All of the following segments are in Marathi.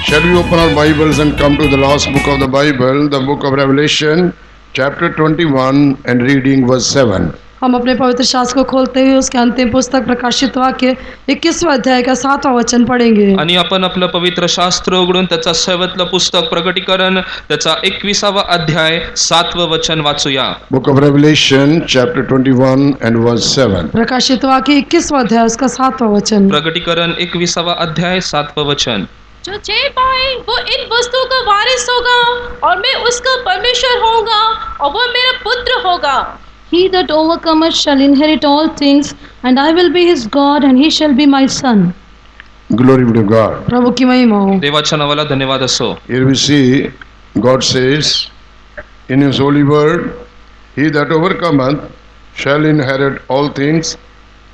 Shall we open our Bibles and come to the last book of the Bible, the book of Revelation, chapter 21 and reading verse 7. हम अपने पवित्र शास्त्र को खोलते हुए उसके अंतिम पुस्तक प्रकाशित वाक्य 21वें अध्याय का 7वां वचन पढ़ेंगे। आणि आपण आपलं पवित्र शास्त्र उघडून त्याचा 7वें पुस्तक प्रकटीकरण त्याचा 21वा अध्याय 7वं वचन वाचूया। Book of Revelation, chapter 21 and verse 7. प्रकाशित वाक्य 21वां अध्याय उसका 7वां वचन। प्रकटीकरण 21वा अध्याय 7वं वचन। जो जय पाए वो इन वस्तुओं का वारिस होगा और मैं उसका परमेश्वर होऊंगा और वह मेरा पुत्र होगा। He that overcometh shall inherit all things, and I will be his God, and he shall be my son. Glory be to God. प्रभु की महिमा हो। देवाच्या नावाला धन्यवाद असो। Here we see God says in his holy word, he that overcometh shall inherit all things,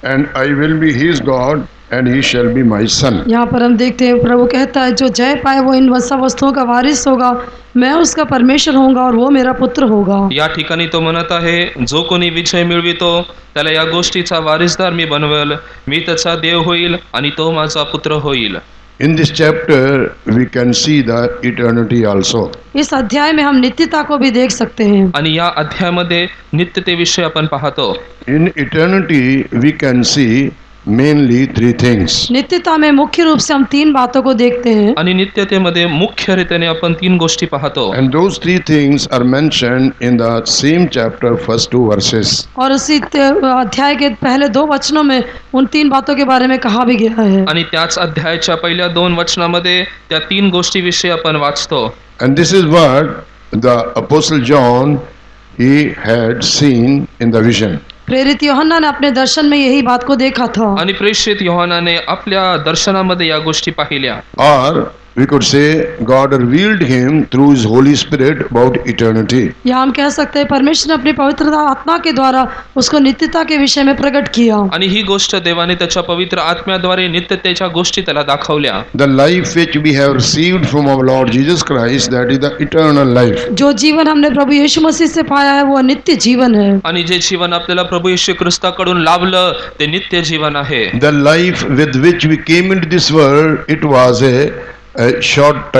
and I will be his God, and he shall be my son. यहाँ पर हम देखते हैं प्रभु कहता है जो जय पाए वो इन सब वस्तुओं का वारिस होगा, मैं उसका परमेश्वर होऊंगा और वो मेरा पुत्र होगा। या ठिकाणी तो म्हणत आहे जो कोणी विजय मिळवितो त्याला या गोष्टीचा वारिसदार मी बनवेल, मी त्याचा देव होईल आणि तो माझा पुत्र होईल। In this chapter we can see the eternity also. इस अध्याय में हम नित्यता को भी देख सकते हैं। आणि या अध्यायामध्ये नित्यतेविषयी आपण पाहतो। In eternity we can see mainly three things. नित्यता में मुख्य रूप से हम 3 बातों को देखते हैं आणि नित्यतेमध्ये मुख्य रीतीने आपण 3 गोष्टी पाहतो। And those three things are mentioned in the same chapter, first 2 verses. और उसी अध्याय के पहले 2 वचनों में उन 3 बातों के बारे में कहा भी गया है। आणि त्याच अध्यायाच्या पहिल्या 2 वचनामध्ये त्या 3 गोष्टीविषयी आपण वाचतो। And this is what the Apostle John he had seen in the vision. प्रेरित यूहन्ना ने अपने दर्शन में यही बात को देखा था। आणि प्रेषित योहानाने आपल्या दर्शनामध्ये या गोष्टी पाहिल्या। Or we could say God revealed him through his Holy Spirit about eternity. या हम कह सकते हैं परमेश्वर ने अपनी पवित्र आत्मा के द्वारा उसको नित्यता के विषय में प्रकट किया। आणि ही गोष्ट देवाने त्याच्या पवित्र आत्म्याद्वारे नित्यतेच्या गोष्टी त्याला दाखवल्या। The life which we have received from our Lord Jesus Christ, that is the eternal life. जो जीवन हमने प्रभु यीशु मसीह से पाया है वो नित्य जीवन है। आणि जे जीवन आपल्याला प्रभु येशू ख्रिस्ताकडून लाभलं ते नित्य जीवन आहे। The life with which we came into this world, it was a short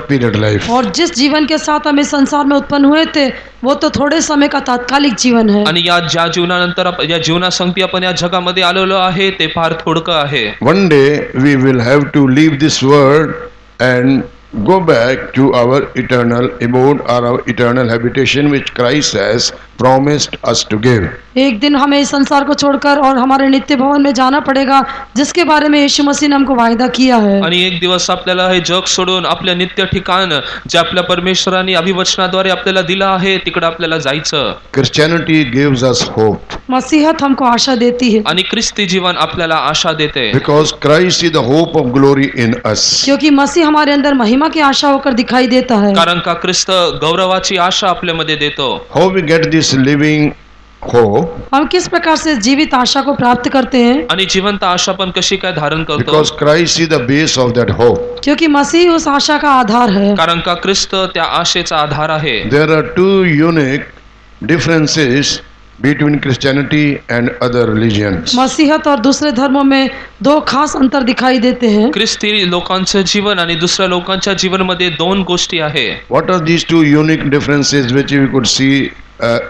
period life. और जिस जीवन के साथ हम इस संसार में उत्पन्न हुए थे वो तो थोड़े समय का तात्कालिक जीवन है। आणि या ज्या जीवनानंतर या जीवनासंगती आपण या जगामध्ये आलेलो आहे ते फार थोडकं आहे। One day we will have to leave this world and go back to our eternal abode or our eternal habitation which Christ has promised us to give. एक दिन हमें इस संसार को छोड़कर और हमारे नित्य भवन में जाना पड़ेगा जिसके बारे में यीशु मसीह ने हमको वायदा किया है। आणि एक दिवस आपल्याला हे जग सोडून आपल्या नित्य ठिकाण जे आपल्या परमेश्वराने अभिवचनाद्वारे आपल्याला दिलं आहे तिकडे आपल्याला जायचं। Christianity gives us hope मसीहत हमको आशा देती है आणि ख्रिस्ती जीवन आपल्याला आशा देते। because Christ is the hope of glory in us. क्योंकि मसीह हमारे अंदर महिमा की आशा होकर दिखाई देता है। कारण का ख्रिस्त गौरवाची आशा आपल्यामध्ये देतो। How we get this living hope? हम किस प्रकार से जीवित आशा को प्राप्त करते हैं? आणि जिवंत आशा पण कशी काय धारण करतो? Because Christ is the base of that hope. क्योंकि मसीह उस आशा का आधार है। कारण का ख्रिस्त त्या आशेचा आधार आहे। There are 2 unique differences between Christianity and other religions. मसीहत और दूसरे धर्मों में 2 खास अंतर दिखाई देते हैं। ख्रिस्ती लोकांचं जीवन आणि दुसऱ्या लोकांच्या जीवनामध्ये 2 गोष्टी आहे। What are these 2 unique differences which we could see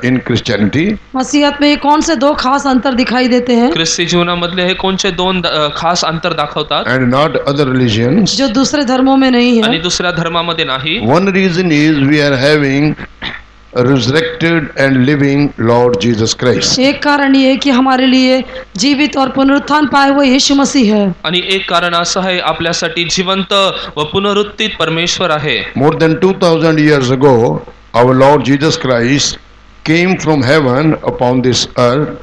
in Christianity? मसीहत में कौन से 2 खास अंतर दिखाई देते हैं ख्रिस्ती जीवनामधले हे कोणचे 2 खास अंतर दाखवतात And not other religions? जो दूसरे धर्मों में नहीं आणि है? दुसऱ्या धर्मामध्ये नाही। One reason is we are having a resurrected and living Lord Jesus Christ. एक कारण ये है कि हमारे लिए जीवित और पुनरुत्थान पाए हुए यीशु मसीह है। आणि एक कारण असं आहे आपल्यासाठी जिवंत व पुनरुत्थित परमेश्वर आहे। More than 2000 years ago, our Lord Jesus Christ came from heaven upon this earth.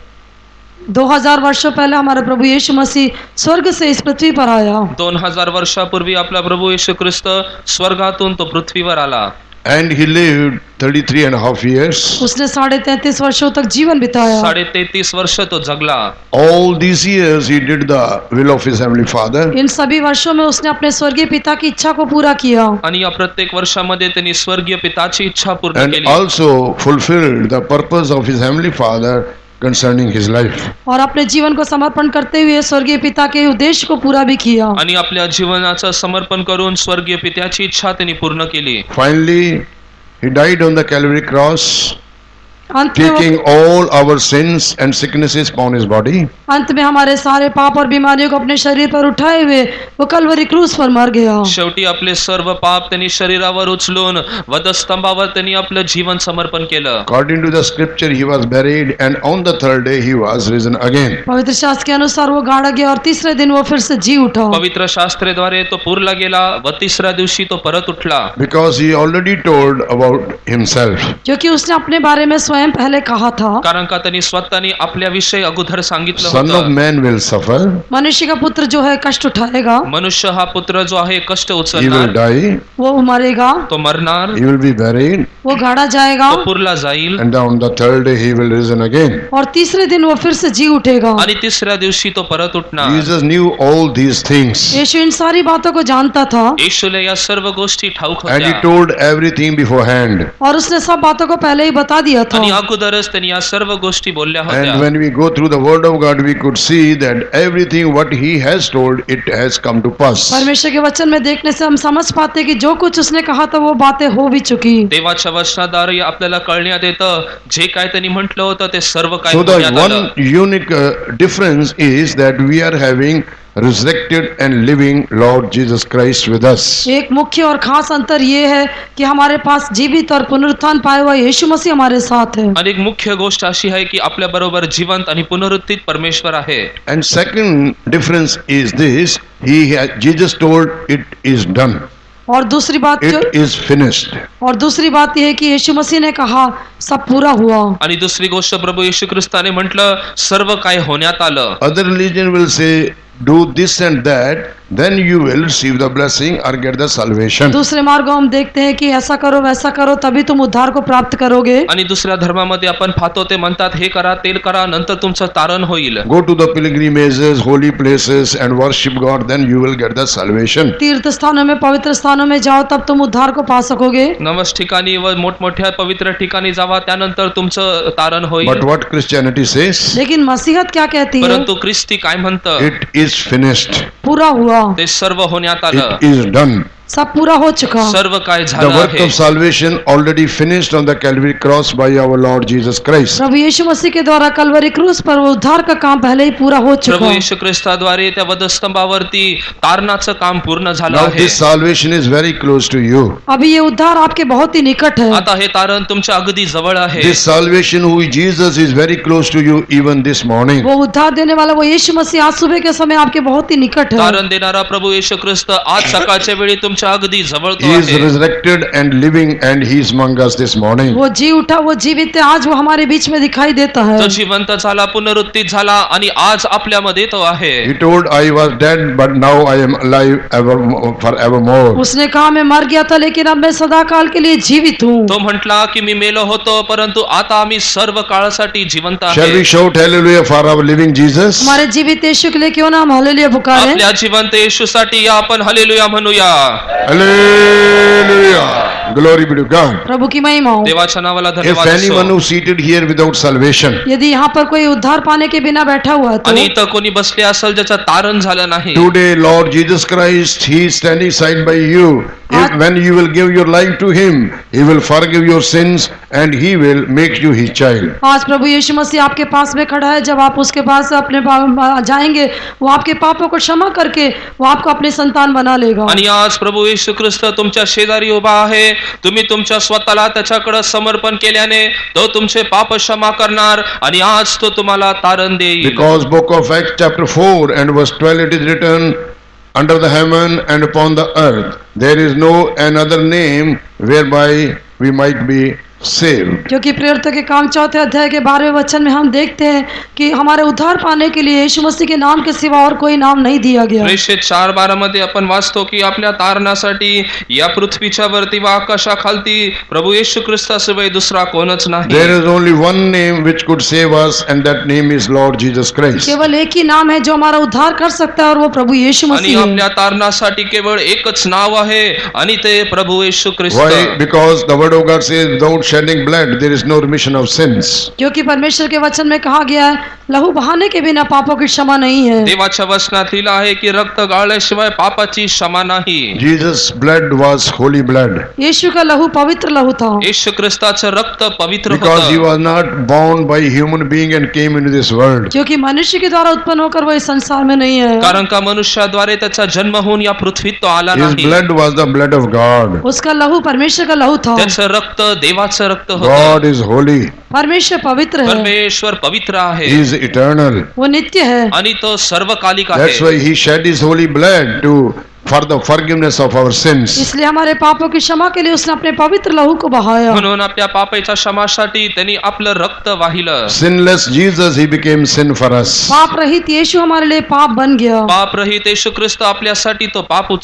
2000 वर्षों पहले हमारा प्रभु यीशु मसीह स्वर्ग से इस पृथ्वी पर आया 2000 वर्षापूर्वी आपला प्रभू येशू ख्रिस्त स्वर्गातून तो पृथ्वीवर आला And he lived 33.5 years. उसने 33.5 वर्षों तक जीवन बिताया 33.5 वर्ष तो जगला। All these years he did the will of his heavenly Father. In सभी वर्षों में उसने अपने स्वर्गीय पिता की इच्छा को पूरा किया आणि या प्रत्येक वर्षामध्ये त्यांनी स्वर्गीय पिताची इच्छा पूर्ण And केली also fulfilled the purpose of his heavenly Father concerning his life. और अपने जीवन को समर्पण करते हुए स्वर्गीय पिता के उद्देश्य को पूरा भी किया। आणि आपल्या जीवनाचं समर्पण करून स्वर्गीय पित्याची इच्छा त्यांनी पूर्ण केली. Finally, he died on the Calvary cross, अंत में taking all our sins and sicknesses upon his body. अंत में हमारे सारे पाप और बीमारियों को अपने शरीर पर उठाए हुए वो कलवरी क्रूस पर मर गया। शेवटी आपले सर्व पाप त्यांनी शरीरावर उचलून वधस्तंभावर त्यांनी आपलं जीवन समर्पण केलं. According to the scripture, he was buried, and on the third day he was risen again. पवित्र शास्त्र के अनुसार वो गाड़ा गया और तीसरे दिन वो फिर से जी उठा। पवित्र शास्त्रेद्वारे तो पुरला गेला व तिसऱ्या दिवशी तो परत उठला. Because he already told about himself. क्योंकि उसने अपने बारे में स्वयं पहले कहा था, कारण का त्यांनी स्वतःनी आपल्याविषयी अगोदर सांगितलं Son of होतं. man will suffer, मनुष्य का पुत्र जो है कष्ट उठाएगा, मनुष्य हा पुत्र जो आहे कष्ट he will उचलणार, die, वो मरेगा, तो मरणार, he will be buried, वो गाड़ा जाएगा तो पुरला जाईल and on the third day he will risen again. और तीसरे दिन वो फिर से जी उठेगा। आणि तिसऱ्या दिवशी तो परत उठणार. Jesus knew all these things, Yeshu इन सारी बातों को जानता था येशूला या सर्व गोष्टी ठाऊक and he होत्या told everything beforehand. और उसने सब बातों को पहले ही बता दिया था। आणि अगोदरच त्यांनी या सर्व गोष्टी बोलल्या होत्या. And when we go through the word of God, we could see that everything what he has told, it has come to pass. परमेश्वर के वचन में देखने से हम समझ पाते कि जो कुछ उसने कहा था वो बातें हो भी चुकी। देवाच्या वचनाद्वारे आपल्याला कळण्यात येतं जे काय त्यांनी म्हटलं होतं ते सर्व काय So the होण्यात आलं. one unique difference is that we are having resurrected and living Lord Jesus Christ with us. एक मुख्य और खास अंतर ये है कि हमारे पास जीवित और पुनरुत्थान पाया हुआ यीशु मसीह हमारे साथ है। आणि एक मुख्य गोष्ट अशी आहे की आपल्या बरोबर जिवंत आणि पुनरुत्थित परमेश्वर आहे. And second difference is this, Jesus told it is done. और दूसरी बात जो It is finished. और दूसरी बात यह है कि यीशु मसीह ने कहा सब पूरा हुआ। आणि दुसरी गोष्ट प्रभू येशू ख्रिस्ताने म्हटलं सर्व काय होण्यात आलं. Other religion will say do this and that, then you will receive the blessing or get the salvation. दूसरे मार्गों हम देखते हैं कि ऐसा करो वैसा करो तभी तुम उद्धार को प्राप्त करोगे। आणि दुसऱ्या धर्मामध्ये आपण पाहतो ते म्हणतात हे करा ते करा नंतर तुमचं तारण होईल. Go to the pilgrimages, holy places and worship God, then you will get the salvation. तीर्थ स्थानों में पवित्र स्थानों में जाओ तब तुम उद्धार को पा सकोगे। नवस ठिकाणी व मोठमोठ्या पवित्र ठिकाणी जावा त्यानंतर तुमचं तारण होईल. But what Christianity says, लेकिन मसीहत क्या कहती है? परंतु ख्रिस्ती काय म्हणतं it is finished. पूरा हुआ, ते सर्व होण्यात आलं. It is done. सब पूरा हो चुका। सर्व काय The झालं work आहे. of salvation already finished on the Calvary cross by our Lord Jesus Christ. प्रभु यीशु मसीह के द्वारा कलवरी क्रूस पर वो उद्धार का काम पहले ही पूरा हो प्रभू चुका। येशू ख्रिस्ताद्वारे त्या वधस्तंभावरती तारणाचं काम पूर्ण झालं Now आहे. this salvation is very close to you. अभी ये उद्धार आपके बहुत ही निकट है। आता हे तारण तुमच्या अगदी जवळ आहे. This salvation who is Jesus is very close to you even this morning. वो उद्धार देने वाला वो यीशु मसीह आज सुबह के समय आपके बहुत ही निकट है। तारण देणारा प्रभू येशू ख्रिस्त आज सकाळच्या वेळी तुमच्या अगदी जवळ तो He is आहे. resurrected and living and he is among us this morning. वो जी उठा, वो जीवित है, आज वो हमारे बीच में दिखाई देता है। तो जिवंत झाला पुनरुत्थित झाला आणि आज आपल्यामध्ये तो आहे. He told, I was dead but now I am alive forevermore. उसने कहा मैं मर गया था लेकिन अब मैं सदा काल के लिए जीवित हूँ। तो म्हटला की मी मेलो होतो परंतु आता आम्ही सर्व काळासाठी जिवंत Shall we आहे. shout hallelujah for our living Jesus? हमारे जीवित यीशु के लिए क्यों ना हम हालेलुया पुकारें? आपल्या जिवंत येशूसाठी या आपण हालेलुया म्हणूया. Hallelujah. Glory be to God. प्रभु की महिमा हो। देवाच्या नावाला If धन्यवाद anyone असो. who seated here without salvation, यदि यहाँ पर कोई उद्धार पाने के बिना बैठा हुआ है आणि तो इथं कोणी बसले असेल ज्याचं तारण झालं नाही. today Lord Jesus Christ, He is standing side by you. When you will give your life to Him, He will forgive your sins and He will make you His child. आज प्रभु यीशु मसीह आपके पास में खड़ा है। जब आप उसके पास अपने जाएंगे वो आपके पापों को क्षमा करके वो आपको अपने संतान बना लेगा। आणि आज प्रभू येशू ख्रिस्त तुमच्या शेजारी उभा आहे. तुम्ही तुमच्या स्वतःला त्याच्याकडे समर्पण केल्याने तो तुमचे पाप क्षमा करणार आणि आज तो तुम्हाला तारण देईल. Because book of Acts chapter 4 and verse 12 it is written, under the heaven and upon the earth there is no another name whereby we might be saved. क्योंकि प्रेरितों के काम चौथे अध्याय के 12वें वचन में हम देखते हैं कि हमारे उद्धार पाने के लिए यीशु मसीह के नाम के सिवा और कोई नाम नहीं दिया गया। प्रेषित 4:12 मध्ये आपण वाचतो की आपल्या तारणासाठी या पृथ्वीच्या वरती व आकाशाखालती प्रभू येशू ख्रिस्ताशिवाय दुसरा कोणच नाही. There is only one name which could save us and that name is Lord Jesus Christ. केवल एक ही नाम है जो हमारा उद्धार कर सकता है और वो प्रभु यीशु आणि मसीह है। आपल्या तारणासाठी केवळ एकच नाव आहे आणि ते प्रभू येशू ख्रिस्त. Why? Because the word of God says without shedding blood, there is no remission of sins. क्योंकि परमेश्वर के वचन में कहा गया है लहू बहाने के बिना पापों की क्षमा नहीं है। देवाच्या वचनात लिहिलं आहे की रक्त गाळल्याशिवाय पापाची क्षमा नाही। Jesus' blood was holy blood. यीशु का लहू पवित्र लहू था, येशू ख्रिस्ताचं रक्त पवित्र Because he होतं, was not born by human being and came into this world. क्योंकि मनुष्य के द्वारा उत्पन्न होकर वो इस संसार में नहीं है। कारण का मनुष्याद्वारे त्याचा जन्म होऊन या पृथ्वीत तो आला His नाही। blood was the blood of God. उसका लहू परमेश्वर का लहू था। त्याचं रक्त देवाचं रक्त होतं। God is holy. परमेश्वर पवित्र है, परमेश्वर पवित्र आहे He is eternal. वो नित्य है। आणि तो सर्वकालिक That's आहे। why he shed his holy blood for the forgiveness of our sins. इसलिए हमारे पापों की क्षमा के लिए उसने अपने पवित्र लहू को बहाया। म्हणून आपल्या पापाच्या क्षमासाठी त्यांनी आपलं रक्त वाहिलं। Sinless Jesus, he became sin for us. पाप रहित यीशु हमारे लिए पाप बन गया। पाप रहित येशू ख्रिस्त आपल्यासाठी तो पापी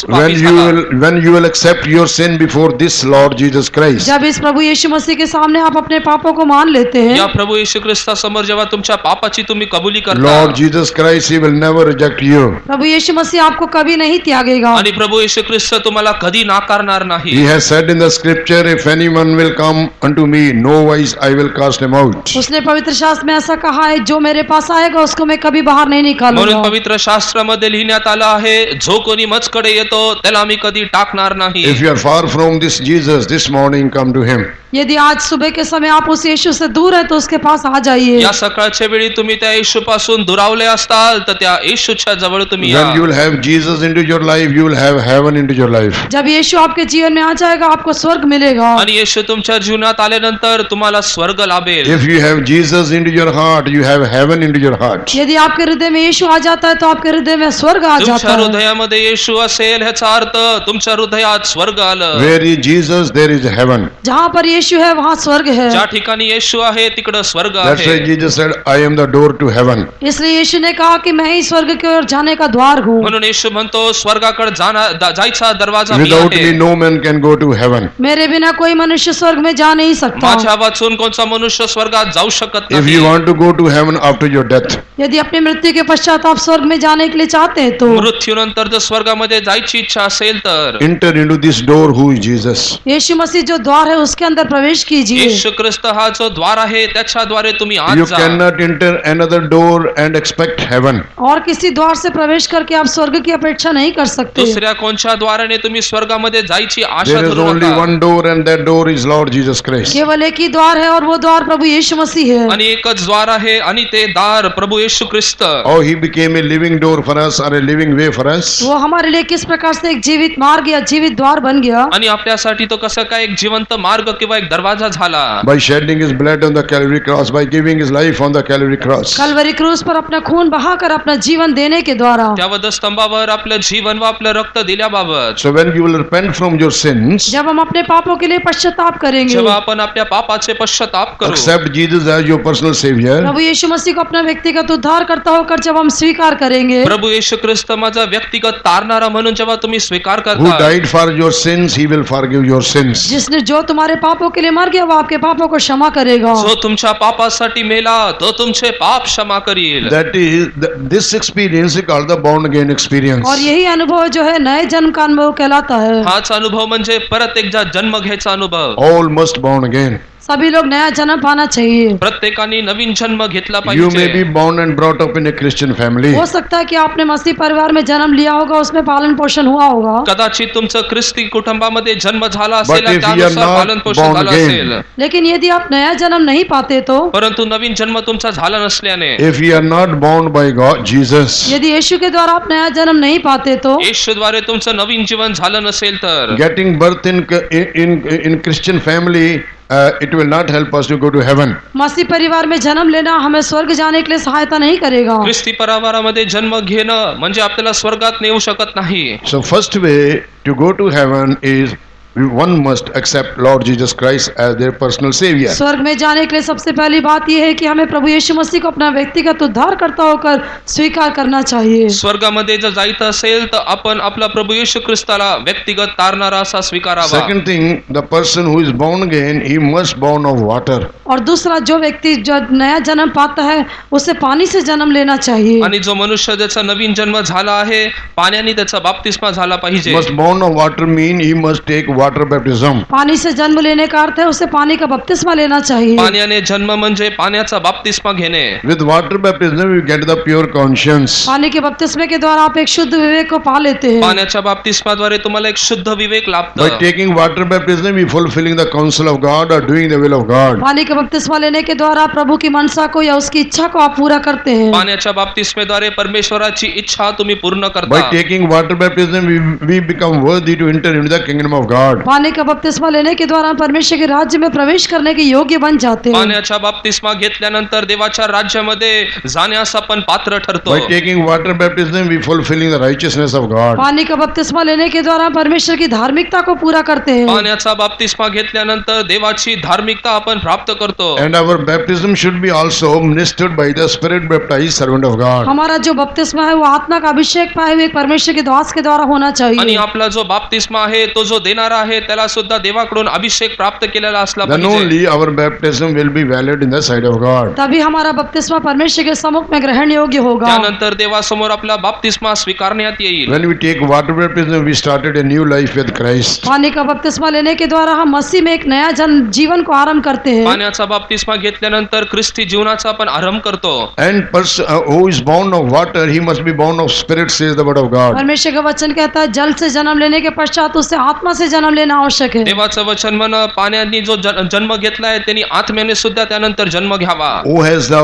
When you will accept your sin before this Lord Jesus Christ, जब इस प्रभु यीशु मसीह के सामने आप अपने पापों को मान लेते हैं, या प्रभु येशू ख्रिस्तासमोर जेव्हा तुमच्या पापाची तुम्ही कबुली करता, Lord Jesus Christ, he will never reject you. प्रभु यीशु मसीह आपको कभी नहीं त्यागेगा। आणि प्रभु येशू ख्रिस्त तुम्हाला कधी नाकारणार नाही। He has said in the scripture, if anyone will come unto me, no wise I will cast him out. उसने पवित्र शास्त्र में ऐसा कहा है, जो मेरे पास आएगा उसको मैं कभी बाहर नहीं म्हणून निकालूंगा। पवित्र शास्त्रामध्ये लिहिण्यात आलं आहे, जो कोणी मजकडे येतो त्याला मी कधी टाकणार नाही। If you are far from this Jesus, this morning come to him. यदि आज सुबह के समय आप उस यीशु से दूर है तो उसके पास आ जाइए। या सकाळच्या वेळी तुम्ही त्या येशूपासून दुरावले असताल तर त्या येशूच्या जवळ तुम्ही या। When you will have Jesus into your life, you will have heaven into your life. जब यीशु आपके जीवन में आ जाएगा आपको स्वर्ग मिलेगा। आणि येशू तुमच्या जीवनात आल्यानंतर तुम्हाला स्वर्ग लाभेल। If you have Jesus into your heart, you have heaven into your heart. यदि आपके हृदय में यीशु आ जाता है तो आपके हृदय में स्वर्ग आ जाता तुमच्या है। हृदयामध्ये येशू असेल ह्याचा अर्थ तुमच्या हृदयात स्वर्ग आलं। Where is Jesus, there is heaven. जहाँ पर यीशु है वहाँ स्वर्ग है। ज्या ठिकाणी येशू आहे तिकडं स्वर्ग That's why आहे। Jesus said, I am the door to heaven. इसलिए यीशु ने कहा कि मैं ही स्वर्ग की ओर जाने का द्वार हूँ। म्हणून येशू म्हणतो स्वर्गाकडे जायचा दरवाजा मी Without आहे। me, no man can go to heaven. मेरे बिना कोई मनुष्य स्वर्ग में जा नहीं सकता। माझ्या वाचून कोणता मनुष्य स्वर्गात जाऊ शकत If you नाही। want to go to heaven after your death, यदि अपनी मृत्यु के पश्चात आप स्वर्ग में जाने के लिए चाहते हैं तो मृत्यूनंतर जर स्वर्गामध्ये जायची इच्छा असेल तर enter into this door who is Jesus. यीशु मसीह जो द्वार है उसके अंदर प्रवेश कीजिए। येशू ख्रिस्त हा जो द्वार आहे त्याच्याद्वारे तुम्ही आत You जा। cannot enter another door and expect heaven. और किसी द्वार से प्रवेश करके आप स्वर्ग की अपेक्षा नहीं कर सकते। दुसऱ्या कोणत्या द्वाराने तुम्ही स्वर्गामध्ये जायची आशा There is धरू only नका। one door and that door is Lord Jesus Christ. केवल एक ही द्वार है और वो द्वार प्रभु यीशु मसीह है। आणि एकच द्वार आहे आणि ते दार प्रभु येशू ख्रिस्त। Oh, he became a living door for us or a living way for us. वो हमारे लिए किस प्रकार से एक जीवित मार्ग या जीवित द्वार बन गया। आणि आपल्यासाठी तो कसं काय एक जिवंत मार्ग किंवा एक दरवाजा झाला। By shedding his blood on the Calvary cross, by giving his life on the Calvary cross. Kalvari क्रूस पर अपना खून बहाकर अपना जीवन देने के द्वारा। त्या वधस्तंभावर आपलं जीवन व आपलं रक्त दिल्याबाबत So when you will repent from your sins, जब हम अपने पापों के लिए पश्चाताप करेंगे, जेव्हा आपण आपल्या पापाचे पश्चाताप करू, accept Jesus as your personal savior, प्रभु यीशु मसीह को अपना व्यक्तिगत उद्धार करता होकर जब हम स्वीकार करेंगे, प्रभु येशू ख्रिस्त माझा व्यक्तिगत तारणारा म्हणून जेव्हा तुम्ही स्वीकार who करता, died for your sins, he will forgive your sins. जिसने जो तुम्हारे पापों के लिए मर गया वो आपके पापों को क्षमा करेगा। जो तुमच्या पापासाठी मेला तो तुमचे पाप क्षमा करील। That is, this experience is called the born again experience. और यही अनुभव जो है नए जन्म का अनुभव कहलाता है। हाच अनुभव म्हणजे परत एकदा जन्म घ्यायचा अनुभव। All must born again. सभी लोग नया जन्म पाना चाहिए। प्रत्येकाने नवीन जन्म घेतला You may be पाहिजे। born and brought up in a Christian family. हो सकता है कि आपने मसीह परिवार में जन्म लिया होगा, उसमें पालन पोषण हुआ होगा। कदाचित तुमचं ख्रिस्ती कुटुंबामध्ये जन्म झाला But असेल आणि if you are त्यानुसार not पालन पोषण born झालं again, असेल, लेकिन यदि आप नया जन्म नहीं पाते तो, परंतु नवीन जन्म तुमचा झाला नसल्याने, If you are not born by God, Jesus, यदि यीशु के द्वारा आप नया जन्म नहीं पाते तो, येशूद्वारे तुमचं नवीन जीवन झालं नसेल तर, getting birth in Christian family, it will not help us to go to heaven. मसीह परिवार में जन्म लेना हमें स्वर्ग जाने के लिए सहायता नहीं करेगा। ख्रिस्ती परिवारामध्ये जन्म घेणं म्हणजे आपल्याला स्वर्गात नेऊ शकत नाही। So first way to go to heaven is one must accept Lord Jesus Christ as their personal savior. स्वर्ग में जाने के लिए सबसे पहली बात यह है कि हमें प्रभु यीशु मसीह को अपना व्यक्तिगत उद्धार करता होकर स्वीकार करना चाहिए। स्वर्गामध्ये जर जायचं असेल तर आपण आपला प्रभु येशू ख्रिस्ताला व्यक्तिगत तारणारा असा स्वीकारावा। Second thing, the person who is born again, he must born of water. और दूसरा, जो व्यक्ति जो नया जन्म पाता है उसे पानी से जन्म लेना चाहिए। आणि जो मनुष्य ज्याचा नवीन जन्म झाला आहे पाण्याने त्याचा बाप्तिस्मा झाला पाहिजे। Must born of water mean he must take water water baptism. पानी से जन्म लेने का अर्थ है उसे पानी का बपतिस्मा लेना चाहिए। पाण्याने जन्म म्हणजे पाण्याचा बाप्तिस्मा घेणे। With water baptism you get the pure conscience. पानी के बपतिस्मे के द्वारा आप एक शुद्ध विवेक को पा लेते हैं। पाण्याच्या बाप्तिस्माद्वारे तुम्हाला एक शुद्ध विवेक By लाभतं। taking water baptism we fulfilling the counsel of God or doing the will of God. पानी का बपतिस्मा लेने के द्वारा प्रभु की मनसा को या उसकी इच्छा को आप पूरा करते हैं। पाण्याच्या बाप्तिस्मेद्वारे परमेश्वराची इच्छा तुम्ही पूर्ण करता। By taking water baptism we become worthy to enter into the kingdom of God. पानी का बपतिस्मा लेने के द्वारा परमेश्वर के राज्य में प्रवेश करने के योग्य बन जाते हैं। पाण्याच्या बाप्तिस्मा घेतल्यानंतर देवाच्या राज्यामध्ये जाण्यास आपण पात्र ठरतो। By taking water baptism we fulfilling the righteousness of God. पानी का बपतिस्मा लेने के द्वारा परमेश्वर की धार्मिकता को पूरा करते हैं। पाण्याचा बाप्तिस्मा घेतल्यानंतर देवाची धार्मिकता आपण प्राप्त करतो। And our baptism should be also ministered by the Spirit baptized servant of God. हमारा जो बपतिस्मा है वो आत्मा का अभिषेक पाए हुए एक परमेश्वर के दास के द्वारा होना आणि चाहिए। आपला जो बाप्तिस्मा आहे तो जो देणारा आहे त्याला सुद्धा देवाकडून अभिषेक प्राप्त केलेला असला Then पाहिजे। only our baptism will be valid in the sight of God. तभी हमारा बपतिस्मा परमेश्वर के सम्मुख में ग्रहण योग्य होगा। त्यानंतर देवासमोर आपला बाप्तिस्मा स्वीकारण्यात येईल। When we take water baptism we started a new life with Christ. पानी का बपतिस्मा लेने के द्वारा हम मसीह में एक नया जीवन को आरंभ करते हैं। पाण्याचा बाप्तिस्मा घेतल्यानंतर ख्रिस्ती जीवनाचा आपण आरंभ करतो। And person who is born of water he must be born of spirit says the word of God. परमेश्वर का वचन कहता है जल से जन्म लेने के पश्चात उससे आत्मा से जन्म लेना आवश्यक है। देवाचं वचन म्हण पाण्याने जो जन्म घेतलाय त्यांनी आत्म्याने सुद्धा त्यानंतर जन्म घ्यावा। Who has the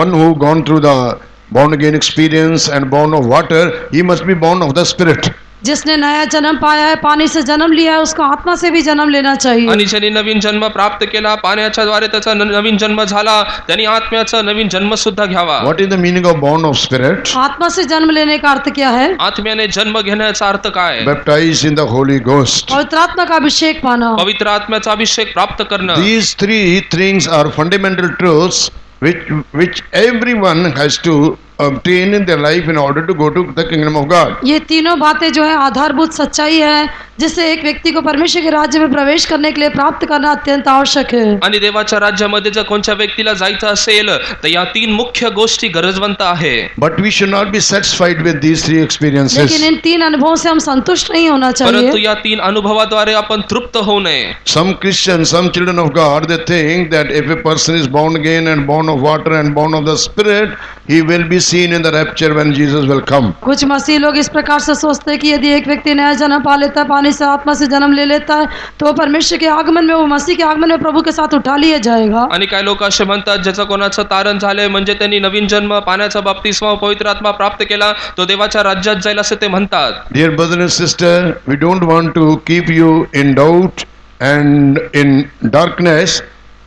one who gone through the born again experience and born of water he must be born of the spirit. जिसने नया जन्म पाया है पानी से जन्म लिया है उसको आत्मा से भी जन्म लेना चाहिए। आणि ज्यांनी नवीन जन्म प्राप्त केला पाण्याच्या द्वारे त्याचा नवीन जन्म झाला त्यांनी आत्म्याचा नवीन जन्म सुद्धा घ्यावा। What is the meaning of born of spirit? आत्मा से जन्म लेने का अर्थ क्या है? आत्म्याने जन्म घेण्याचा अर्थ काय? Baptized in the Holy Ghost. पवित्र आत्मा का अभिषेक पाना। पवित्र आत्म्याचा अभिषेक प्राप्त करणं। These three things are fundamental truths which everyone has to obtain in their life in order to go to the kingdom of God. ये तीनों बातें जो है आधारभूत सच्चाई है जिससे एक व्यक्ति को परमेश्वर के राज्य में प्रवेश करने के लिए प्राप्त करना अत्यंत आवश्यक है। आणि देवाच्या राज्यामध्ये जर कोणत्या व्यक्तीला जायचं असेल तर या तीन मुख्य गोष्टी गरजवंत आहे। But we should not be satisfied with these three experiences. लेकिन इन तीन अनुभवों से हम संतुष्ट नहीं होना परंतु चाहिए। या तीन अनुभवाद्वारे आपण तृप्त होऊ नये। Some Christians, some children of God, they think that if a person is born again and born of water and born of the Spirit, he will be seen in the rapture when Jesus will come. कुछ मसीह लोग इस प्रकार से सोचते हैं कि यदि एक व्यक्ति नया जन्म पा लेता है पानी से आत्मा से जन्म ले लेता है तो वो परमेश्वर के आगमन में वो मसीह के आगमन में प्रभु के साथ उठा लिया जाएगा। आणि काही लोक असे म्हणतात ज्याचं कोणाचं तारण झालंय म्हणजे त्यांनी नवीन जन्म पाण्याचा बाप्तिस्मा पवित्र आत्मा प्राप्त केला तो देवाच्या राज्यात जाईल असे ते म्हणतात। Dear brother and sister, we don't want to keep you in doubt and in darkness.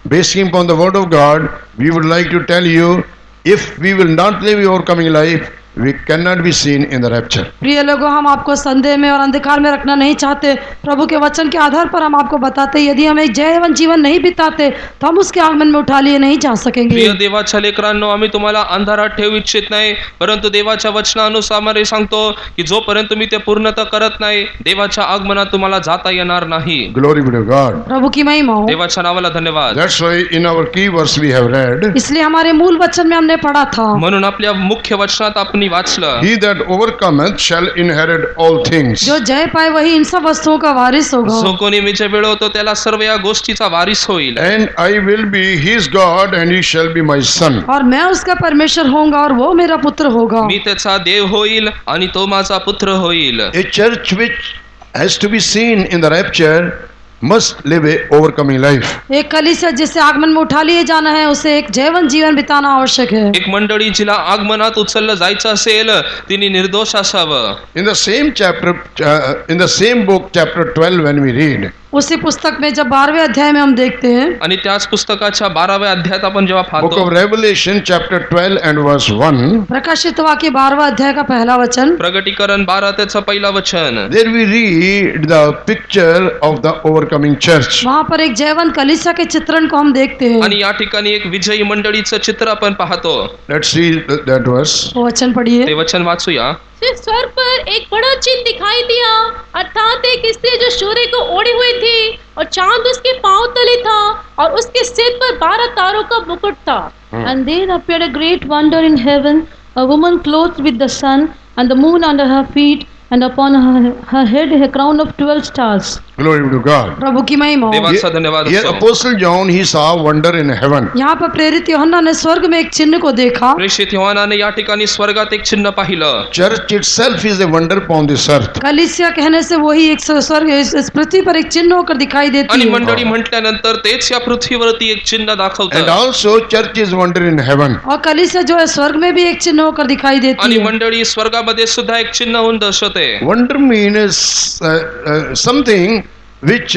Basing upon the word of God, we would like to tell you, if we will not live your coming life, we cannot be seen in the rapture. प्रिय लोगों हम आपको संदेह में और अंधकार में रखना नहीं चाहते। प्रभु के वचन के आधार पर हम आपको बताते यदि हम एक जयवंत जीवन नहीं बिताते तो हम उसके आगमन में उठा लिए नहीं जा सकेंगे। प्रिय देवाच्या लेकरांनो आम्ही तुम्हाला अंधारात ठेवू इच्छित नाही परंतु देवाच्या वचनानुसार आम्ही सांगतो की जोपर्यंत तुम्ही ते पूर्णतः करत नाही देवाच्या आगमनात तुम्हाला जाता येणार नाही। Glory be to God. प्रभु की महिमा हो। देवाच्या नावाला धन्यवाद। That's why in our key verse we have read, इसलिए हमारे मूल वचन में हमने पढ़ा था म्हणून आपल्या मुख्य वचनात आपण वाचलं he that overcometh shall inherit all things. जो जय पाए वही इन सब वस्तुओं का वारिस होगा। जो कोणी विजय मिळवतो त्याला सर्व या गोष्टीचा वारिस होईल। And I will be his God and he shall be my son. और मैं उसका परमेश्वर होऊंगा और वो मेरा पुत्र होगा। मी त्याचा देव होईल आणि तो माझा पुत्र होईल। A church which has to be seen in the rapture must live a overcoming life. एक कलीसिया जिसे आगमन में उठा लिए जाना है उसे एक जयवंत जीवन बिताना आवश्यक है। एक मंडळी जिला आगमनात उचललं जायचं असेल तिने निर्दोष असावं। In the same chapter, in the same book, chapter 12, when we read, उसी पुस्तक में जब 12वें अध्याय में हम देखते हैं आणि त्याच पुस्तकाच्या 12व्या अध्यायात आपण जेव्हा book पाहतो of Revelation, chapter 12 and verse 1, प्रकाशित वाक्य 12वां अध्याय का पहला वचन प्रगटीकरण 12 त्याचं पहिला वचन there we read the picture of the overcoming church. वहाँ पर एक जयवंत कलीसिया के चित्रण को हम देखते हैं। आणि या ठिकाणी एक विजयी मंडळीचं चित्र आपण पाहतो। Let's read that verse. वो वचन पढ़िए। ते वचन वाचूया। फिर स्वर्ग पर एक बड़ा चिन्ह दिखाई दिया अर्थात एक स्त्री जो सूर्य को ओढ़ी हुई थी और चांद उसके पांव तले था और उसके सिर पर 12 तारों का मुकुट था। And there appeared a great wonder in heaven, a woman clothed with the sun and the moon under her feet, and upon her head a crown of 12 stars. Glory be to God. प्रभु की महिमा हो। देवाचा धन्यवाद Here असो. Apostle John, he saw wonder in heaven. यहाँ पर प्रेरित यूहन्ना ने स्वर्ग में एक चिन्ह को देखा। प्रेषित योहानाने या ठिकाणी स्वर्गात एक चिन्ह पाहिलं. Church itself is a wonder upon this earth. कलीसिया कहने से वही एक स्वर्ग इस पृथ्वी पर एक चिन्ह होकर दिखाई देती आणि है। मंडळी म्हटल्यानंतर तेच या पृथ्वीवरती एक चिन्ह And दाखवतं. also church is wonder in heaven. और कलीसिया जो है स्वर्ग में भी एक चिन्ह होकर दिखाई देती आणि है। मंडळी स्वर्गामध्ये सुद्धा एक चिन्ह होऊन दर्शवते. Wonder means something which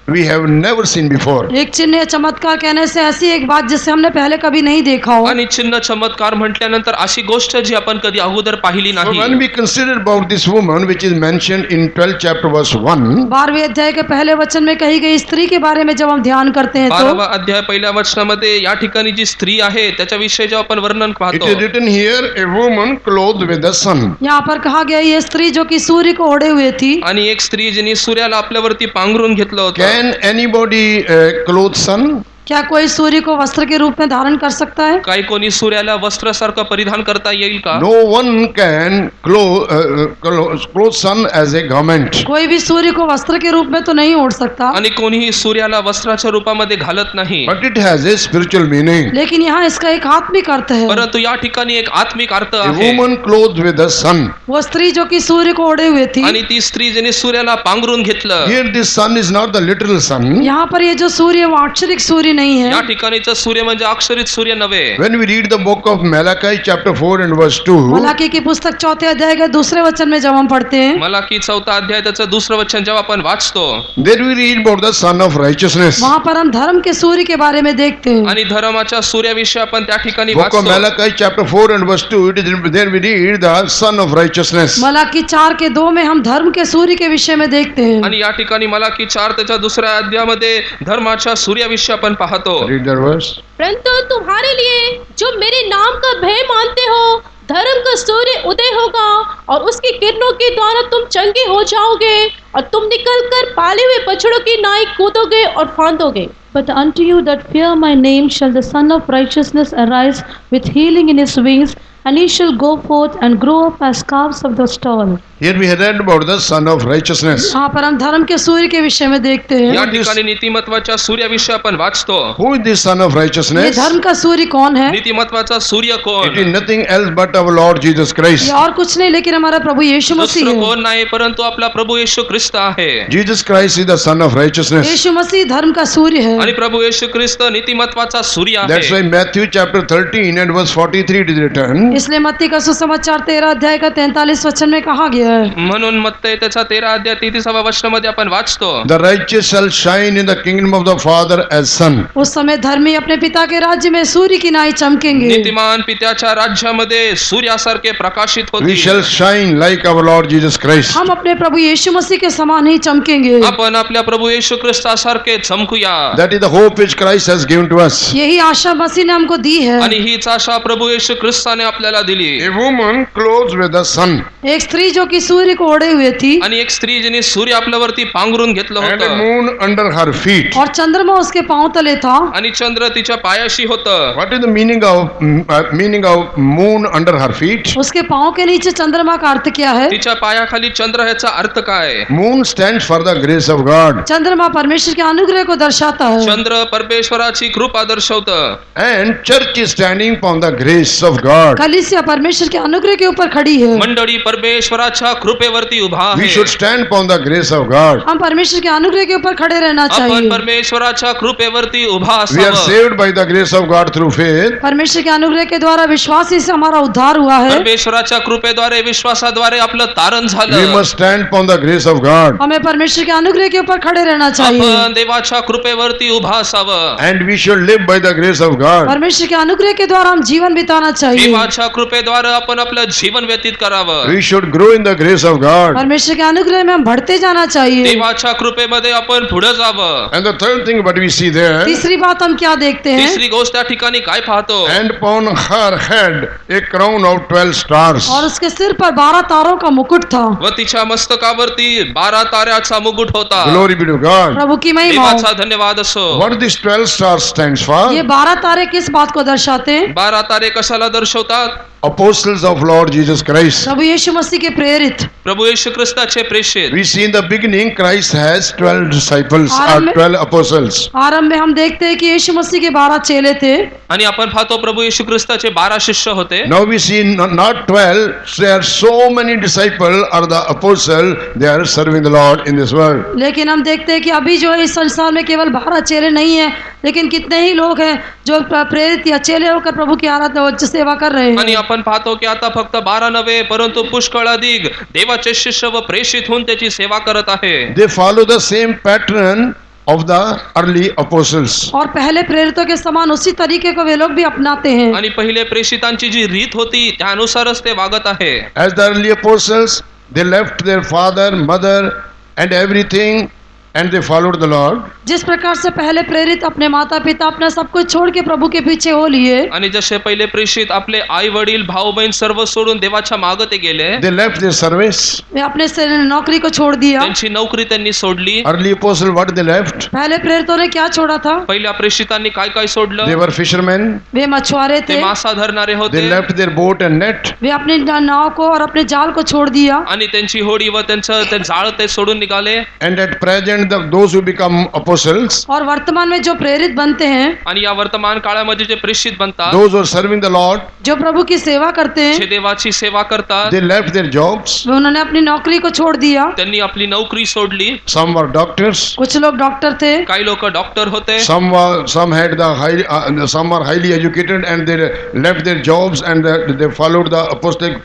we have never seen before. एक चिन्ह या चमत्कार कहने से ऐसी एक बात जिसे हमने पहले कभी नहीं देखा हो। आणि चिन्ह चमत्कार म्हटल्यानंतर अशी गोष्ट जी आपण कधी अगोदर पाहिली So when नाही. we consider about this woman which is mentioned in 12th chapter verse 1, 12वें अध्याय के पहले वचन में कही गई स्त्री के बारे में जब हम ध्यान करते हैं 12वा तो अध्याय पहिल्या वचनामध्ये या ठिकाणी जी स्त्री आहे त्याच्याविषयी जेव्हा आपण वर्णन it पाहतो, is written here, a woman clothed with the sun. यहाँ पर कहा गया ये स्त्री जो कि सूर्य को ओढ़े हुए थी। आणि एक स्त्री जिने सूर्याला आपल्यावरती पांघरून घेतलं होतं. Can anybody clothe sun? क्या कोई सूर्य को वस्त्र के रूप में धारण कर सकता है? काही कोणी सूर्याला वस्त्रासारखं परिधान करता येईल का? No one can clothe sun as a garment. कोई भी सूर्य को वस्त्र के रूप में तो नहीं ओढ़ सकता, आणि कोणीही सूर्याला वस्त्राच्या रूपामध्ये घालत नाही. But it has a spiritual meaning. लेकिन यहाँ इसका एक आत्मिक अर्थ है। परंतु या ठिकाणी एक आत्मिक अर्थ A आहे. woman clothed with the sun. वो स्त्री जो कि सूर्य को ओढ़े हुए थी, आणि ती स्त्री जिने सूर्याला पांघरून घेतलं. Here this sun is not the literal sun. यहाँ पर ये जो सूर्य वो अक्षरिक सूर्य नहीं या है। ठिकाणीचा सूर्य म्हणजे अक्षरित सूर्य नव्हे. When we read the book of Malachi chapter 4 and verse 2, Malachi की पुस्तक 4 अध्याय के दूसरे वचन में जब हम पढ़ते हैं, मलाकी 4 अध्याय त्याचं दुसरं वचन जेव्हा आपण वाचतो, there we read about the son of righteousness. वहाँ पर हम धर्म के सूर्य के बारे में देखते हैं। आणि धर्माच्या सूर्याविषयी आपण त्या ठिकाणी Book of वाचतो. Malachi chapter 4 and verse 2, it is there we read the son of righteousness. Malachi 4 के 2 में हम धर्म के सूर्य के विषय में देखते हैं। आणि या ठिकाणी मलाकी 4 त्याच्या दुसऱ्या अध्यायामध्ये धर्माच्या सूर्याविषयी आपण पाहतो. Read that verse. परंतु तुम्हारे लिए जो मेरे नाम का भय मानते हो, धर्म का सूर्य उदय होगा और उसकी किरणों के द्वारा तुम चंगे हो जाओगे और तुम निकलकर पाले हुए बछड़ों की नाई कूदोगे और फांदोगे. But unto you that fear my name shall the Son of Righteousness arise with healing in his wings, and he shall go forth and grow up as calves of the stall. Here we have read about the son of righteousness. यहाँ पर हम धर्म के सूर्य के विषय में देखते या हैं। ठिकाणी नीतिमत्वाच्या सूर्याविषयी आपण वाचतो. Who is this son of ये righteousness? धर्म का सूर्य कौन है? नीतिमत्वाचा सूर्य It कोण? is nothing else but our Lord Jesus Christ. ये और कुछ नहीं लेकिन हमारा प्रभु यीशु मसीह दुसरं है। कोण नाही परंतु आपला प्रभु येशू ख्रिस्त आहे. Jesus Christ is the son of righteousness. यीशु मसीह धर्म का सूर्य है। आणि प्रभु येशू ख्रिस्त नीतिमत्वाचा सूर्य That's why आहे. Matthew chapter 13 and verse 43 it is written. इसलिए मत्ती का सुसमाचार 13 अध्याय का 43 वचन में कहा गया है, म्हणून मत्तई त्याचा 13 अध्याय 33व्या वचनामध्ये आपण वाचतो. The righteous shall shine in the kingdom of the Father as sun. उस समय धर्मी अपने पिता के राज्य में सूर्य की नाई चमकेंगे। नीतिमान पित्याच्या राज्यामध्ये सूर्यासारखे प्रकाशित We होतील. shall shine like our Lord Jesus Christ. हम अपने प्रभु यीशु मसीह के समान ही चमकेंगे। आपण आपल्या प्रभु येशू ख्रिस्तासारखे चमकूया. That is the hope which Christ has given to us. यही आशा मसीह ने हमको दी है। आणि हीच आशा प्रभु येशू ख्रिस्ताने आपल्याला दिली. A woman clothed with the sun एक स्त्री जो कि सूर्य को ओढ़े हुए थी आणि एक स्त्री जिने सूर्य आपल्यावरती पांघरून घेतलं and a होतं moon under her feet. और चंद्रमा उसके पांव तले था। आणि चंद्र तिच्या पायाशी होतं. What is the meaning of moon under her feet? उसके पांव के नीचे चंद्रमा का अर्थ क्या है? तिच्या पायाखाली चंद्र ह्याचा अर्थ काय? Moon stands for the grace of God. चंद्रमा परमेश्वर के अनुग्रह को दर्शाता है चंद्र परमेश्वराची कृपा दर्शवतं. And church is standing upon the grace of God. कलीसिया परमेश्वर के अनुग्रह के ऊपर खड़ी है। मंडळी परमेश्वराच्या कृपेवरती उभा We आहे. should stand upon the grace of God. हम परमेश्वर के अनुग्रह के ऊपर खड़े रहना आपण चाहिए। परमेश्वराच्या कृपेवरती उभा We are असावं. saved by the grace of God through faith. परमेश्वर के अनुग्रह के द्वारा विश्वास ही से हमारा उद्धार हुआ है। परमेश्वराच्या कृपेद्वारे विश्वासाद्वारे आपलं तारण We झालं. must stand upon the grace of God. हमें परमेश्वर के अनुग्रह के ऊपर खड़े रहना चाहिए। आपण देवाच्या कृपेवरती उभा असावं. And we should live by the grace of God. परमेश्वर के अनुग्रह के द्वारा हम जीवन बिताना चाहिए। देवाच्या कृपेद्वारे आपण आपलं जीवन व्यतीत करावं. We should grow in the grace of God. परमेश्वर के अनुग्रह में हम बढ़ते जाना चाहिए। देवाच्या कृपेमध्ये आपण पुढे जावं. And the third thing what we see there, तीसरी बात हम क्या देखते हैं? तिसरी गोष्ट त्या ठिकाणी काय पाहतो? and upon her head a crown of 12 stars. और उसके सिर पर 12 तारों का मुकुट था। व तिच्या मस्तकावरती 12 ताऱ्याचा मुकुट होता. Glory be to God. प्रभु की महिमा हो। देवाचा धन्यवाद असो. What this 12 stars stands for? ये 12 तारे किस बात को दर्शाते हैं? 12 तारे कशाला दर्शवतात? असतात apostles of Lord Jesus Christ. प्रभु यीशु मसीह के प्रेरित। प्रभू येशू ख्रिस्ताचे प्रेषित। We see in the beginning Christ has 12 disciples or आरंभ में- 12 apostles. आरंभ में हम देखते हैं कि यीशु मसीह के 12 चेले थे। आणि आपण पाहतो प्रभू येशू ख्रिस्ताचे 12 शिष्य होते। Now we see not 12, there are so many disciples or the apostle, they are serving the Lord in this world. लेकिन हम देखते हैं कि अभी जो है इस संसार में केवल 12 चेले नहीं है, लेकिन कितने ही लोग हैं जो प्रेरित या चेले होकर प्रभु की आराधना सेवा कर रहे आणि हैं। आपण पाहतो की आता फक्त 12 नव्हे परंतु पुष्कळ अधिक देवाचे शिष्य व प्रेषित होऊन त्याची सेवा करत आहे। They follow the same pattern of the early apostles. और पहले प्रेरितों के समान उसी तरीके को वे लोग भी अपनाते हैं। आणि पहिले प्रेषितांची जी रीत होती त्यानुसारच ते वागत आहे। As the early apostles, they left their father, mother and everything and they followed the Lord. जिस प्रकार से पहले प्रेरित अपने माता पिता अपना सब कुछ छोड़ के प्रभु के पीछे हो लिए, आणि जसे पहिले प्रेषित आपले आई वडील भाऊ बहीण सर्व सोडून देवाच्या मागे ते गेले, They left their service. वे अपने से नौकरी को छोड़ दिया। त्यांची नोकरी त्यांनी सोडली। Early apostles, what they left? पहले प्रेरितों ने क्या छोड़ा था? पहिल्या प्रेषितांनी काय काय सोडलं? They were fishermen. वे मछुआरे ते थे। मासा धरणारे They होते left their boat and net. वे अपनी नाव को और अपने जाल को छोड़ दिया। आणि त्यांची होडी व त्यांचं ते जाळ ते सोडून निघाले। And at present, those who become apostles, और वर्तमान में जो प्रेरित बनते हैं, आणि या वर्तमान काळामध्ये जे प्रेषित बनतात, those who are serving the Lord, जो प्रभु की सेवा करते जे हैं, देवाची सेवा करतात, they left their jobs. वे उन्होंने अपनी नौकरी को छोड़ दिया। त्यांनी आपली नोकरी सोडली। Some were doctors. कुछ लोग डॉक्टर थे, काही लोक डॉक्टर होते, Some had the some are highly educated and they left their jobs and they followed the apostolic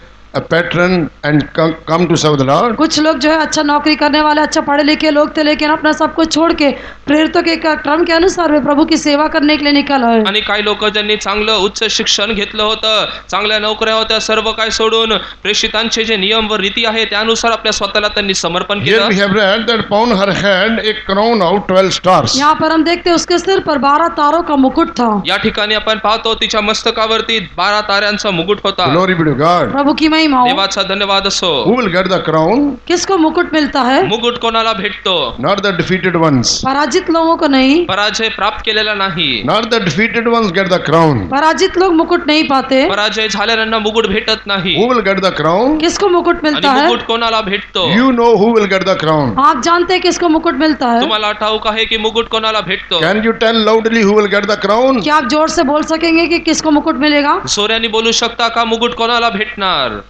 pattern and come to serve the Lord. कुछ लोग जो है अच्छा नौकरी करने वाले अच्छा पढ़े लिखे लोग थे, लेकिन अपना सब कुछ छोड़ के प्रेरितों के क्रम के अनुसार वे प्रभु की सेवा करने के लिए निकल आए। आणि काही लोक ज्यांनी चांगलं उच्च शिक्षण घेतलं होतं, चांगल्या नोकऱ्या होत्या, सर्व काय सोडून प्रेषितांचे जे नियम व रीती आहे त्यानुसार आपल्या स्वतःला त्यांनी समर्पण Here we केलं। have read that upon her head a crown of 12 stars. यहाँ पर हम देखते हैं उसके सिर पर 12 तारों का मुकुट था। या ठिकाणी आपण पाहतो तिच्या मस्तकावरती 12 ताऱ्यांचा मुकुट होता। Glory be to God. प्रभु की महिमा हो। देवाचा धन्यवाद असो। Who will get the crown? किसको मुकुट मिलता है? मुकुट कोणाला भेटतो? Not the defeated ones. पराजित लोगों को नहीं। पराजय प्राप्त केलेला नाही। Not the defeated ones get the crown. पराजित लोग मुकुट नहीं पाते। पराजय झालेल्यांना मुकुट भेटत नाही। Who will get the crown? किसको मुकुट आणि मिलता है? मुकुट कोणाला भेटतो? You know who will get the crown. आप जानते हैं किसको मुकुट मिलता है? तुम्हाला ठाऊक आहे की मुकुट कोणाला भेटतो? Can you tell loudly who will get the crown? क्या आप जोर से बोल सकेंगे कि किसको मुकुट मिलेगा? सोऱ्यानी बोलू शकता का मुकुट कोणाला भेटणार?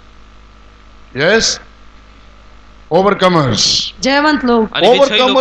Yes. Overcomers. जयवंत लोग। आणि विजयी लोक,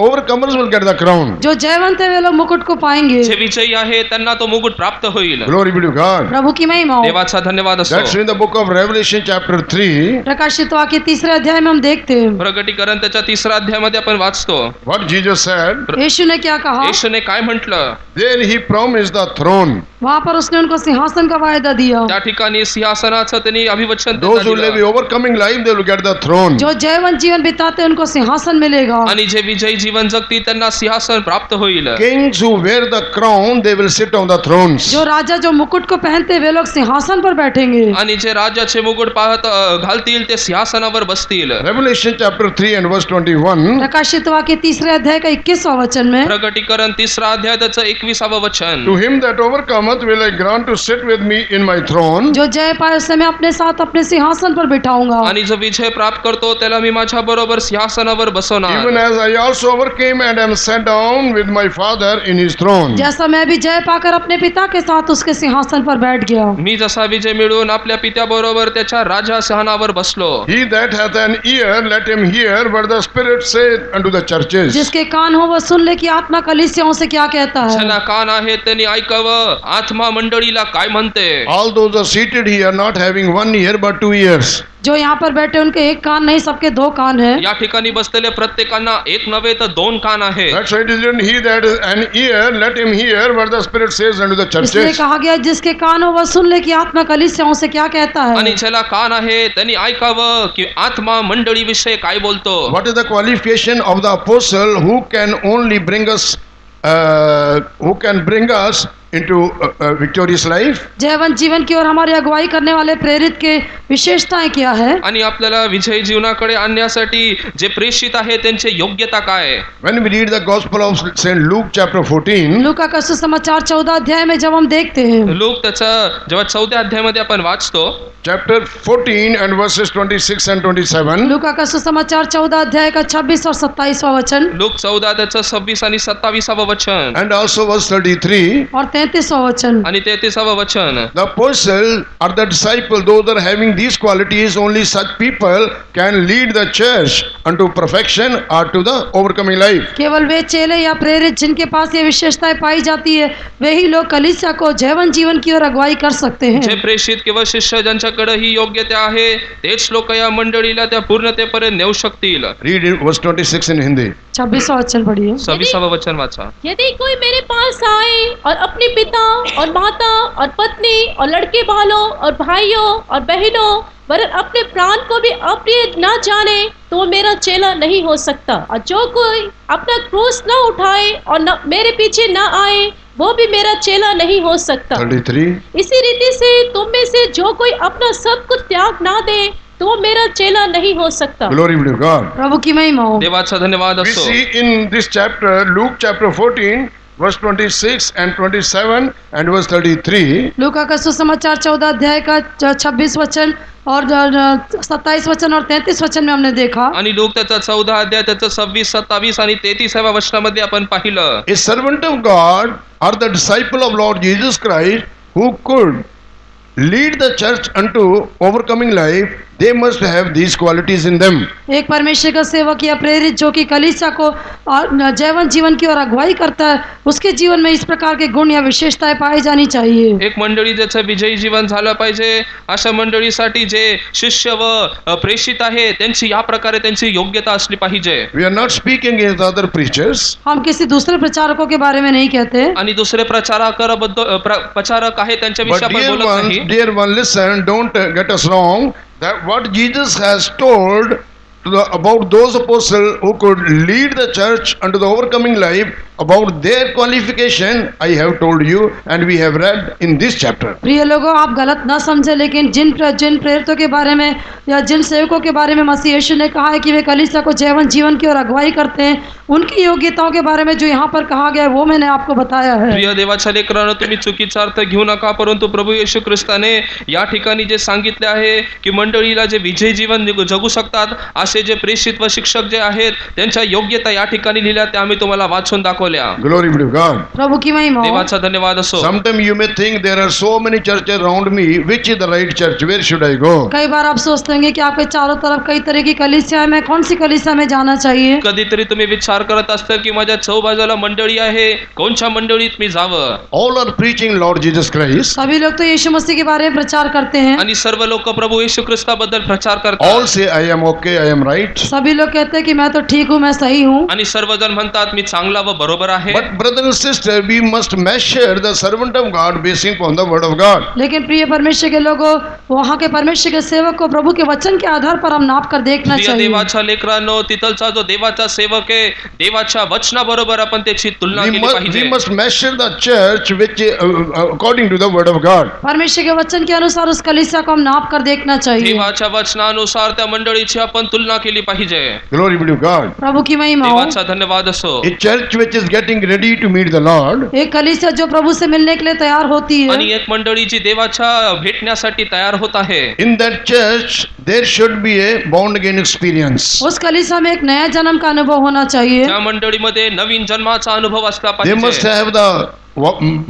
Overcomers will get the crown. जो जयवंत है वे लोग मुकुट को पाएंगे। जे विजयी आहे त्यांना तो मुकुट प्राप्त होईल। Glory be to God. प्रभु की महिमा हो। देवाचा धन्यवाद असो। That's in the book of Revelation chapter 3. प्रकाशित वाक्य 3 अध्याय में हम देखते हैं प्रकटीकरण त्याच्या 3 अध्यायामध्ये आपण वाचतो। What Jesus said. यीशु ने क्या कहा? येशूने काय म्हटलं? There he promised the throne. वहाँ पर उसने उनको सिंहासन का वायदा दिया। त्या ठिकाणी सिंहासनाचं त्यांनी अभिवचन Those who त्यांना live दिलं। overcoming life, they will get the throne. जो जयवंत जीवन बिताते उनको सिंहासन मिलेगा। आणि जे विजयी जीवन जगतील त्यांना सिंहासन प्राप्त होईल। Kings who wear the crown, they will sit on the thrones. जो राजा जो मुकुट को पहनते वे लोग सिंहासन पर बैठेंगे। आणि जे राजाचे मुकुट घालतील ते सिंहासनावर बसतील। Revelation chapter 3 and verse 21. प्रकाशित वाक्य 3 अध्याय का 21वां वचन में प्रकटीकरण 3 अध्याय त्याचं 21वां वचन। To him that overcometh will I grant to sit with me in my throne. जो जय पाए उसे मैं अपने साथ अपने सिंहासन पर बिठाऊंगा। आणि जो विजय प्राप्त करतो त्याला मी माझ्या बरोबर सिंहासनावर बसवणार। Even as I also overcame and am sat down with my father in his throne. जैसा मैं भी जय पाकर अपने पिता के साथ उसके सिंहासन पर बैठ गया। मी जसा विजय मिळवून आपल्या पित्याबरोबर त्याच्या राजा सिंहासनावर बसलो। He that hath an ear, let him hear what the Spirit saith unto the churches. जिसके कान हो वह सुन ले कि आत्मा कलीसियाओं से क्या कहता है। ज्यांना कान आहेत त्यांनी ऐकावं आत्मा मंडळीला काय म्हणते। All those are seated here not having one ear but 2 ears. जो यहाँ पर बैठे उनके एक कान नहीं, सबके 2 कान है। या ठिकाणी बसलेले प्रत्येकांना एक नव्हे तर 2 कान आहेत। That's why it is written, he that has an ear, let him hear what the Spirit says unto the इसलिए churches. कहा गया जिसके कान हो वह सुन ले कि आत्मा कलीसियाओं से क्या कहता आणि है। ज्याला कान आहे त्यांनी ऐकावं की आत्मा मंडळी विषयी काय बोलतो। What is the qualification of the apostle who can only bring us into a victorious life? Jaywant जीवन की ओर हमारी अगुवाई करने वाले प्रेरित के विशेषताएं क्या है? आणि आपल्याला विजयी जीवनाकडे आणण्यासाठी जे प्रेषित आहे त्यांची योग्यता काय आहे? When we read the Gospel of St. Luke chapter 14, लूका का सुसमाचार 14 अध्याय में जब हम देखते हैं, लोक त्याचा जेव्हा 14 अध्यायामध्ये आपण वाचतो, chapter 14 and verses 26 and 27, लूका का सुसमाचार 14 अध्याय का 26 और 27वां वचन लोक 14 त्याचं 26 आणि 27वां वचन and also verse 33, और 33वां वचन, आणि 33वां वचन. the apostle or the disciple, those that are having these qualities, only such people can lead the church unto perfection or to the overcoming life. केवल वे चेले या प्रेरित जिनके पास ये विशेषताएं पाई जाती है, वे ही लोग कलीसिया को जयवंत जीवन की ओर अगुवाई कर सकते जे हैं. प्रेषित किंवा शिष्य ज्यांच्याकडे ही योग्यता आहे तेच लोक या मंडळीला त्या पूर्णतेपर्यंत नेऊ शकतील. Read in verse 26 in Hindi. 26वां वचन पढ़िए. 26वां वचन वाचा. यदि कोई मेरे पास आए और अपने पिता और माता और पत्नी और लड़के बालों और भाइयों और बहनों वरन अपने प्राण को भी अप्रिय न जाने तो मेरा चेला नहीं हो सकता. और जो कोई अपना क्रूस न उठाए और न मेरे पीछे न आए वो भी मेरा चेला नहीं हो सकता. 33. इसी रीति से तुम में से जो कोई अपना सब कुछ त्याग ना दे तो मेरा चेला नहीं हो सकता. Glory be to God. प्रभु की महिमा हो. देवाचा धन्यवाद We असो. see in this chapter, Luke chapter 14, verse 26 and 27 and verse 33, लूका का सुसमाचार 14 अध्याय का 26 वचन और 27 वचन और 33 वचन में हमने देखा. आणि लोक त्याचा 14 अध्याय त्याचं 26, 27 आणि 33व्या वचनामध्ये आपण पाहिलं. a servant of God or the disciple of Lord Jesus Christ who could lead the church unto overcoming life, they must have these qualities in them. एक परमेश्वर का सेवक या प्रेरित जो कि कलीसिया को जयवंत जीवन की ओर अगुवाई करता है, उसके जीवन में इस प्रकार के गुण या विशेषताएं पाई जानी चाहिए. एक मंडळी ज्याचं विजयी जीवन झालं पाहिजे, अशा मंडळीसाठी जे शिष्य व प्रेषित आहे त्यांची या प्रकारे त्यांची योग्यता असली पाहिजे. We are not speaking against other preachers. हम किसी दूसरे प्रचारकों के बारे में नहीं कहते, आणि दुसरे प्रचारक आहे त्यांच्या But विषयी आपण बोलत नाही. dear one, listen, don't get us wrong. That what Jesus has told about those apostles who could lead the church unto the overcoming life, about their qualification, I have told you and we have read in this chapter. प्रिय लोगों, आप गलत ना समझे, लेकिन जिन प्रेरितों के बारे में या जिन सेवकों के बारे में मसीह यीशु ने कहा है कि वे कलीसिया को जयवंत जीवन की ओर अगुवाई करते हैं, उनकी योग्यताओं के बारे में जो यहाँ पर कहा गया है वो मैंने आपको बताया है. प्रिय देवाच्या लेकरांनो, तुम्ही चुकीचा अर्थ घेऊ नका, परंतु प्रभू येशू ख्रिस्ताने या ठिकाणी जे सांगितले आहे की मंडळीला जे विजयी जीवन जगू शकतात असे जे प्रेषित व शिक्षक जे आहेत त्यांच्या योग्यता या ठिकाणी लिहिल्या, त्या आम्ही तुम्हाला वाचून दाखवल्या. Glory be to God. प्रभु की महिमा हो. देवाचा धन्यवाद असो. Sometimes you may think there are so many churches around me. Which is the right church? Where should I go? कई बार आप सोचते होंगे कि आपके चारों तरफ कई तरह की कलीसिया है, मैं कौन सी कलीसिया में जाना चाहिए. कधीतरी तुम्ही विचार करत असता की माझ्या चौबाजूला मंडळी आहे, कोणत्या मंडळीत मी जावं. All are preaching Lord Jesus Christ. सभी लोग तो यीशु मसीह के बारे में प्रचार करते हैं. आणि सर्व लोक प्रभू येशू ख्रिस्ताबद्दल प्रचार All करतात. say I am okay, I am right. सभी लोग कहते हैं कि मैं तो ठीक हूँ, मैं सही हूँ. आणि सर्वजण म्हणतात मी चांगला व बरोबर आहे. But brother and sister, we must measure the servant of God basing upon the word of God. लेकिन प्रिय परमेश्वर के लोगों, वहाँ के परमेश्वर के सेवक को प्रभु के वचन के आधार पर हम नाप कर देखना प्रिय चाहिए. देवाच्या लेकरांनो, तिथलचा जो देवाचा सेवक आहे, देवाच्या वचनाबरोबर आपण त्याची तुलना केली पाहिजे. We must measure the church which according to the word of God. परमेश्वर के वचन के अनुसार उस कलीसिया को हम नाप कर देखना चाहिए. देवाच्या वचनानुसार त्या मंडळीची आपण तुलना केली पाहिजे. Glory be to God. प्रभु की महिमा हो. देवाचा धन्यवाद असो. A church which is getting ready to meet the Lord, एक कलीसिया जो प्रभु से मिलने के लिए तैयार होती है, आणि एक मंडळी जी देवाच्या भेटण्यासाठी तयार होत आहे, in that church there should be a born again experience. उस कलीसिया में एक नया जन्म का अनुभव होना चाहिए. त्या मंडळीमध्ये नवीन जन्माचा अनुभव असला They must पाहिजे. have the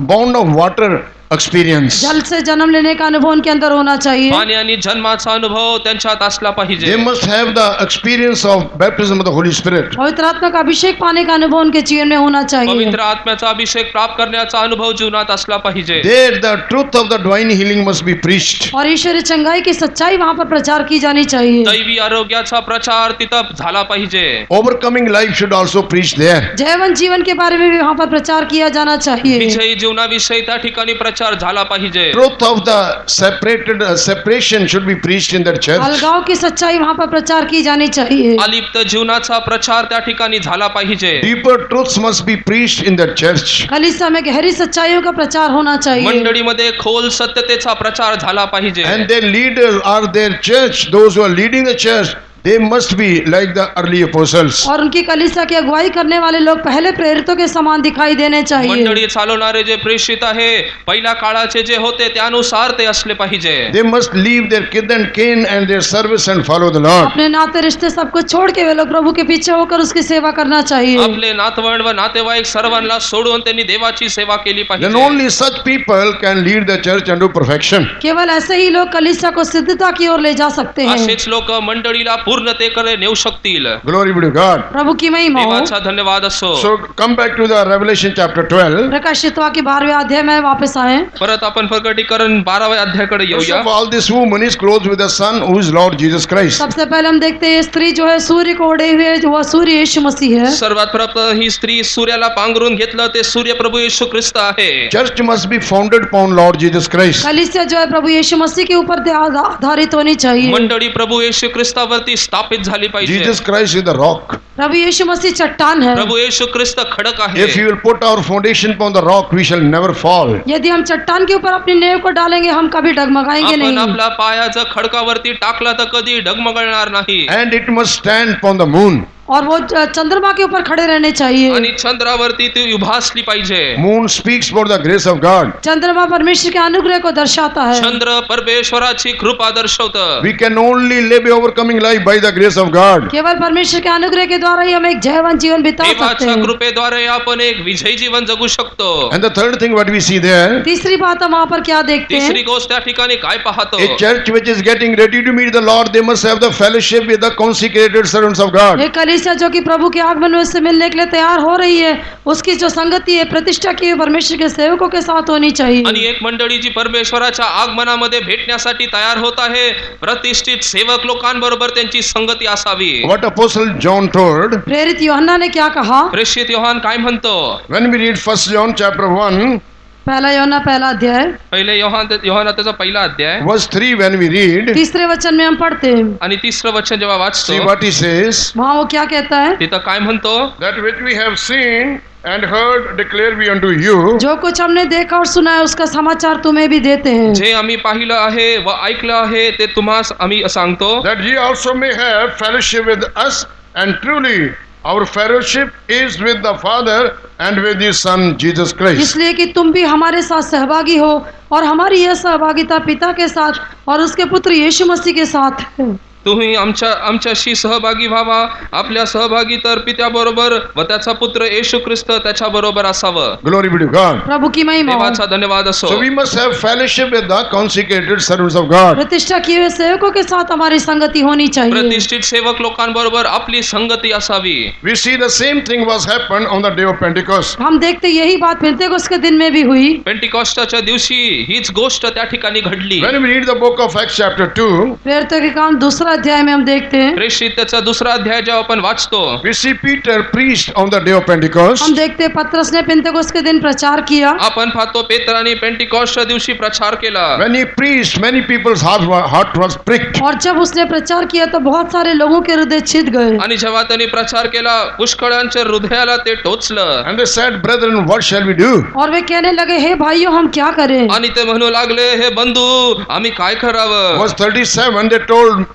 bound of water experience. जल से जन्म लेने का अनुभव उनके अंदर होना चाहिए. पाणी आणि जन्माचा अनुभव त्यांच्यात असला पाहिजे. They must have the experience of baptism of the Holy Spirit. पवित्र आत्मा का अभिषेक पाने का अनुभव उनके जीवन में होना चाहिए. पवित्र आत्म्याचा अभिषेक प्राप्त करण्याचा अनुभव जीवनात असला पाहिजे. There the truth of the divine healing must be preached. और ईश्वरीय चंगाई की सच्चाई वहाँ पर प्रचार की जानी चाहिए. दैवी आरोग्याचा प्रचार तिथं झाला पाहिजे. Overcoming life should also preach there. Jaywant जीवन के बारे में भी वहाँ पर प्रचार किया जाना चाहिए. विजयी जीवनाविषयी त्या ठिकाणी प्रचार प्रचार झाला पाहिजे. Truth of the separation should be preached in that church. अलगाव की सच्चाई वहाँ पर प्रचार की जानी चाहिए. अलिप्त जीवनाचा प्रचार त्या ठिकाणी झाला पाहिजे. Deeper truths must be preached in that church. कलीसिया में गहरी सच्चाइयों का प्रचार होना चाहिए. मंडळीमध्ये खोल सत्यतेचा प्रचार झाला पाहिजे. And their leaders are their church. Those who are leading the church, they must be like the early apostles. और उनकी कलीसिया की अगुवाई करने वाले लोग पहले प्रेरितों के समान दिखाई देने चाहिए. मंडळी चालवणारे जे प्रेषित आहे पहिल्या काळाचे जे होते त्यानुसार ते असले पाहिजे. They must leave their kith and kin and their service and follow the Lord. अपने नाते रिश्ते सब कुछ छोड़ के वे लोग प्रभु के पीछे होकर उसकी सेवा करना चाहिए. आपले नातवंड व नातेवाईक सर्वांना सोडून त्यांनी देवाची सेवा केली Then पाहिजे. only such people can lead the church unto perfection. केवल ऐसे ही लोग कलीसिया को सिद्धता की ओर ले जा सकते हैं. असेच लोक मंडळीला पूर्णतेकडे नेऊ शकतील. Glory be to God. प्रभु की महिमा हो. देवाचा धन्यवाद असो. So come back to the Revelation chapter 12. प्रकाशित वाक्य 12वें अध्याय में वापस आए. परत आपण प्रकटीकरण 12व्या अध्यायाकडे First येऊया. of all, this woman is clothed with the sun, who is Lord Jesus Christ. सबसे पहले हम देखते हैं स्त्री जो है सूर्य को ओढ़े हुए वह सूर्य यीशु मसीह है. सर्वात प्रथम ही स्त्री सूर्याला पांघरून घेतलं ते सूर्य प्रभू येशू ख्रिस्त आहे. Church must be founded upon Lord Jesus Christ. कलीसिया जो है प्रभु यीशु मसीह के ऊपर आधारित होनी चाहिए. मंडळी प्रभू येशू ख्रिस्तावरती स्थापित झाली पाहिजे. Jesus Christ is the rock. प्रभु यीशु मसीह चट्टान है. प्रभू येशू ख्रिस्त खडक आहे. If you will put our foundation upon the rock, we shall never fall. यदि हम चट्टान के ऊपर अपनी नींव को डालेंगे हम कभी डगमगाएंगे आपण नहीं. आपला पायाचं खडकावरती टाकला तर कधी डगमगणार नाही. And it must stand upon the moon. और वो चंद्रमा के ऊपर खड़े रहने चाहिए. आणि चंद्रावरती ती उभा असली पाहिजे. Moon speaks about the grace of God. चंद्रमा परमेश्वर के अनुग्रह को दर्शाता है. चंद्र परमेश्वराची कृपा दर्शवतं. We can only live overcoming life by the grace of God. केवल परमेश्वर के अनुग्रह के द्वारा ही हम एक जयवंत जीवन बिता सकते देवाच्या हैं. कृपेद्वारे आपण एक विजयी जीवन जगू शकतो. And the third thing what we see there, तीसरी बात हम वहाँ पर क्या देखते हैं. तिसरी गोष्ट त्या ठिकाणी काय पाहतो. a church which is getting ready to meet the Lord, they must have the fellowship with the consecrated servants of God. एक कलीसिया जो कि प्रभु के आगमन में उससे मिलने के लिए तैयार हो रही है उसकी जो संगति है प्रतिष्ठा की हुई परमेश्वर के सेवकों के साथ होनी चाहिए. आणि एक मंडळी जी परमेश्वराच्या आगमनामध्ये भेटण्यासाठी तयार होत आहे प्रतिष्ठित सेवक लोकांबरोबर त्यांची संगती असावी. What Apostle John told, प्रेरित यूहन्ना ने क्या कहा. प्रेषित योहान काय म्हणतो. when we read 1 John chapter 1, पहला यूहन्ना पहला अध्याय पहिले योहान त्याचा पहिला अध्याय verse 3, when we read, तीसरे वचन में हम पढ़ते हैं. आणि तिसरं वचन जेव्हा see वाचतो what he says, वहाँ वो क्या कहता है. तिथं काय म्हणतो. that which we have seen and heard declare we unto you, जो कुछ हमने देखा और सुना है उसका समाचार तुम्हें भी देते हैं. जे आम्ही पाहिलं आहे व ऐकलं आहे ते तुम्हास आम्ही सांगतो. that ye also may have fellowship with us, and truly our fellowship is with the Father and with his Son Jesus Christ. इसलिए कि तुम भी हमारे साथ सहभागी हो और हमारी यह सहभागिता पिता के साथ और उसके पुत्र यीशु मसीह के साथ है. तुम्ही आमच्याशी सहभागी व्हावा. आपल्या सहभागी तर पित्याबरोबर व त्याचा पुत्र येशू ख्रिस्त त्याच्या बरोबर असावं. Glory be to God. प्रभु की महिमा हो. देवाचा धन्यवाद असो. So we must have fellowship with the consecrated servants of God. प्रतिष्ठा किए हुए सेवकों के साथ हमारी संगति होनी चाहिए. प्रतिष्ठित सेवक लोकांबरोबर आपली संगती असावी. We see the same thing was happened on the day of Pentecost. हम देखते यही बात पेंतेकोस्त के दिन में भी हुई. पेंटिकॉस्टच्या दिवशी हीच गोष्ट त्या ठिकाणी घडली. When we read the book of Acts chapter 2, प्रेरितों के काम दूसरा अध्याय में हम देखते हैं. प्रेषित त्याचा दुसरा अध्याय जेव्हा आपण वाचतो we see Peter preached on the day of Pentecost. हम देखते हैं पतरस ने पेंतेकोस्त के दिन प्रचार किया. आपण पाहतो पेत्राने पेंटिकॉस्टच्या दिवशी प्रचार केला. When he preached, many people's heart was pricked. और जब उसने प्रचार किया तो बहुत सारे लोगों के हृदय छिद गए. आणि जेव्हा त्यांनी प्रचार केला पुष्कळांच्या हृदयाला ते टोचलं. And they said, brethren, what shall we do? और वे कहने लगे हे भाइयों हम क्या करें. आणि ते म्हणू लागले हे बंधू आम्ही काय करावं. Verse 37, they told,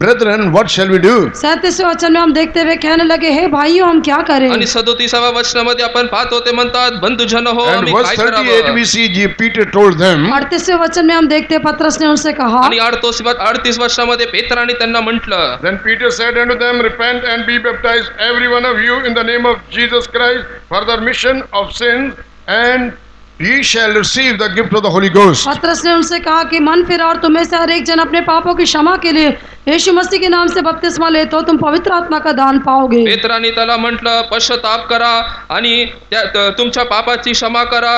brethren, what shall we do? 37वें वचन में हम देखते हुए कहने लगे हे भाइयों हम क्या करें. आणि 37व्या वचनामध्ये आपण पाहतो ते म्हणतात बंधुजन हो And आम्ही verse काय 38, करावं. we see Peter told them, 38वें वचन में हम देखते हैं पतरस ने उनसे कहा. आणि 38 वर्षामध्ये पेत्राने त्यांना म्हटलं. then Peter said unto them, repent and be baptized every one of you in the name of Jesus Christ for the remission of sins, and ye shall receive the gift of the Holy Ghost. पतरस ने उनसे कहा कि मन फिर और तुम्हें से हर एक जन अपने पापों की क्षमा के लिए यीशु मसीह के नाम से बपतिस्मा ले तो तुम पवित्र आत्मा का दान पाओगे. पेत्राने त्याला म्हटलं पश्चाताप करा आणि तुमच्या पापाची क्षमा करा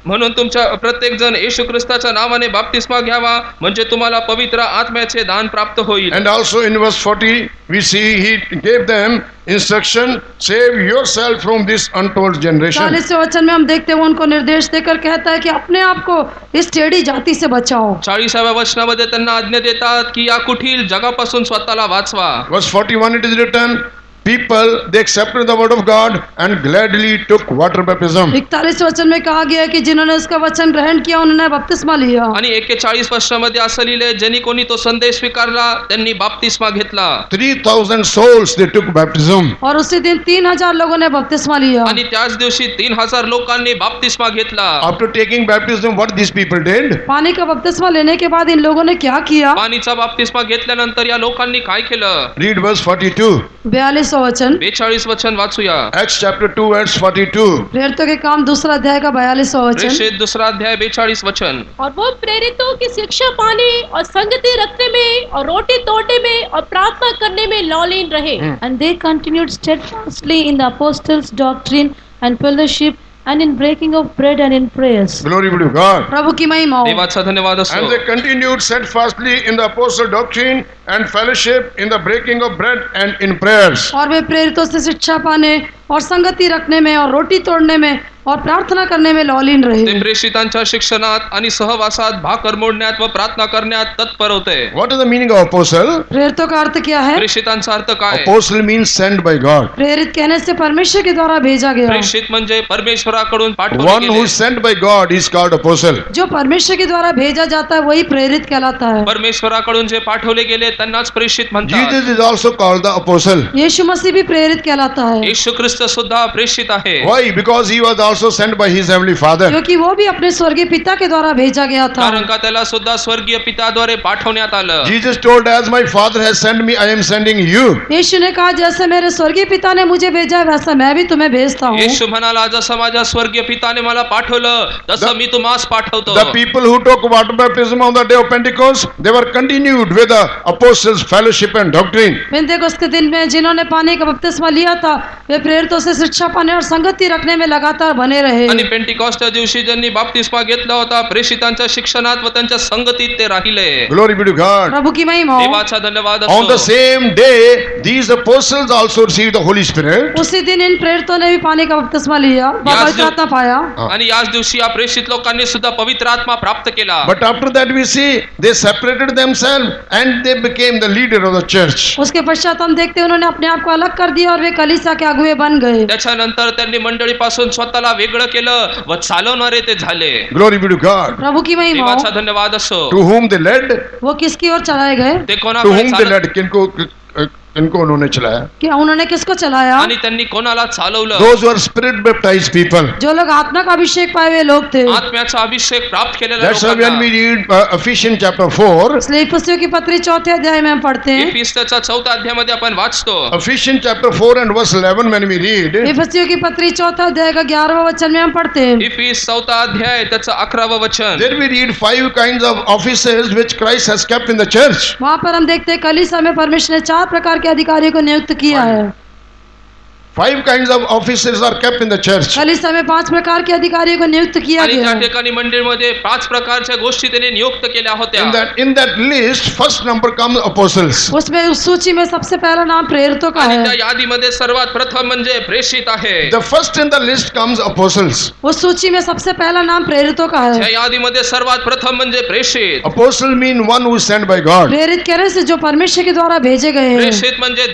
म्हणून तुमच्या प्रत्येक जण येशू ख्रिस्ताच्या नावाने बाप्तिस्मा घ्यावा म्हणजे तुम्हाला पवित्र आत्म्याचे दान प्राप्त होईल. And also in verse 40, we see he gave them instruction, save yourself from this untold generation. 40वें वचन में हम देखते हैं वो उनको निर्देश देकर कहता है कि अपने आप को इस टेढ़ी जाति से बचाओ. 40व्या वचनामध्ये त्यांना आज्ञा देतात की या कुटील जगापासून स्वतःला वाचवा. Verse 41 it is written, people they accepted the word of God and gladly took water baptism. 41वें वचन में कहा गया है कि जिन्होंने उसका वचन ग्रहण किया उन्होंने बपतिस्मा लिया. आणि 41 वचनामध्ये असं लिहिलंय, ज्यांनी कोणी तो संदेश स्वीकारला त्यांनी बाप्तिस्मा घेतला. 3,000 souls they took baptism. और उसी दिन 3000 लोगों ने बपतिस्मा लिया. आणि त्याच दिवशी 3000 लोकांनी बाप्तिस्मा घेतला. After taking baptism, what these people did? पानी का बपतिस्मा लेने के बाद इन लोगों ने क्या किया? पाणीचा बाप्तिस्मा घेतल्यानंतर या लोकांनी काय केलं? Read verse 42. 42वां वचन. 42 वचन वाचूया. Acts chapter 2 verse 42. प्रेरितों के काम दूसरा अध्याय का 42वां वचन. प्रेषित दूसरा अध्याय 42 वचन. और वो प्रेरितों की शिक्षा पाने और संगति रखने में और रोटी तोड़ने में और प्रार्थना करने में लौलीन रहे. And they continued steadfastly in the apostles' doctrine and fellowship, and in breaking of bread and in prayers. Glory be to God. प्रभु की महिमा हो. देवाचा धन्यवाद And असो. they continued steadfastly in the apostle doctrine and fellowship, in the breaking of bread and in prayers. और वे प्रेरितों से शिक्षा पाने और संगति रखने में और रोटी तोड़ने में और प्रार्थना करने में लौलीन ते रहे. प्रेषितांच्या शिक्षणात आणि सहवासात भाकर मोडण्यात व प्रार्थना करण्यात तत्पर होते. What is the meaning of apostle? प्रेरितों का अर्थ क्या है? प्रेषितांचा अर्थ काय? Apostle means sent by God. प्रेरित कहने से परमेश्वर के द्वारा भेजा गया. प्रेषित म्हणजे परमेश्वराकडून पाठवले One who गेले. is sent by God is called apostle. जो परमेश्वर के द्वारा भेजा जाता है वही प्रेरित कहलाता है. परमेश्वराकडून जे पाठवले गेले त्यांनाच प्रेषित म्हणतात. Jesus is also called the apostle. यीशु मसीह भी प्रेरित कहलाता है. येशू ख्रिस्त सुद्धा प्रेषित आहे. Why? Because he was also sent by his heavenly Father. क्योंकि वो भी अपने स्वर्गीय पिता के द्वारा भेजा गया था. कारण का त्याला सुद्धा स्वर्गीय पिताद्वारे पाठवण्यात आलं. Jesus told, as my Father has sent me, I am sending you. यीशु ने कहा जैसे मेरे स्वर्गीय पिता ने मुझे भेजा है वैसा मैं भी तुम्हें भेजता हूँ. येशू म्हणाला, जसं माझ्या स्वर्गीय पिताने मला पाठवलं तसं मी तुम्हास पाठवतो. The people who took water baptism on the day of Pentecost, they were continued with the apostles' fellowship and doctrine. पेंतेकोस्त के दिन में जिन्होंने पानी का बपतिस्मा लिया था वे प्रेरितों से शिक्षा पाने और संगति रखने में लगातार बने रहे. आणि पेंटिकॉस्टच्या दिवशी ज्यांनी बाप्तिस्मा घेतला होता प्रेषितांच्या शिक्षणात व त्यांच्या संगतीत ते राहिले. Glory be to God. प्रभु की महिमा हो. देवाचा धन्यवाद On the असो. same day, these apostles also received the Holy Spirit. उसी दिन इन प्रेरितों ने भी पानी का बपतिस्मा लिया, पवित्र आत्मा पाया. आणि याच दिवशी या प्रेषित लोकांनी सुद्धा पवित्र आत्मा प्राप्त केला. But after that we see they separated themselves and they became the leader of the church. उसके पश्चात हम देखते हैं उन्होंने अपने आप को अलग कर दिया और वे कलीसिया के अगुवे बन गए. त्याच्यानंतर त्यांनी मंडळीपासून स्वतःला वेगळं केलं व चालवणारे ते झाले. Glory be to God. प्रभु की महिमा देवाचा हो. धन्यवाद असो. To whom they led? वो किसकी ओर चलाए गए? ते To कोणाकडे whom they चालत led? किनको उन्होंने चलाया? कि उन्होंने किसको चलाया? आणि त्यांनी कोणाला चालवलं? Those were spirit baptized people. जो लोग आत्मा का अभिषेक पाए हुए लोग थे. आत्म्याचा अभिषेक प्राप्त केलेल्या That's why when लोकांना. we read Ephesians chapter 4, इसलिए इफिसियों की पत्री 4थे अध्याय में हम पढ़ते हैं. इफिसच्या 4थ्या अध्यायामध्ये आपण वाचतो. Ephesians chapter 4 and verse 11 when we read, इफिसियों की पत्री 4था अध्याय का 11वां वचन में हम पढ़ते हैं. इफिस 4था अध्याय त्याचं 11वं वचन. there we read 5 kinds of offices which Christ has kept in the church. वहाँ पर हम देखते हैं कलीसिया में परमेश्वर ने 4 प्रकार के अधिकारियों को नियुक्त किया है. 5 kinds of offices are kept in the church. कलीसिया में 5 प्रकार के अधिकारियों को नियुक्त किया आणि गया त्या है. ठिकाणी मंदिरमध्ये 5 प्रकारच्या गोष्टी त्यांनी नियुक्त केल्या होत्या. In that list, first number comes apostles. उसमें उस सूची में सबसे पहला नाम प्रेरितों का आणि त्या है. यादीमध्ये सर्वात प्रथम म्हणजे प्रेषित आहे. The first in the list comes apostles. उस सूची में सबसे पहला नाम प्रेरितों का त्या है. यादीमध्ये सर्वात प्रथम म्हणजे प्रेषित. Apostle mean one who is sent by God. प्रेरित कहने से जो परमेश्वर के द्वारा भेजे गए हैं. प्रेषित म्हणजे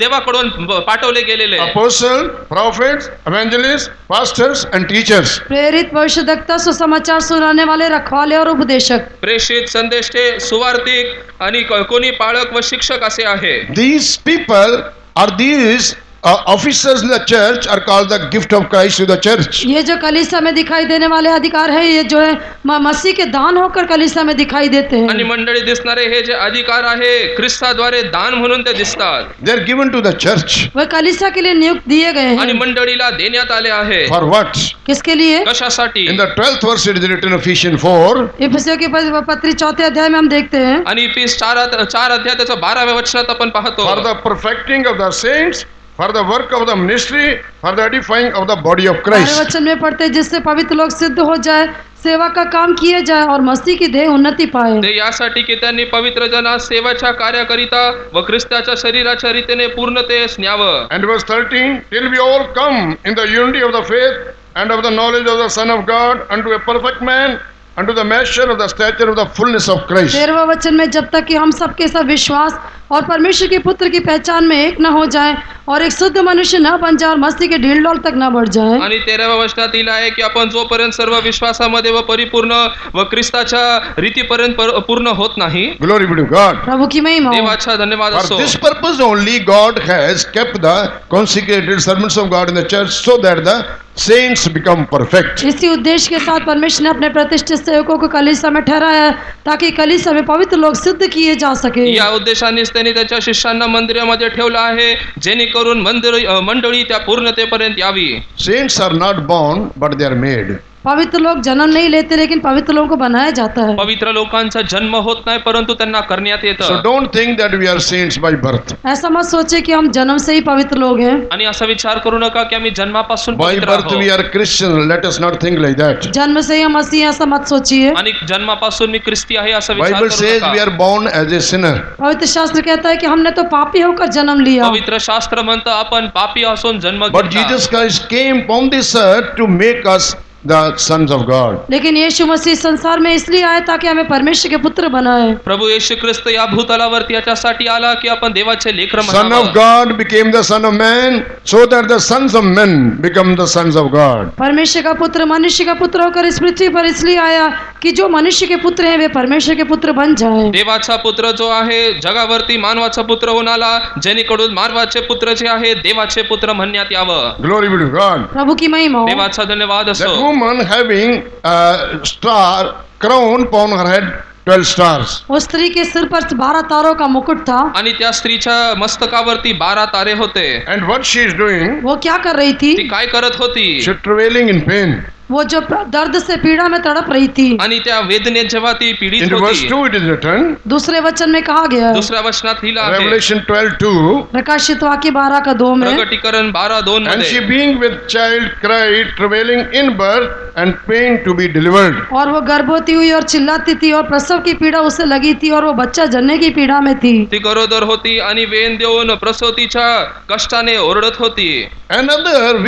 देवाकडून पाठवले गेलेले. Apostle, prophets, evangelists, pastors and teachers. प्रेरित भविष्यद्वक्ता, सुसमाचार सुनाने वाले, रखवाले और उपदेशक. प्रेषित, संदेष्टे, सुवार्तिक आणि कोणी पाळक व शिक्षक असे आहे. These people are these officers in the church are called the gift of Christ to the church. ये जो कलीसिया में दिखाई देने वाले अधिकार है ये जो है मसीह के दान होकर कलीसिया में दिखाई देते आणि हैं. मंडळी दिसणारे हे जे अधिकार आहे ख्रिस्ताद्वारे दान म्हणून ते दिसतात. They are given to the church. वह कलीसिया के लिए नियुक्त दिए गए आणि हैं. मंडळीला देण्यात आले आहे. For what? किसके लिए? कशासाठी? In the 12th verse it is written in Ephesians 4. इफिसियों की पत्री 4थे अध्याय में हम देखते हैं. आणि इफिस 4 अध्याय त्याच्या 12व्या वचनात आपण पाहतो. For the perfecting of the saints, for the work of the ministry, for the edifying of the body of हमारे Christ. वचन में पढ़ते हैं, जिससे पवित्र लोग सिद्ध हो जाए, सेवा का काम किए जाए और मसीह की देह उन्नति पाए. ते यासाठी की त्यांनी पवित्र जनास सेवाच्या कार्याकरिता व ख्रिस्ताच्या शरीराच्या रीतीने पूर्णतेस न्यावं. And verse 13, till we all come in the unity of the faith and of the knowledge of the Son of God unto a perfect man, unto the measure of the stature of the fullness of Christ. 13वां वचन में, जब तक कि हम सबके सब विश्वास और परमेश्वर के पुत्र की पहचान में एक न हो जाए और एक शुद्ध मनुष्य न बन जाए और मसीह के ढील तक न बढ़ जाए. आणि 13व्या वचनात लिहिलं आहे की आपण जोपर्यंत सर्व विश्वासामध्ये व परिपूर्ण व ख्रिस्ताच्या रीतीपर्यंत पूर्ण होत नाही. Glory be to God. प्रभु की महिमा हो. देवाचा धन्यवाद For असो. this purpose only God has kept the consecrated servants of God in the church so that the saints become perfect. इसी उद्देश्य के साथ परमेश्वर ने अपने प्रतिष्ठित सेवकों को कलीसिया में ठहराया है, ताकि कलीसिया में पवित्र लोग सिद्ध किए जा सके. या उद्देशानेच त्यांनी त्याच्या शिष्यांना मंदिरामध्ये ठेवलं आहे, जेणेकरून मंडळी त्या पूर्णतेपर्यंत यावी. Saints are not born, but they are made. पवित्र लोग जन्म नहीं लेते, लेकिन पवित्र लोगों को बनाया जाता है. पवित्र लोकांचा जन्म होत नाही, परंतु त्यांना करण्यात So येतं. don't think that we are saints by birth. ऐसा मत सोचे कि हम जन्म से ही पवित्र लोग हैं. आणि असा विचार करू नका की आम्ही जन्मापासून By पवित्र birth we आहोत. are Christians. Let us not think like that. जन्म से ही हम मसीह, ऐसा मत सोचिए. आणि जन्मापासून मी ख्रिस्ती आहे असा विचार Bible करू says we नका. are born as a sinner. पवित्र शास्त्र कहता है कि हमने तो पापी होकर जन्म लिया. पवित्र शास्त्र म्हणतं आपण पापी असून जन्म But घेतला. Jesus Christ came upon this earth to make us the sons of God. लेकिन यीशु मसीह संसार में इसलिए आए ताकि हमें परमेश्वर के पुत्र बनाए. प्रभु येशू ख्रिस्त या भूतलावरती याच्यासाठी आला की आपण देवाचे लेकरं Son of म्हणावं. God became the son of man so that the sons of men become the sons of God. परमेश्वर का पुत्र मनुष्य का पुत्र होकर इस पृथ्वी पर इसलिए आया कि जो मनुष्य के पुत्र हैं वे परमेश्वर के पुत्र बन जाएं. देवाचा पुत्र जो आहे जगावरती मानवाचा पुत्र होऊन आला, जेणेकरून मानवाचे पुत्र जे आहे देवाचे पुत्र म्हणण्यात यावं. Glory be to God. प्रभु की महिमा हो. देवाचा धन्यवाद That असो. woman having a star crown upon her head, 12 stars. उस स्त्री के सिर पर 12 तारों का मुकुट था. आणि त्या स्त्रीच्या मस्तकावरती 12 तारे होते. And what she is doing, वो क्या कर रही थी? ती काय करत होती? she is travailing in pain. वो जो दर्द से पीड़ा में तड़प रही थी. आणि त्या वेदनेत जेव्हा ती पीडित In verse होती, 2 it is written, दूसरे वचन में कहा गया है, दुसऱ्या वचनात लिहिलं आहे, Revelation 12:2, प्रकाशित वाक्य 12:2 में, प्रकटीकरण 12:2 and she मध्ये, being with child cried, travailing in birth and pain to be delivered. और वो गर्भवती हुई और चिल्लाती थी और प्रसव की पीड़ा उसे लगी थी और वो बच्चा जन्ने की पीड़ा में थी. ती गरोदर होती आणि वेन देऊन प्रसूतीच्या कष्टाने ओरडत होती. Another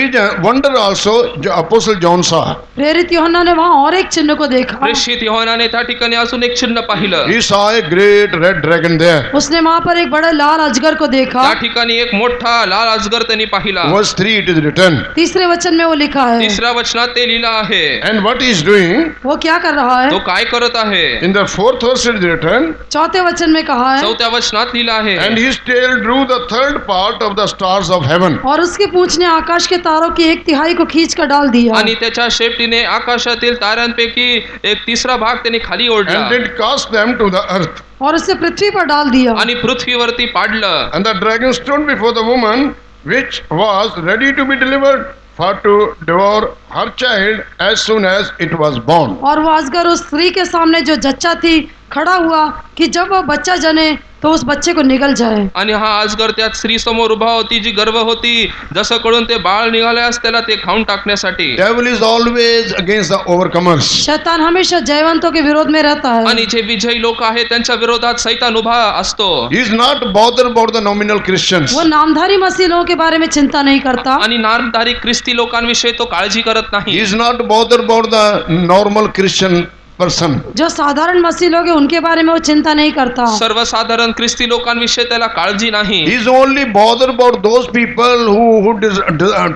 wonder also Apostle John saw. प्रेरित यूहन्ना ने वहाँ और एक चिन्ह को देखा. प्रेषित योहानाने त्या ठिकाणी अजून एक चिन्ह पाहिलं. He saw a great red dragon there. उसने वहाँ पर एक बड़े लाल अजगर को देखा. त्या ठिकाणी एक मोठा लाल अजगर त्यांनी पाहिला. Verse 3 it is written. तीसरे वचन में वो लिखा है. तिसऱ्या वचनात ते लिहिलं आहे. And what he is doing, वो क्या कर रहा है? तो काय करत आहे? in the 4th verse it is written, चौथे वचन में कहा है, चौथ्या वचनात लिहिलं आहे. and his tail drew the third part of the stars of heaven. और उसके पूंछ ने आकाश के तारों की 1/3 को खींच कर डाल दिया. आणि त्याच्या शेपटीने आकाशातील ताऱ्यांपैकी एक तिसरा भाग त्यांनी खाली ओढला And did cast them to the earth. और उसे पृथ्वी पर डाल दिया. आणि पृथ्वीवरती पाडलं. And the dragon stood before the woman which was ready to be delivered for to devour her child as soon as it was born. और वो अजगर उस स्त्री के सामने जो जच्चा थी खड़ा हुआ कि जब वो बच्चा जने तो उस बच्चे को निगल जाए. आणि हा अजगर त्या स्त्री समोर उभा होती जी गर्भ होती, जसं कळून ते बाळ निघाल्यास त्याला ते खाऊन टाकण्यासाठी. Devil is always against the overcomers. शैतान हमेशा जयवंतों के विरोध में रहता है. आणि जे विजयी लोक आहेत त्यांच्या विरोधात सैतान उभा असतो. He is not bothered about the nominal Christians. वो नामधारी मसीह लोगों के बारे में चिंता नहीं करता. आणि नामधारी ख्रिस्ती लोकांविषयी तो काळजी करत He नाही. is not bothered about the normal Christian person. जो साधारण मसीह लोग हैं उनके बारे में वो चिंता नहीं करता. सर्वसाधारण ख्रिस्ती लोकांविषयी त्याला काळजी नाही. He is only bothered about those people who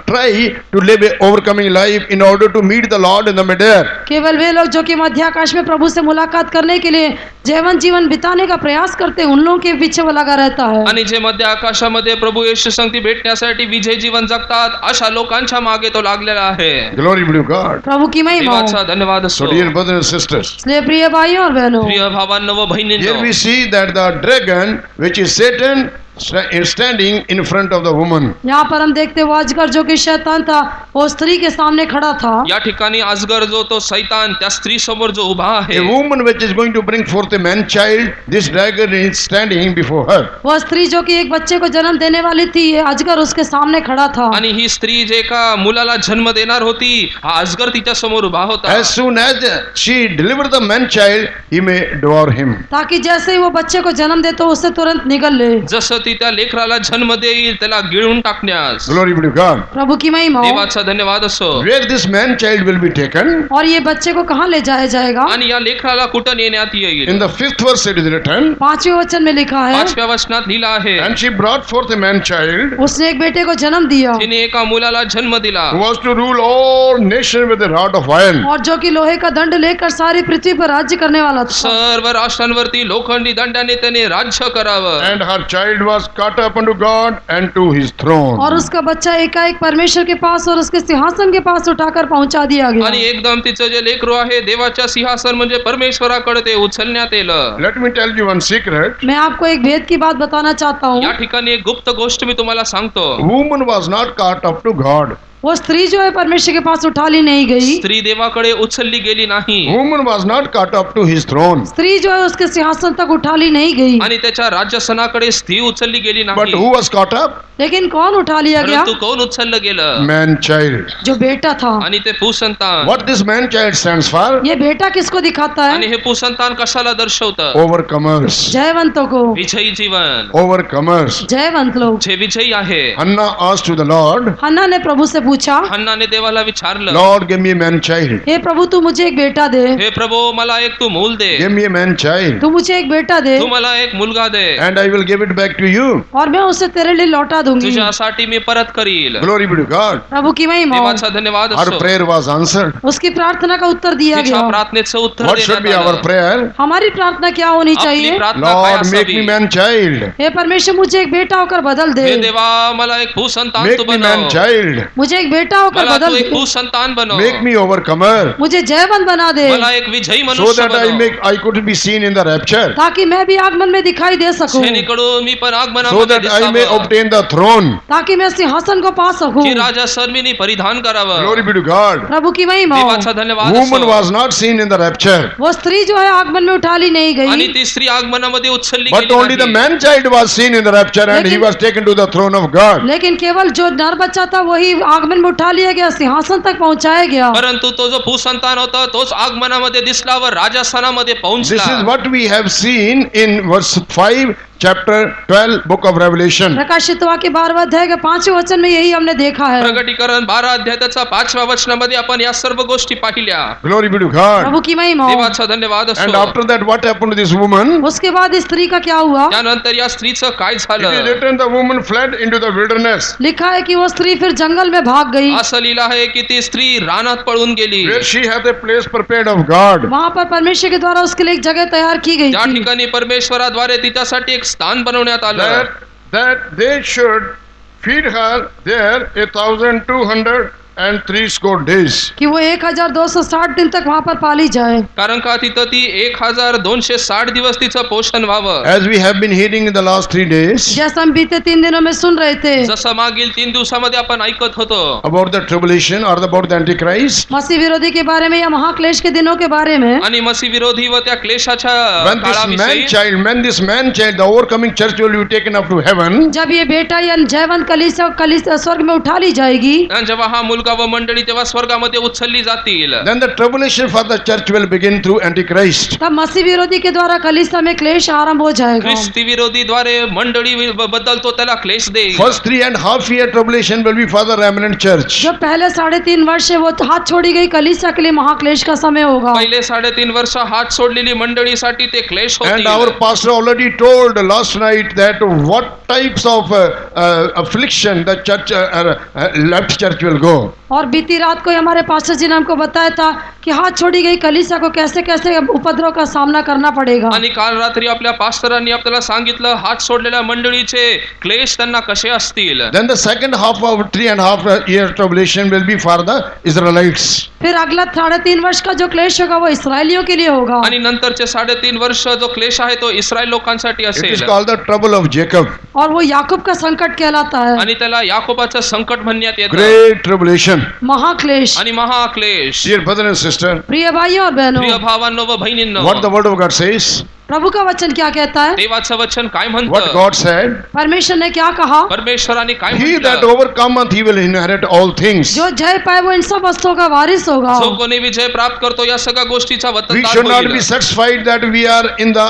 try to live a overcoming life in order to meet the Lord in the midair. केवल वे लोग जो कि मध्य आकाश में प्रभु से मुलाकात करने के लिए जयवंत जीवन बिताने का प्रयास करते हैं, उन लोगों के पीछे वो लगा रहता है. आणि जे मध्य आकाशामध्ये प्रभु येशू संगती भेटण्यासाठी विजय जीवन जगतात, अशा लोकांच्या मागे तो लागलेला आहे. Glory be to God. प्रभु की महिमा हो. देवाचा धन्यवाद असो. So dear brothers and sisters, इसलिए प्रिय भाइयों और बहनों, प्रिय भावांनो व here बहिणींनो, we see that the dragon, which is Satan, standing in front of the woman. यहाँ पर हम देखते हैं वो अजगर जो कि शैतान था वो स्त्री के सामने खड़ा था। या ठिकाणी अजगर जो तो सैतान त्या स्त्री समोर जो उभा आहे, A woman which is going to bring forth a man child, this dragon is standing before her. वो स्त्री जो कि एक बच्चे को जन्म देने वाली थी, ये अजगर उसके सामने खड़ा था। आणि ही स्त्री जे एका मुलाला जन्म देणार होती, हा अजगर तिच्या समोर उभा होता. As soon as she delivered the man child, he may devour him. ताकि जैसे ही वो बच्चे को जन्म दे तो उससे तुरंत निगल ले। जसं ती त्या लेकराला जन्म देईल त्याला गिळून टाकण्यास. Glory be to God. प्रभु की महिमा हो। देवाचा धन्यवाद असो. Where this man child will be taken? और ये बच्चे को कहाँ ले जाया जाएगा? आणि या लेकराला कुठं नेण्यात येईल? In the 5th verse it is written, 5वें वचन में लिखा है, 5व्या वचनात लिहिलं आहे, and she brought forth a man child उसने एक बेटे को जन्म दिया तिने एका मुलाला जन्म दिला, who was to rule all nations with a rod of iron. और जो कि लोहे का दंड लेकर सारी पृथ्वी पर राज्य करने वाला था। सर्व राष्ट्रांवरती लोखंडी दंडाने त्याने राज्य करावं. And her child was caught up unto God and to his throne. और उसका बच्चा एकाएक परमेश्वर के पास और उसके सिंहासन के पास उठाकर पहुंचा दिया आणि गया। एकदम तिचं जे लेकरू आहे देवाच्या सिंहासन म्हणजे परमेश्वराकडे ते उचलण्यात येलं. Let me tell you one secret. मैं आपको एक भेद की बात बताना चाहता हूँ। या ठिकाणी एक गुप्त गोष्ट मी तुम्हाला सांगतो. Woman was not caught up to God. वो स्त्री जो है परमेश्वर के पास उठा ली नहीं गई। स्त्री देवाकडे उचलली गेली नाही Woman was not caught up to his throne. स्त्री जो है उसके सिंहासन तक उठा ली नहीं गई। आणि त्याच्या राज्यसनाकडे स्त्री उचलली गेली But नाही. who was caught up? लेकिन कौन उठा लिया गया? परंतु कोण उचललं गेलं? Man child. जो बेटा था। आणि ते पुसंतान. What this man child stands for? ये बेटा किसको दिखाता आणि है? हे पुसंतान कशाला दर्शवतं? Overcomers. जयवंतों को। विजयी जीवन. Overcomers. जयवंत लोग। जे विजयी आहे. Hannah asked to the Lord, हन्ना ने प्रभु से पूछा, हन्नाने देवाला विचारलं, Lord, give me a man child. हे प्रभु तू मुझे एक बेटा दे, हे प्रभू मला एक तू मूल दे, Give me a man child. तू मुझे एक बेटा दे तू मला एक मुलगा दे, And I will give it back to you. और मैं उसे तेरे लिए लौटा दूंगी। तुझ्यासाठी मी परत करील. Glory be to God. प्रभु की महिमा हो। देवाचा धन्यवाद Her असो. prayer was answered. उसकी प्रार्थना का उत्तर दिया तिच्या गया। प्रार्थनेचं उत्तर What should be देण्यात our आलं. prayer? हमारी प्रार्थना क्या होनी आपली चाहिए? प्रार्थना काय Lord, make me असावी? man child. हे परमेश्वर मुझे एक बेटा होकर बदल दे, हे देवा मला एक भूसंतान Make तू me man बनव. child. मुझे एक बेटा होकर मला तू बदल एक दे, भूसंतान बनव. Make me overcomer. मुझे जयवंत बना दे, मला एक विजयी So मनुष्य that बनव. I could be seen in the rapture. ताकि मैं भी आगमन में दिखाई दे सकूं, जेणेकरून मी पण So आगमनामध्ये that I may दिसावं. obtain the throne. ताकि मैं सिंहासन को पा सकूं। की राजा सर्मिनी परिधान करावं. Glory be to God. प्रभु की महिमा हो। देवाचा धन्यवाद Woman असो. was not seen in the rapture. वो स्त्री जो है आगमन में उठा ली नहीं आणि गई, ती स्त्री आगमनामध्ये उचलली But गेली only the नाही. man child was seen in the rapture and he लेकिन- was taken to the throne of God. लेकिन केवल जो नर बच्चा था वही आगमन में उठा लिया गया, सिंहासन तक पहुंचाया गया। परंतु तो जो भूसंतान होता तोच आगमनामध्ये दिसल्यावर राजास्थानामध्ये This पोहोचला. is what we have seen in verse 5, chapter 12, book of Revelation. प्रकाशित वाक्य 12वां अध्याय के 5वें वचन में यही हमने देखा है। प्रगटीकरण 12 अध्यायाच्या 5व्या वचनामध्ये आपण या सर्व गोष्टी पाहिल्या. Glory be to God. प्रभु की महिमा हो। देवाचा धन्यवाद And असो. after that, what happened to this woman? उसके बाद इस स्त्री का क्या हुआ? त्यानंतर या स्त्रीचं काय It is झालं? written the woman fled into the wilderness, लिखा है कि वो स्त्री फिर जंगल में भाग गई। असं लिहिलं आहे की ती स्त्री रानात पळून गेली. where she hath a place prepared of God. वहां पर परमेश्वर के द्वारा उसके लिए एक जगह तैयार की गई त्या थी, ठिकाणी परमेश्वराद्वारे तिच्यासाठी एक स्थान बनवण्यात आलं. That they should feed her there 1,203 days. कि वो 1260 दिन तक वहां पर पाली जाए। कारण का तिथं ती 1260 दिवस तिचं पोषण व्हावं. As we have been hearing in the last 3 days जैसा हम बीते 3 दिनों में सुन रहे थे, जसं मागील 3 दिवसामध्ये आपण ऐकत होतो about the tribulation or about the Antichrist. मसीह विरोधी के बारे में या महाक्लेश के दिनों के बारे में। आणि मसीह विरोधी व त्या क्लेशाच्या When this man child, the overcoming church will be taken up to heaven, जब ये बेटा या जयवंत कलीसिया स्वर्ग में उठा ली जाएगी, आणि जेव्हा हा मुलगा व मंडळी तेव्हा स्वर्गामध्ये उचलली जातील. then the tribulation for the church will begin through Antichrist. तब मसीह विरोधी के द्वारा कलीसिया में क्लेश आरंभ हो जाएगा। ख्रिस्ती विरोधी द्वारे मंडळी बद्दल तो त्याला क्लेश देईल. First 3.5 year tribulation will be for the remnant church. जो पहले 3.5 वर्ष है वो हाथ छोड़ी गई कलीसिया के लिए महाक्लेश का समय होगा। पहिले 3.5 वर्ष हात सोडलेली मंडळीसाठी ते क्लेश And our होतील. pastor already told last night that what types of affliction the church left church will go. और बीती रात को ही हमारे पास्टर जी ने हमको बताया था कि हाथ छोड़ी गई कलीसिया को कैसे कैसे उपद्रव का सामना करना पड़ेगा। आणि काल रात्री आपल्या पास्टरांनी आपल्याला सांगितलं हात सोडलेल्या मंडळीचे क्लेश त्यांना कसे असतील. Then the second half of 3.5 year tribulation will be for the Israelites. फिर अगला 3.5 वर्ष का जो क्लेश होगा वो इसराइलियों के लिए होगा। आणि नंतरचे 3.5 वर्ष जो क्लेश आहे तो इस्रायल लोकांसाठी It is असेल. called the trouble of Jacob. और वो याकूब का संकट कहलाता है। आणि त्याला याकोबाचं संकट म्हणण्यात येतं. Great tribulation. महाक्लेश। आणि महाक्लेश. Dear brother and sister, प्रिय भाइयों और बहनों, प्रिय भावांनो व बहिणींनो, what the word of God says, प्रभु का वचन क्या कहता है? देवाचं वचन काय what म्हणतं? God said, परमेश्वर ने क्या कहा? परमेश्वराने काय he that म्हटलं? overcometh, he will inherit all things. जो जय पाए वो इन सब वस्तुओं का वारिस होगा। जो कोणी विजय प्राप्त करतो या सगळ्या गोष्टीचा We वतनदार should not be होईल. satisfied that we are in the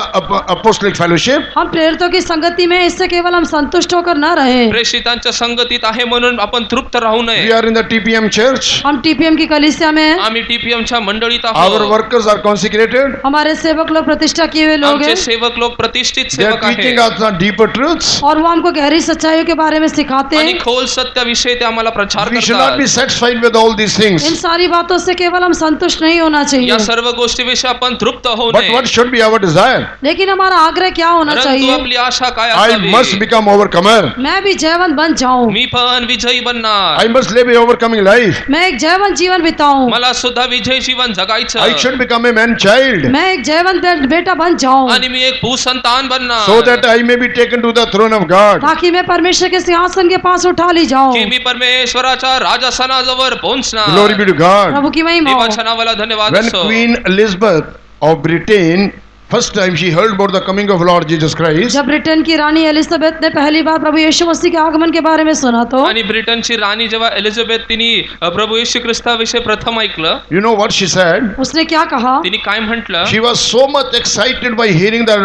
apostolic fellowship. हम प्रेरितों की संगति में इससे केवल हम संतुष्ट होकर न रहे। प्रेषितांच्या संगतीत आहे म्हणून आपण तृप्त राहू We नये. are in the TPM church. हम टीपीएम की कलीसिया में हैं। आम्ही टीपीएमच्या मंडळीत Our आहोत. workers are consecrated. हमारे सेवक लोग प्रतिष्ठा किए हुए लोग आमचे हैं सेवक लोग प्रतिष्ठित They are सेवक teaching आहेत. us the deeper truths. और वो हमको गहरी सच्चाइयों के बारे में सिखाते आणि हैं। खोल सत्याविषयी ते आम्हाला प्रचार We should not be करतात. satisfied with all these in things. सारी बातों से केवल हम संतुष्ट नहीं होना या चाहिए, सर्व गोष्टीविषयी आपण तृप्त होऊ But नये. what should be our desire? लेकिन हमारा आग्रह क्या होना परंतु चाहिए? आपली आशा काय I must असावी? become overcomer. मैं भी जयवंत बन जाऊं, मी पण विजयी बनणार. I must live a overcoming life. मैं एक जयवंत जीवन बिताऊं, मला सुद्धा विजयी जीवन I जगायचं. should become a man child मैं एक जयवंत बेटा बन जाऊं, आणि मी एक भूसंतान बनणार. so that I may be taken to the throne of God. ताकि मैं परमेश्वर के सिंहासन के पास उठा ली की जाऊं। मी परमेश्वराच्या राजासनाजवळ पोहोचणार. Glory be to God. प्रभु की महिमा हो। देवाच्या नावाला धन्यवाद When असो. Queen Elizabeth of Britain first time she heard about the coming of Lord Jesus Christ, जब ब्रिटेन की रानी एलिजाबेथ ने पहली बार प्रभु यीशु मसीह के आगमन के बारे में सुना तो आणि ब्रिटनची राणी जेव्हा एलिझाबेथ तिने प्रभु येशू ख्रिस्ताविषयी प्रथम ऐकलं, you know what she said? उसने क्या कहा? तिने काय म्हटलं? She was so much excited by hearing the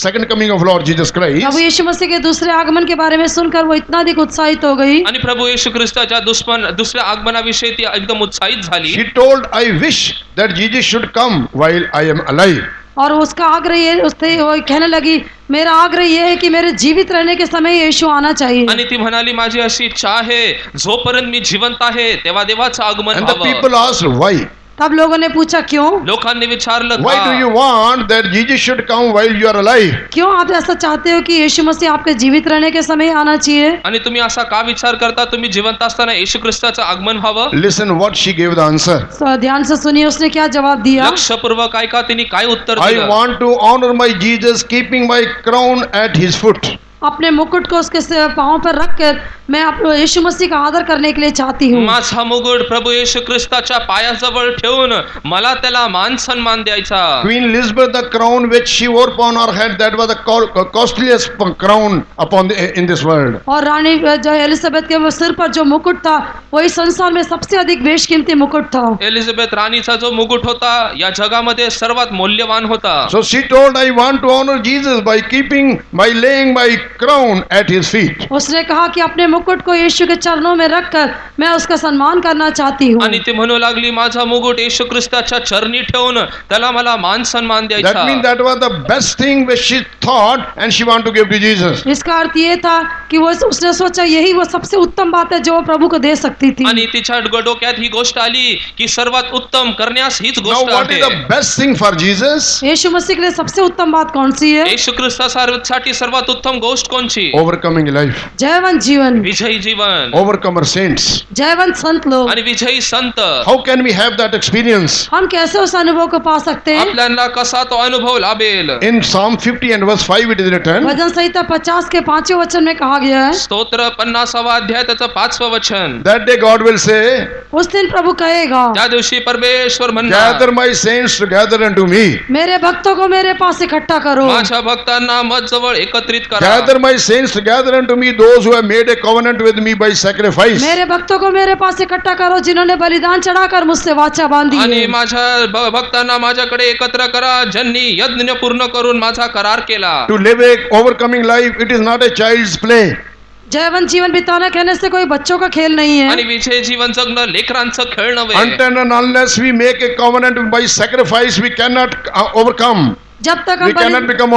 second coming of Lord Jesus Prabhu Christ. यीशु मसीह के दूसरे आगमन के बारे में सुनकर वो इतना अधिक उत्साहित हो गई। आणि प्रभु येशू ख्रिस्ताच्या दुसऱ्या आगमनाविषयी ती एकदम उत्साहित झाली. She told, I wish that Jesus should come while I am alive. और उसका आग्रह ये उससे वो कहने लगी, मेरा आग्रह ये है कि मेरे जीवित रहने के समय यीशु आना चाहिए। आणि ती म्हणाली माझी अशी इच्छा आहे जोपर्यंत मी जिवंत आहे तेव्हा देवाचं आगमन And the व्हावं. people asked, why? तब लोगों ने पूछा क्यों? लोकांनी विचारलं Why do you का? want that Jesus should come while you are alive? क्यों आप ऐसा चाहते हो कि यीशु मसीह आपके जीवित रहने के समय आना चाहिए? आणि तुम्ही असा का विचार करता तुम्ही जिवंत असताना येशू ख्रिस्ताचं आगमन व्हावं? Listen what she gave the answer. तो ध्यान से सुनिए उसने क्या जवाब दिया। लक्षपूर्वक ऐका तिने काय उत्तर I दिलं. want to honor my Jesus keeping my crown at his foot. अपने मुकुट को उसके पांव पर रखकर मैं अपने यीशु मसीह का आदर करने के लिए चाहती हूँ। माझा मुकुट प्रभु येशू ख्रिस्ताच्या पायाजवळ ठेवून मला त्याला मान सन्मान द्यायचा. Queen Elizabeth, the crown which she wore upon her head, that was the costliest crown in this world. और रानी जो एलिजाबेथ के वो सिर पर जो मुकुट था वही संसार में सबसे अधिक बेशकीमती मुकुट था। एलिझाबेथ राणीचा जो मुकुट होता या जगामध्ये सर्वात मौल्यवान होता. So she told, I want to honor Jesus by laying my crown at his feet. उसने कहा कि अपने मुकुट को यीशु के चरणों में रखकर मैं उसका सम्मान करना चाहती हूँ। आणि ती म्हणू लागली माझा मुकुट येशू ख्रिस्ताच्या चरणी ठेवून त्याला मला मान सन्मान That द्यायचा. means that was the best thing which she thought and she wanted to give to Jesus. इसका अर्थ ये था कि वो उसने सोचा यही वो सबसे उत्तम बात है जो वो प्रभु को दे सकती थी। आणि तिच्या डोक्यात ही गोष्ट आली की सर्वात उत्तम करण्यास हीच Now गोष्ट what is आहे. the best thing for Jesus? यीशु मसीह के लिए सबसे उत्तम बात कौन सी है? येशू ख्रिस्तासाठी सर्वात उत्तम गोष्ट कोणची? Overcoming life. जयवंत जीवन, विजयी जीवन Overcomer saints. जयवंत संत लोग। आणि विजयी संत. How can we have that experience? हम कैसे उस अनुभव को पा सकते हैं? आपल्याला कसा तो अनुभव लाभेल? In Psalm 50 and verse 5 it is written, भजन संहिता 50 के 5वें वचन में कहा गया है, स्तोत्र 50वा अध्याय त्याचं 5वं वचन. that day God will say, उस दिन प्रभु कहेगा, त्या दिवशी परमेश्वर म्हणणार gather my saints together unto me. मेरे भक्तों को मेरे पास इकट्ठा करो। माझ्या भक्तांना मज जवळ एकत्रित करा. Gather my saints together unto me, those who have made a covenant with me by sacrifice. मेरे भक्तों को मेरे पास इकट्ठा करो जिन्होंने बलिदान चढ़ाकर मुझसे वाचा बांधी आणि है। माझ्या भक्तांना माझ्याकडे एकत्र करा ज्यांनी यज्ञ पूर्ण करून माझा करार केला. To live a overcoming life, it is not a child's play. Jaywant जीवन बिताना कहने से कोई बच्चों का खेल नहीं है। आणि विजय जीवन जगणं लेकरांचं खेळ नव्हे. Until and unless we make a covenant by sacrifice, we cannot overcome. जब तक we हम cannot become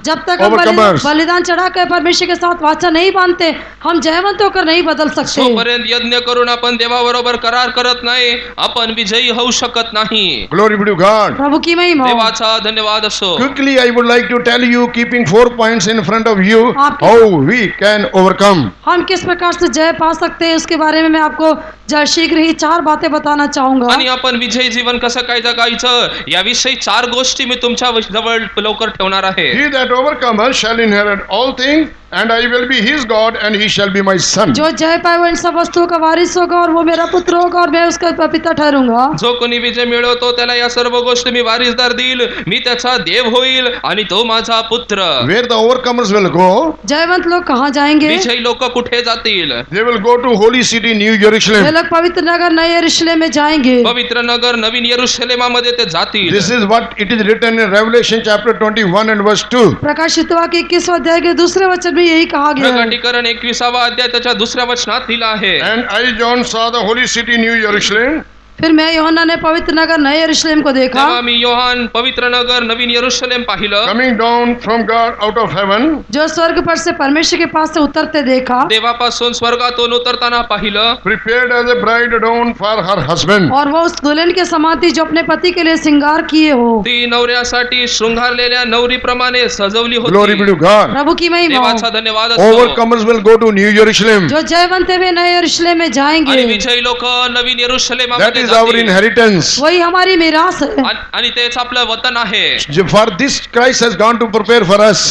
जब तक हम overcomers. बलिदान चढ़ाकर परमेश्वर के साथ वाचा नहीं बांधते, हम जयवंत होकर नहीं बदल सकते। जोपर्यंत यज्ञ करून आपण देवाबरोबर करार करत नाही, आपण विजयी होऊ शकत नाही. Glory be to God. प्रभु की महिमा हो। देवाचा धन्यवाद असो. Quickly, I would like to tell you, keeping 4 points in front of you, आपके- how we can overcome. हम किस प्रकार से जय पा सकते हैं उसके बारे में मैं आपको शीघ्र ही 4 बातें बताना चाहूंगा। आणि आपण विजयी जीवन कसं काय जगायचं याविषयी 4 गोष्टी मी तुमच्या जवळ लवकर ठेवणार आहे. He that overcometh shall inherit all things, and I will be his God, and he shall be my son. जो जय पाए वो इन सब वस्तुओं का वारिस होगा और वो मेरा पुत्र होगा और मैं उसका पिता ठहरूंगा। जो कोणी विजय मिळवतो त्याला या सर्व गोष्टी मी वारिसदार देईल, मी त्याचा देव होईल आणि तो माझा पुत्र. Where the overcomers will go, Jaywant लोग कहाँ जाएंगे? विजयी लोक कुठे जातील? they will go to holy city New way Jerusalem. लोग पवित्र नगर नए यरूशलेम में जाएंगे। पवित्र नगर नवीन यरूशलेमामध्ये ते जातील. This is what it is written in Revelation chapter 21 and verse 2. प्रकाशित वाक्य 21 अध्याय के दूसरे वचन में यही कहा गया है। प्रकटीकरण 21वा अध्याय त्याच्या दुसऱ्या वचनात दिला आहे. And I, John, saw the holy city New Jerusalem, फिर मैं यूहन्ना ने पवित्र नगर नए यरूशलेम को देखा, तेव्हा मी योहान पवित्र नगर नवीन यरूशलेम पाहिलं, coming down from God out of heaven, जो स्वर्ग पर से परमेश्वर के पास से उतरते देखा, देवापासून स्वर्गातून उतरताना पाहिलं, prepared as a bride adorned for her husband. और वो उस दुल्हन के समान थी जो अपने पति के लिए श्रृंगार किए हो। ती नवऱ्यासाठी शृंगारलेल्या नवरीप्रमाणे सजवली Glory be होती. to God. प्रभु की महिमा हो। देवाचा धन्यवाद असो. Overcomers will go to New Jerusalem. जो जयवंत है वे नए यरूशलेम में आणि जाएंगे। विजयी लोक नवीन That यरूशलेमामध्ये is our जातील. inheritance. वही हमारी मिरास है। आणि तेच आपलं वतन आहे. For this Christ has gone to prepare for us.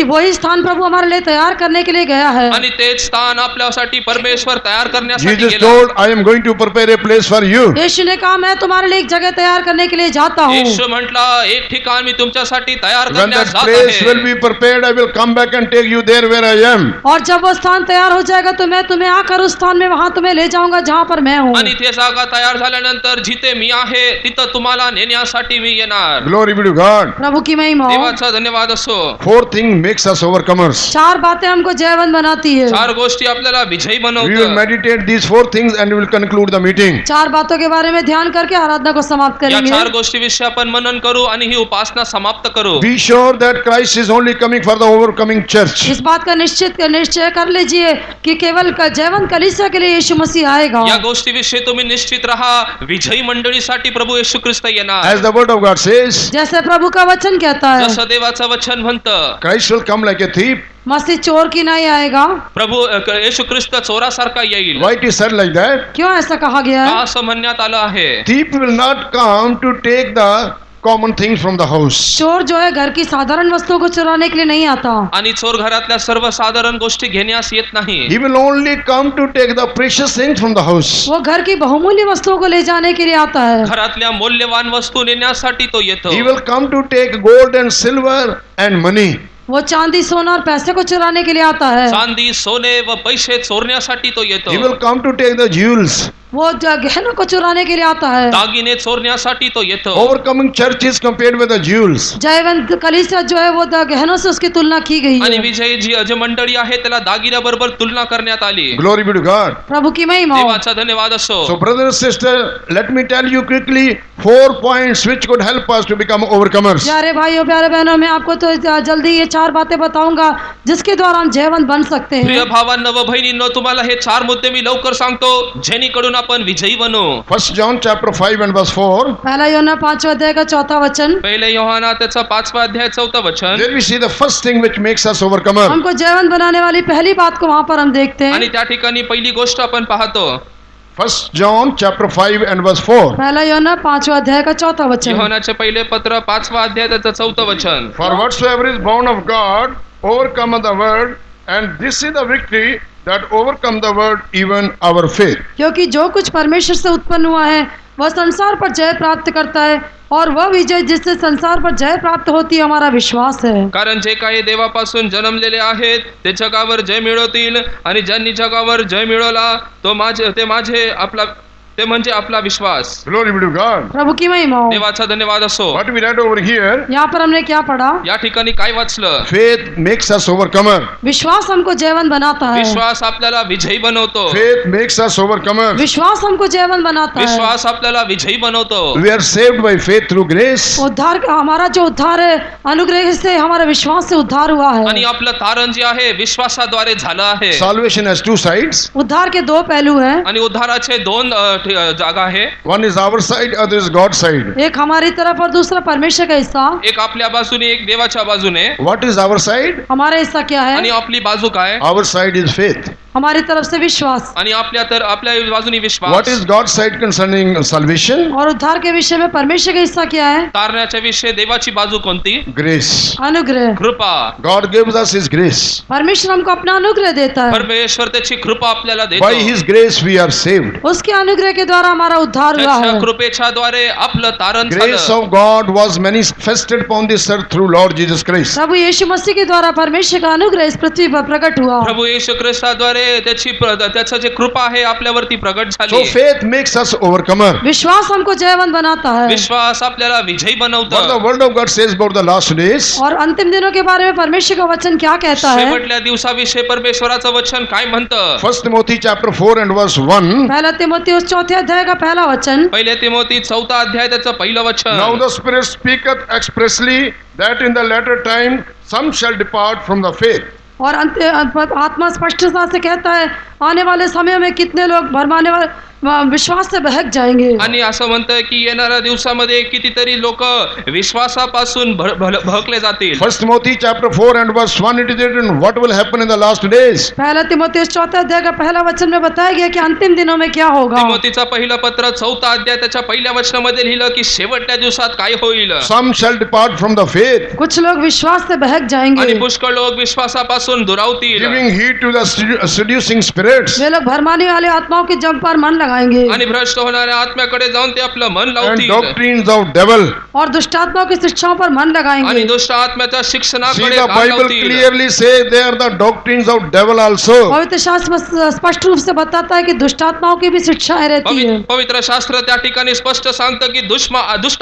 वही स्थान प्रभु हमारे लिए तैयार करने के लिए गया है। आणि तेच स्थान आपल्यासाठी परमेश्वर तयार करण्यासाठी Jesus गेला. told, I am going to prepare a place for you. यीशु ने कहा मैं तुम्हारे लिए एक जगह तैयार करने के लिए जाता हूँ। येशू म्हटलं एक ठिकाण मी तुमच्यासाठी तयार When करण्यास that जात place will आहे. be prepared, I will come back and take you there where I am. और जब वो स्थान तैयार हो जाएगा तो मैं तुम्हें आकर उस स्थान में वहां तुम्हें ले जाऊंगा जहाँ पर मैं हूँ। आणि ते जागा तयार झाल्यानंतर जिथे मी आहे तिथं तुम्हाला नेण्यासाठी मी येणार. Glory be to God. प्रभु की महिमा हो। देवाचा धन्यवाद असो. 4 things makes us overcomers. 4 बातें हमको जयवंत बनाती है। 4 गोष्टी आपल्याला विजयी We will बनवतात. meditate these 4 things and we will conclude the meeting. 4 बातों के बारे में ध्यान करके आराधना को समाप्त या करेंगे। 4 गोष्टीविषयी आपण मनन करू आणि ही उपासना समाप्त करू. Be sure that Christ is only coming for the overcoming church. इस बात का निश्चय कर लीजिए कि केवल जयवंत कलीसिया के लिए यीशु मसीह आएगा। या गोष्टीविषयी तुम्ही निश्चित राहा, विजयी मंडळीसाठी प्रभू येशू ख्रिस्त येणार. As the word of God says, जैसे प्रभु का वचन कहता है, जसं देवाचं वचन म्हणतं, Christ will come like a thief. मसीह चोर की नहीं आएगा। प्रभू येशू ख्रिस्त चोरासारखा येईल. Why it is said like that? क्यों ऐसा कहा गया का है? असं म्हणण्यात आलं आहे? Thief will not come to take the common things from the house. चोर जो है घर की साधारण वस्तुओं को चुराने के लिए नहीं आता। आणि चोर घरातल्या सर्वसाधारण गोष्टी घेण्यास येत नाही. He will only come to take the precious things from the house. वो घर की बहुमूल्य वस्तुओं को ले जाने के लिए आता है। घरातल्या मौल्यवान वस्तू नेण्यासाठी तो येतो. He will come to take gold and silver and money. वो चांदी सोना और पैसे को चुराने के लिए आता है। चांदी सोने व पैसे चोरण्यासाठी तो येतो. He will come to take the jewels. वो गहनों को चुराने के लिए आता है। दागिने चोरण्यासाठी तो येतो. Overcoming church is compared with the jewels. Jaywant कलीसिया जो है वो गहनों से उसकी तुलना की गई आणि है। विजयी जी मंडळी आहे त्याला दागिन्याबरोबर तुलना करण्यात आली. Glory be to God. प्रभु की महिमा हो। देवाचा धन्यवाद असो. So brother and sister, let me tell you quickly 4 points which could help us to become overcomers. प्यारे भाइयों प्यारे बहनों, मैं आपको तो जल्दी ये 4 बातें बताऊंगा जिसके द्वारा हम जयवंत बन सकते प्रिय हैं। भावांनो व बहिणींनो, तुम्हाला हे 4 मुद्दे मी लवकर सांगतो जेणेकरून आपण विजयी बनू. 1 John chapter 5 and verse 4. पहला यूहन्ना 5वें अध्याय का 4था वचन। पहिले योहाना त्याचा 5वा अध्याय 4थं वचन. There we see the first thing which makes us overcomer. हमको जयवंत बनाने वाली पहली बात को वहां पर हम देखते हैं। आणि त्या ठिकाणी पहिली गोष्ट आपण पाहतो. 1 John chapter 5 and verse 4. पहला यूहन्ना 5वां अध्याय का 4था वचन। योहानाचे पहिले पत्र 5वा अध्याय त्याचं 4थं वचन. For whatsoever is born of God overcometh the world, and this is the victory that overcome the world, even our faith. क्योंकि जो कुछ परमेश्वर से उत्पन्न हुआ है वह संसार पर जय प्राप्त करता है, और वह विजय जिससे संसार पर जय प्राप्त होती है हमारा विश्वास है। कारण जे काही देवापासून जन्मलेले आहेत ते जगावर जय मिळवतील, आणि ज्यांनी जगावर जय मिळवला ते माझे आपला ते म्हणजे आपला विश्वास. Glory be to God. प्रभु की महिमा हो. देवाचा धन्यवाद असो. What we read over here, यहाँ पर हमने क्या पढ़ा? या ठिकाणी काय वाचलं? faith makes us overcomer. विश्वास हमको जयवंत बनाता है. विश्वास आपल्याला विजयी बनवतो. Faith makes us overcomer. विश्वास हमको जयवंत बनाता है. विश्वास आपल्याला विजयी बनवतो. We are saved by faith through grace. उद्धार हमारा जो उद्धार है अनुग्रह से, हमारा विश्वास से उद्धार हुआ आणि है. आपलं तारण जे आहे विश्वासाद्वारे झालं आहे. Salvation has two sides. उद्धार के दो पहलू हैं. आणि उद्धाराचे दोन जागा आहे. One is our side, other is God's side. एक हमारी तरफ और दूसरा परमेश्वर का हिस्सा. एक आपल्या बाजूने एक देवाच्या बाजूने. What is our side? हमारा हिस्सा क्या आणि है? आपली बाजू काय? Our side is faith. हमारी तरफ से विश्वास. आणि आपल्या बाजूने विश्वास. What is God's side concerning salvation? और उद्धार के विषय में परमेश्वर का हिस्सा क्या है? तारण्याच्या विषयी देवाची बाजू कोणती? Grace. अनुग्रह. कृपा. God gives us His grace. परमेश्वर हमको अपना अनुग्रह देता है. परमेश्वर त्याची कृपा आपल्याला देतो. By His grace we are saved. उसके अनुग्रह के द्वारा हमारा उद्धार हुआ त्याच्या है. कृपेच्या द्वारे आपलं तारण Grace झालं. of God was manifested upon this earth through Lord Jesus Christ. प्रभु यीशु मसीह के द्वारा परमेश्वर का अनुग्रह इस पृथ्वी पर प्रकट हुआ. प्रभु येशू ख्रिस्ताद्वारे त्याचं जे कृपा आहे आपल्यावरती प्रगट So झाली. faith makes us overcomer. विश्वास हमको जयवंत बनाता है. विश्वास आपल्याला विजयी What the बनवतं. word of God says about the last days. और अंतिम दिनों के बारे में परमेश्वर का वचन क्या कहता है? शेवटल्या दिवसाविषयी परमेश्वराचं वचन काय म्हणतं? 1 Timothy chapter 4 and verse 1. पहला तिमोथेयुस चौथे अध्याय का पहला वचन. पहिले तिमोथी 4 अध्याय त्याचं पहिलं Now वचन. the Spirit speaketh expressly that in the latter time some shall depart from the faith. और आत्मा स्पष्टता से कहता है आने वाले समय में कितने लोग भरमाने वाले विश्वास से बहक जाएंगे. आणि असं म्हणतं की येणाऱ्या दिवसामध्ये कितीतरी लोक विश्वासापासून भडकले जातील. 1 Timothy chapter 4 and verse 1 it is written what will happen in the last days. पहला तिमोथेयुस चौथे अध्याय का पहला वचन में बताया गया कि अंतिम दिनों में क्या होगा. तिमोथीचा पहिलं पत्र 4 अध्याय त्याच्या पहिल्या वचनामध्ये लिहिलं की शेवटच्या दिवसात काय होईल. Some shall depart from the faith, कुछ लोग विश्वास से बहक जाएंगे. आणि पुष्कळ लोक विश्वासापासून दुरावतील. giving heed to the seducing spirits वे लोग भरमाने वाले आत्माओं के जंग पर मन लगाएंगे. आणि भ्रष्ट होणाऱ्या आत्म्याकडे जाऊन ते आपलं मन and लावतील. doctrines of devil. और दुष्ट आत्माओं की शिक्षाओं पर मन आणि लगाएंगे. दुष्ट आत्म्याच्या See, शिक्षणाकडे the कान Bible लावतील. clearly says they are the doctrines of devil also. पवित्र शास्त्र स्पष्ट रूप से बताता है कि दुष्ट आत्माओं की भी शिक्षाएं रहती है. पवित्र शास्त्र त्या ठिकाणी स्पष्ट सांगतं की दुष्ट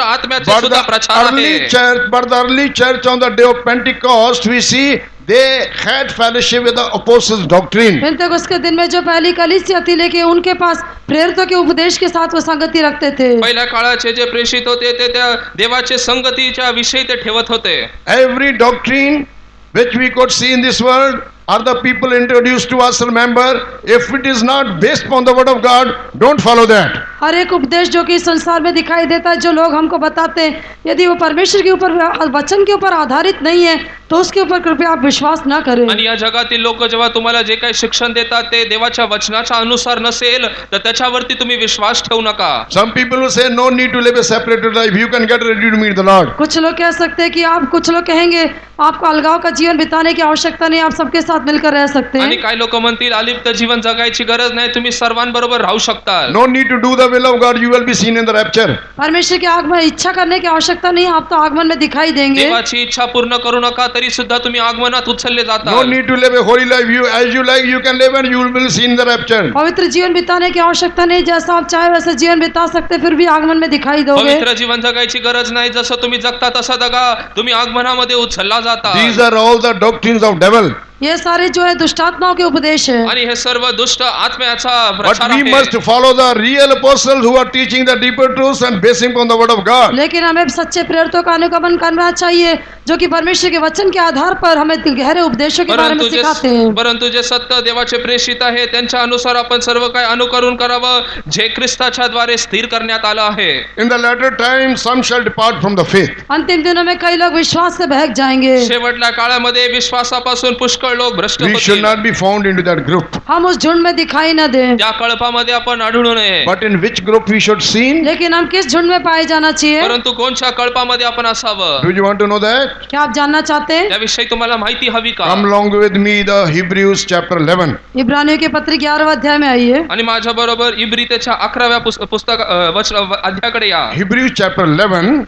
आत्म्याचा But सुद्धा the प्रचार early आहे. church, but the early church on the day of Pentecost, we see they had fellowship with the apostles' doctrine. पेंतेकोस्त के दिन में जो पहली कलीसिया थी लेकिन उनके पास प्रेरितों के उपदेश के साथ वो संगति रखते थे. पहिल्या काळाचे जे प्रेषित होते ते त्या देवाचे संगतीच्या विषयी ते ठेवत होते. Every doctrine which we could see in this world are the people introduced to us. Remember, if it is not based upon the word of God, don't follow that. हर एक उपदेश जो कि संसार में दिखाई देता है जो लोग हमको बताते हैं यदि वो परमेश्वर के ऊपर वचन के ऊपर आधारित नहीं है तो उसके ऊपर कृपया आप विश्वास न करें. आणि या जगातील लोक जेव्हा तुम्हाला जे काही शिक्षण देतात ते देवाच्या वचनाच्या अनुसार नसेल तर त्याच्यावरती तुम्ही विश्वास ठेवू नका. Some people will say, no need to live a separated life. You can get ready to meet the Lord. कुछ लोग कह सकते हैं कि आप कुछ लोग कहेंगे आपको अलगाव का जीवन बिताने की आवश्यकता नहीं, आप सबके साथ मिलकर रह सकते आणि हैं. काही लोक म्हणतील अलिप्त जीवन जगायची गरज नाही, तुम्ही सर्वांबरोबर राहू शकता. No need to do the will of God. You will be seen in the rapture. परमेश्वर के आगमन इच्छा करने की आवश्यकता नहीं, आप तो आगमन में दिखाई देंगे. देवाची इच्छा पूर्ण करू नका तरी सुद्धा तुम्ही आगमनात उचलले No जाता. need to live a holy life. You, as you like, you can live and you will be seen in the rapture. पवित्र जीवन बिताने की आवश्यकता नहीं, जैसा आप चाहे वैसे जीवन बिता सकते फिर भी आगमन में दिखाई दोगे. पवित्र जीवन जगायची गरज नाही, जसं तुम्ही जगता तसा जगा, तुम्ही आगमनामध्ये उचलला जाता. These are all the doctrines of devil. ये सारे जो है दुष्टात्माओं के उपदेश है. आणि हे सर्व दुष्ट आत्म्याचा But प्रचार we आहे. must follow the real apostles who are teaching the deeper truths and basing upon the word of God. लेकिन हमें सच्चे प्रेरितों का अनुगमन करना चाहिए जो कि परमेश्वर के वचन के आधार पर हमें गहरे उपदेशों के बारे में सिखाते हैं. परंतु जे सत्य देवाचे प्रेषित आहे त्यांच्या अनुसार आपण सर्व काही अनुकरण करावं जे ख्रिस्ताच्या द्वारे स्थिर करण्यात आलं आहे. In the latter time, some shall depart from the faith. अंतिम दिनों में कई लोग विश्वास से बहक जाएंगे. शेवटल्या काळामध्ये विश्वासापासून पुष्कळ लोक भ्रष्ट We should होतील. not be found into that group. हम उस झुंड में दिखाई न दें. त्या कळपामध्ये आपण आढळू नये. But in which group we should seen? लेकिन हम किस झुंड में पाए जाना चाहिए? परंतु कोणत्या कळपामध्ये आपण असावं Do you want to know that? क्या आप जानना चाहते हैं? याविषयी तुम्हाला माहिती हवी का? Come along with me, the Hebrews chapter 11. इब्रानियों के पत्र 11वें अध्याय में आइए. आणि माझ्या बरोबर इब्रितेच्या 11व्या पुस्तक अध्यायाकडे या. Hebrews chapter 11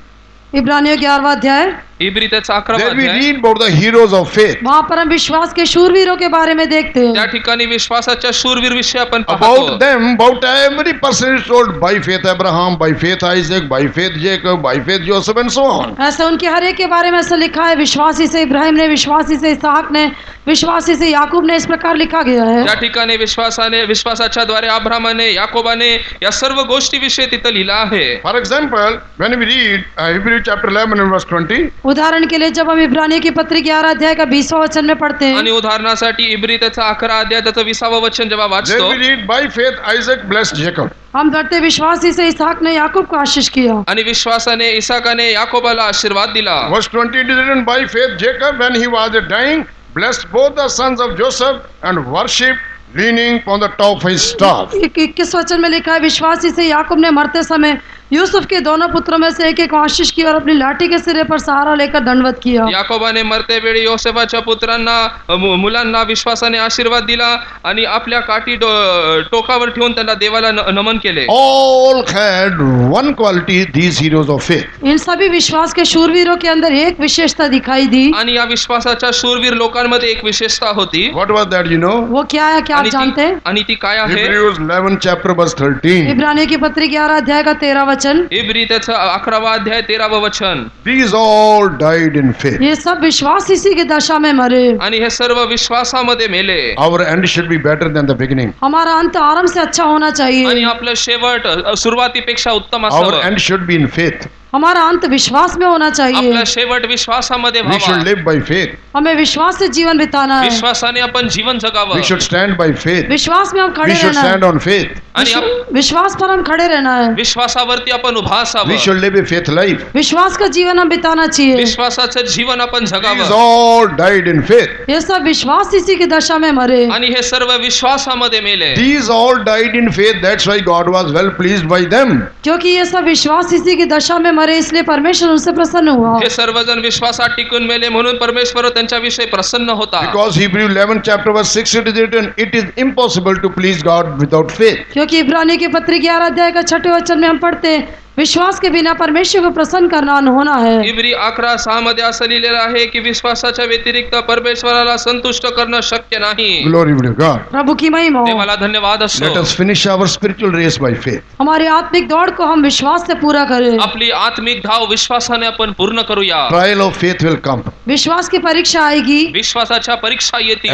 इब्रानियों 11वां अध्याय इब्री त्याचा 11वा There we अध्याय. read about the heroes of faith. वहाँ पर हम विश्वास के शूरवीरों के बारे में देखते त्या हैं। ठिकाणी विश्वासाच्या शूरवीर विषयी आपण About पाहतो. them, about every person is told by faith Abraham, by faith Isaac, by faith Jacob, by faith Joseph and so on. ऐसा उनके हर एक के बारे में ऐसा लिखा है, विश्वासी से इब्राहिम ने, विश्वासी से इसहाक ने, विश्वासी से याकूब ने, इस प्रकार लिखा गया है। त्या ठिकाणी विश्वासाच्या द्वारे अब्राहमाने, याकोबाने या सर्व गोष्टी विषयी तिथं लिहिलं आहे. For example, when we read Hebrews chapter 11 and verse 20, उदाहरण के लिए जब हम इब्रानियों की पत्री 11 अध्याय का 20वां वचन में पढ़ते आणि हैं, उदाहरणासाठी इब्री त्याचा 11 अध्याय त्याचं 20वा वचन जेव्हा there वाचतो we read by faith Isaac blessed Jacob. हम पढ़ते विश्वासी से इसहाक ने याकूब को आशीष किया। आणि विश्वासाने इसाकाने याकोबाला आशीर्वाद दिला. Verse 20 it is written by faith Jacob when he was dying blessed both the sons of Joseph and worshipped leaning on the top of his staff. 21 वचन में लिखा है, विश्वासी से याकूब ने मरते समय यूसुफ के दोनों पुत्रों में से एक एक आशीष की और अपनी लाठी के सिरे पर सहारा लेकर दंडवत किया। याकोबाने मरते वेळी योसेफाच्या पुत्रांना मुलांना विश्वासाने आशीर्वाद दिला आणि आपल्या काठी टोकावर ठेवून त्यांना देवाला नमन केले. All had one quality, these heroes of faith. In सभी विश्वास के शूरवीरों के अंदर एक विशेषता दिखाई दी। आणि या विश्वासाच्या शूरवीर लोकांमध्ये एक विशेषता होती. What was that, you know? वो क्या है, क्या आप जानते हैं? आणि ती काय आहे? Hebrews 11 chapter verse 13. इब्रानियों की पत्री 11 अध्याय का 13 वचन, इब्री त्याचं 11वा अध्याय 13व वचन. These all died in faith. ये सब विश्वास इसी की दशा में मरे। आणि हे सर्व विश्वासामध्ये मेले. Our end should be better than the beginning. हमारा अंत आरंभ से अच्छा होना आणि चाहिए। आपलं शेवट सुरुवातीपेक्षा उत्तम Our असावं. end should be in faith. हमारा अंत विश्वास में होना चाहिए। आपला शेवट विश्वासामध्ये We should व्हावा. live by faith. हमें विश्वास से जीवन बिताना है। विश्वासाने आपण जीवन जगावं. We should stand by faith. विश्वास में हम खड़े We should रहना stand है। on faith. आणि विश्वास पर हम खड़े रहना है। विश्वासावरती आपण उभा We असावं. should live a faith life. विश्वास का जीवन हम बिताना चाहिए। विश्वासाचं जीवन आपण These जगावं. all died in faith. ये सब विश्वास इसी की दशा में मरे। आणि हे सर्व विश्वासामध्ये मेले. These all died in faith. That's why God was well pleased by them. क्योंकि ये सब विश्वास इसी की दशा में मरे, इसलिए परमेश्वर उनसे प्रसन्न हुआ। हे सर्वजण विश्वासात टिकून मेले म्हणून परमेश्वर त्यांच्याविषयी प्रसन्न होता. Because Hebrews 11 chapter verse 6 it is written, it is impossible to please God without faith. क्योंकि इब्रानियों की पत्री 11 अध्याय का 6वें वचन में हम पढ़ते हैं, विश्वास के बिना परमेश्वर को प्रसन्न करना होना है। इब्री 11:6 मध्ये असं लिहिलेलं आहे की विश्वासाच्या व्यतिरिक्त परमेश्वराला संतुष्ट करणं शक्य नाही. Glory be to God. प्रभु की महिमा हो। देवाला धन्यवाद Let असो. us finish our spiritual race by faith. हमारी आत्मिक दौड़ को हम विश्वास से पूरा करें। आपली आत्मिक धाव विश्वासाने आपण पूर्ण करूया. Trial of faith will come. विश्वास की परीक्षा आएगी, विश्वासाच्या परीक्षा येतील.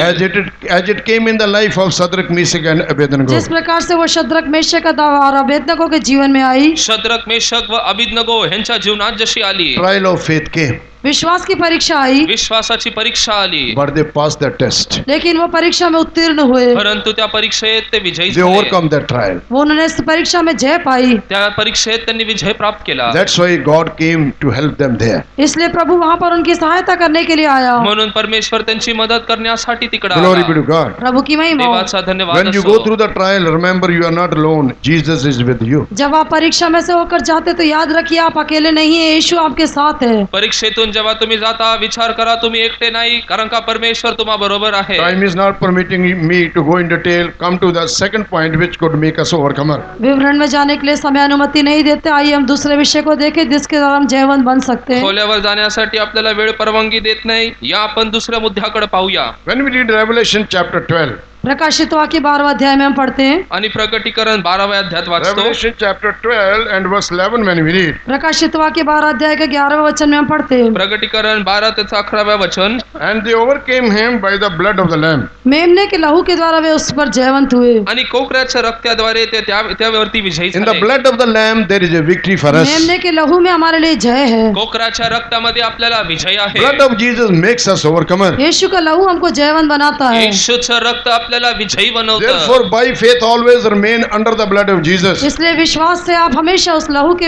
As it came in the life of Shadrach, Meshach and Abednego. जिस प्रकार से वो शद्रक मेशक और अबेदनगो के जीवन में आई। शद्रक मेशक व अबिदनगो ह्यांच्या जीवनात जशी आली. Trial of faith came. विश्वास की परीक्षा आई, विश्वासाची परीक्षा आली. But they passed the test. लेकिन वो परीक्षा में उत्तीर्ण हुए। परंतु त्या परीक्षेत ते विजयी They झाले. overcome that trial. वो उन्होंने इस परीक्षा में जय पाई, त्या परीक्षेत त्यांनी विजय प्राप्त केला. That's why God came to help them there. इसलिए प्रभु वहाँ पर उनकी सहायता करने के लिए आया। म्हणून परमेश्वर त्यांची मदत करण्यासाठी तिकडे Glory be आला. to God. प्रभु की महिमा हो। देवाचा धन्यवाद When you असो. go through the trial, remember you are not alone. Jesus is with you. जब आप परीक्षा में से होकर जाते तो याद रखिए आप अकेले नहीं है, यीशु आपके साथ है। परीक्षेतून जेव्हा तुम्ही जाता विचार करा तुम्ही एकटे नाही, कारण का परमेश्वर तुम्हा बरोबर आहे. Time is not permitting me to go in detail. Come to the second point which could make us overcomer. विवरण में जाने के लिए समय अनुमति नहीं देते। आइए हम दूसरे विषय को देखें जिसके द्वारा हम जयवंत बन सकते हैं। खोल्यावर जाण्यासाठी आपल्याला वेळ परवानगी देत नाही. या आपण दुसऱ्या मुद्द्याकडे पाहूया. When we read Revelation chapter 12, प्रकाशित वाक्य 12वां अध्याय में हम पढ़ते हैं। आणि प्रकटीकरण 12व्या अध्यायात वाचतो. Revelation chapter 12 and verse 11 when we read, प्रकाशित वाक्य 12 अध्याय के 11वें वचन में हम पढ़ते हैं, प्रकटीकरण 12 त्याचं 11व्या वचन. and they overcame him by the blood of the Lamb. मेमने के लहू के द्वारा वे उस पर जयवंत हुए। आणि कोकऱ्याच्या रक्ताद्वारे ते त्यावरती विजयी In the झाले. blood of the Lamb there is a victory for us. मेमने के लहू में हमारे लिए जय है। कोकराच्या रक्तामध्ये आपल्याला विजय आहे. Blood of Jesus makes us overcomer. यीशु का लहू हमको जयवंत बनाता है। येशूचं रक्त आपल्याला विजयी बनवतं. Therefore by faith always remain under the blood of Jesus. इसलिए विश्वास से आप हमेशा उस लहू के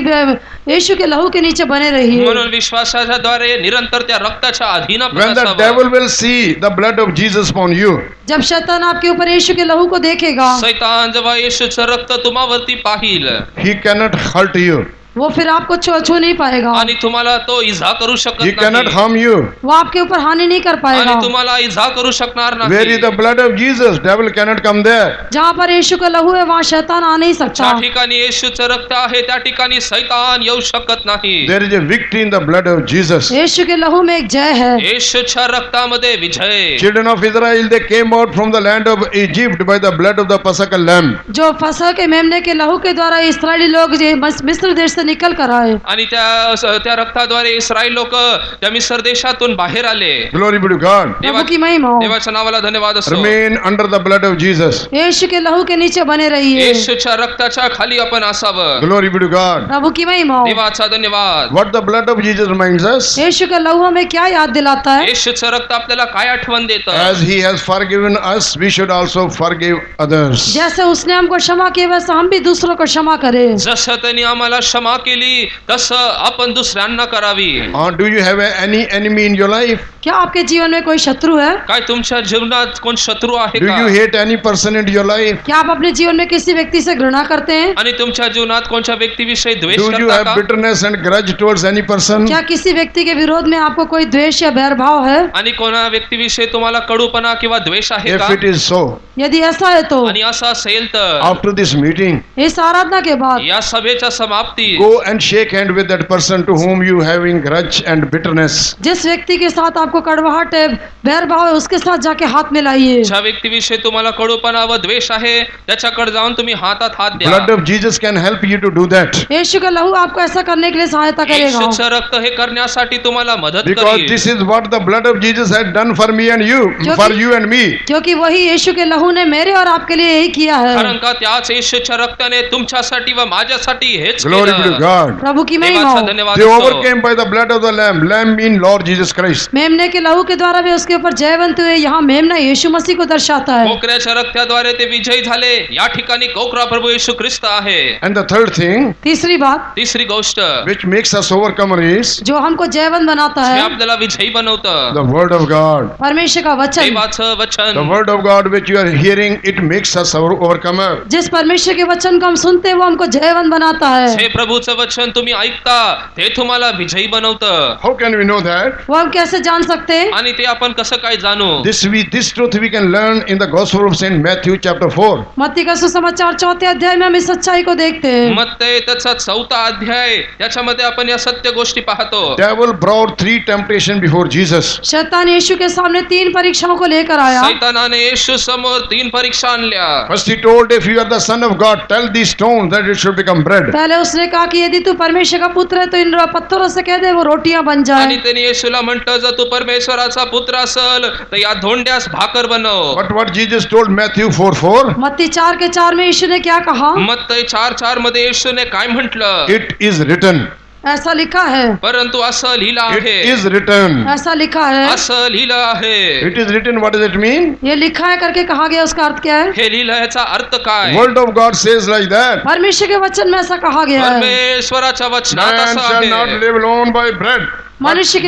यीशु के लहू के नीचे बने रहिए। म्हणून विश्वासाच्या द्वारे निरंतर त्या रक्ताच्या अधीन आपण When the असावं. devil will see the blood of Jesus upon you, जब शैतान आपके ऊपर यीशु के लहू को देखेगा, सैतान जेव्हा येशूचं रक्त तुम्हावरती पाहिल, he cannot hurt you. वो फिर आपको छू नहीं पाएगा, आणि तुम्हाला तो इजा करू He शकत cannot नाही harm you. वो आपके ऊपर हानि नहीं कर पाएगा। आणि तुम्हाला इजा करू शकणार Where is नाही. the blood of Jesus? Devil cannot come there. जहाँ पर यीशु का लहू है वहाँ शैतान आ नहीं सकता। ज्या ठिकाणी येशूचं रक्त आहे त्या ठिकाणी सैतान येऊ शकत नाही. There is a victory in the blood of Jesus. यीशु के लहू में एक जय है। येशूच्या रक्तामध्ये विजय. Children of Israel, they came out from the land of Egypt by the blood of the Passover lamb. जो फसह के मेमने के लहू के द्वारा इस्राएली लोग जो मिस्र देश से निकल कर आए, आणि त्या रक्ताद्वारे इस्रायल लोक त्या मिस्र देशातून बाहेर आले. Glory be to God. प्रभु की महिमा हो। देवाच्या नावाला धन्यवाद असो. Remain under the blood of Jesus. यीशु के लहू के नीचे बने रहिए। येशूच्या रक्ताच्या खाली आपण असावं. Glory be to God. प्रभु की महिमा हो। देवाचा धन्यवाद. What the blood of Jesus reminds us? यीशु का लहू हमें क्या याद दिलाता है? येशूचं रक्त आपल्याला काय आठवण देतं? As He has forgiven us, we should also forgive others. जैसे उसने हमको क्षमा किया वैसे हम भी दूसरों को क्षमा करें। जसं त्यांनी आम्हाला क्षमा केली तसं आपण दुसऱ्यांना करावी. Do you have any enemy in your life? क्या आपके जीवन में कोई शत्रु है? काय तुमच्या जीवनात कोण शत्रू आहे Do का? you hate any person in your life? क्या आप अपने जीवन में किसी व्यक्ति से घृणा करते हैं? आणि तुमच्या जीवनात कोणत्या व्यक्तीविषयी द्वेष Do you करता have का? bitterness and grudge towards any person? क्या किसी व्यक्ति के विरोध में आपको कोई द्वेष या बैरभाव है? आणि कोणा व्यक्तीविषयी तुम्हाला कडूपणा किंवा द्वेष आहे का? If it is so, यदि ऐसा है तो आणि असं असेल तर after this meeting, इस आराधना के बाद या सभेच्या समाप्ती go and shake hand with that person to whom you having grudge and bitterness. जिस व्यक्ति के साथ आपको कड़वाहट है, बैरभाव है, उसके साथ जाके हाथ मिलाइए। ज्या व्यक्तीविषयी तुम्हाला कडूपणा व द्वेष आहे त्याच्याकडे जाऊन तुम्ही हातात हात द्या. Blood of Jesus can help you to do that. यीशु का लहू आपको ऐसा करने के लिए सहायता करेगा, येशूचं रक्त हे करण्यासाठी तुम्हाला मदत Because करेल. this is what the blood of Jesus had done for me and you, for you and me. क्योंकि वही यीशु के लहू ने मेरे और आपके लिए यही किया है। कारण का त्याच येशूच्या रक्ताने तुमच्यासाठी व माझ्यासाठी हेच Glory be to केलं. God. प्रभु की महिमा देवाचा हो। धन्यवाद They असो. overcame by the blood of the Lamb. Lamb mean Lord Jesus Christ. मेमने के लहू के द्वारा भी उसके ऊपर जयवंत हुए। यहाँ मेमना यीशु मसीह को दर्शाता है। कोकऱ्याच्या रक्ताद्वारे ते विजयी झाले. या ठिकाणी कोकरा प्रभु येशू ख्रिस्त आहे. And the third thing तीसरी बात तिसरी गोष्ट which makes us overcomer is जो हमको जयवंत बनाता हे है, आपल्याला विजयी बनवतं. the word of God. परमेश्वर का वचन। देवाचं वचन. The word of God which you are hearing, it makes us our overcomer. जिस परमेश्वर के वचन को हम सुनते हैं वो हमको जयवंत बनाता है। जे प्रभूचं वचन तुम्ही ऐकता ते तुम्हाला विजयी बनवतं. How can we know that? वो हम कैसे जान सकते हैं? आणि ते आपण कसं काय जाणू? This truth we can learn in the Gospel of Saint Matthew chapter 4. मत्ती का सुसमाचार 4 अध्याय में हम इस सच्चाई को देखते हैं। मत्ते त्याचा 4 अध्याय याच्यामध्ये आपण या सत्य गोष्टी पाहतो. Devil brought 3 temptations before Jesus. शैतान यीशु के सामने 3 परीक्षाओं को लेकर आया। सैतानाने येशू समोर 3 परीक्षा आणल्या. First he told, if you are the son of God, tell these stones that it should become bread. पहले उसने कहा कि यदि तू परमेश्वर का पुत्र है तो इन पत्थरों से कह दे वो रोटियां बन आणि जाए। त्यांनी येशूला म्हटलं जर तू परमेश्वराचा पुत्र असल तर या धोंड्यास भाकर बनव. But what Jesus told Matthew 4:4, मत्ती 4:4 में यीशु ने क्या कहा? मत्ते 4:4 मध्ये येशूने काय म्हटलं? it is written. ऐसा लिखा है, परंतु असं लिहिलं It आहे. is written. ऐसा लिखा है। असं लिहिलं आहे. It is written, what does it mean? ये लिखा है करके कहा गया, उसका अर्थ क्या है? हे लिहिलं ह्याचा अर्थ काय? Word of God says like that. परमेश्वर के वचन में ऐसा कहा गया है। परमेश्वराच्या वचनात Man असं shall not आहे. live alone by bread, मनुष्य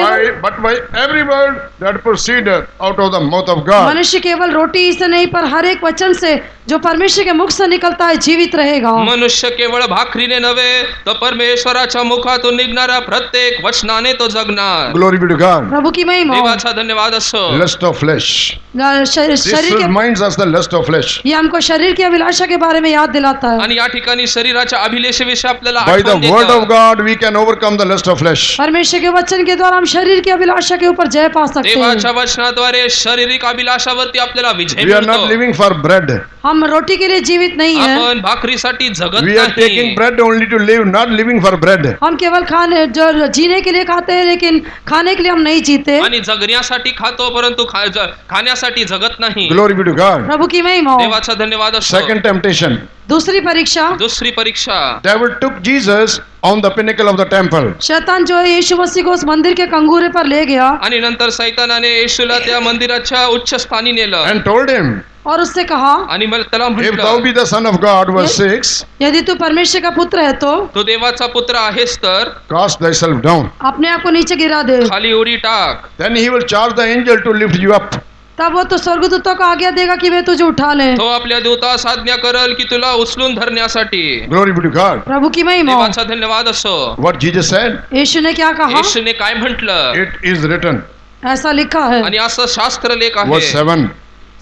but by every word that proceedeth out of the mouth of God. मनुष्य केवल रोटी से नहीं पर हर एक वचन से जो परमेश्वर के मुख से निकलता है जीवित रहेगा। मनुष्य केवळ भाकरीने नव्हे तर परमेश्वराच्या मुखातून निघणाऱ्या प्रत्येक वचनाने तो जगणार. Glory be to God. प्रभु की महिमा हो। देवाचा धन्यवाद असो. Lust of flesh. This शरीर के reminds us the lust of flesh. ये हमको शरीर की अभिलाषा के बारे में याद दिलाता है। आणि या ठिकाणी शरीराच्या अभिलेषेविषयी आपल्याला By the आठवण word of देतं. God, we can overcome the lust of flesh. परमेश्वर के वचन के द्वारा हम शरीर की अभिलाषा के ऊपर जय पा सकते देवाच्या हैं। वचनाद्वारे शारीरिक अभिलाषावरती आपल्याला विजय We are not मिळतो. living for bread. हम रोटी के लिए जीवित नहीं है, आपण भाकरीसाठी जगत We are taking नाही. bread only to live, not living for bread. हम केवल खाने जो जीने के लिए खाते हैं लेकिन खाने के लिए हम नहीं जीते। आणि जगण्यासाठी खातो परंतु खाण्यासाठी जगत नाही. Glory be to God. प्रभु की महिमा हो। देवाचा धन्यवाद असो. Second temptation. दूसरी परीक्षा, दुसरी परीक्षा. Devil took Jesus on the pinnacle of the temple. शैतान जो है यीशु मसीह को उस मंदिर के कंगूरे पर ले गया आणि नंतर सैतानाने येशूला त्या मंदिराच्या उच्च स्थानी नेलं And told him, और उससे कहा, आणि मला त्याला if thou म्हटलं be the son of God, verse 6, यदि तू परमेश्वर का पुत्र है तो तू देवाचा पुत्र आहेस तर cast thyself down. अपने आप को नीचे गिरा दे। खाली उडी टाक. Then he will charge the angel to lift you up. तब वो तो स्वर्गदूतों को आज्ञा देगा कि वे तुझे उठा ले। तो आपल्या दूतास आज्ञा करल की तुला उचलून धरण्यासाठी. Glory be to God. प्रभु की महिमा हो। देवाचा धन्यवाद असो. What Jesus said, यीशु ने क्या कहा? येशूने काय म्हटलं it is written. ऐसा लिखा है। आणि असं शास्त्र लेख आहे. Verse 7.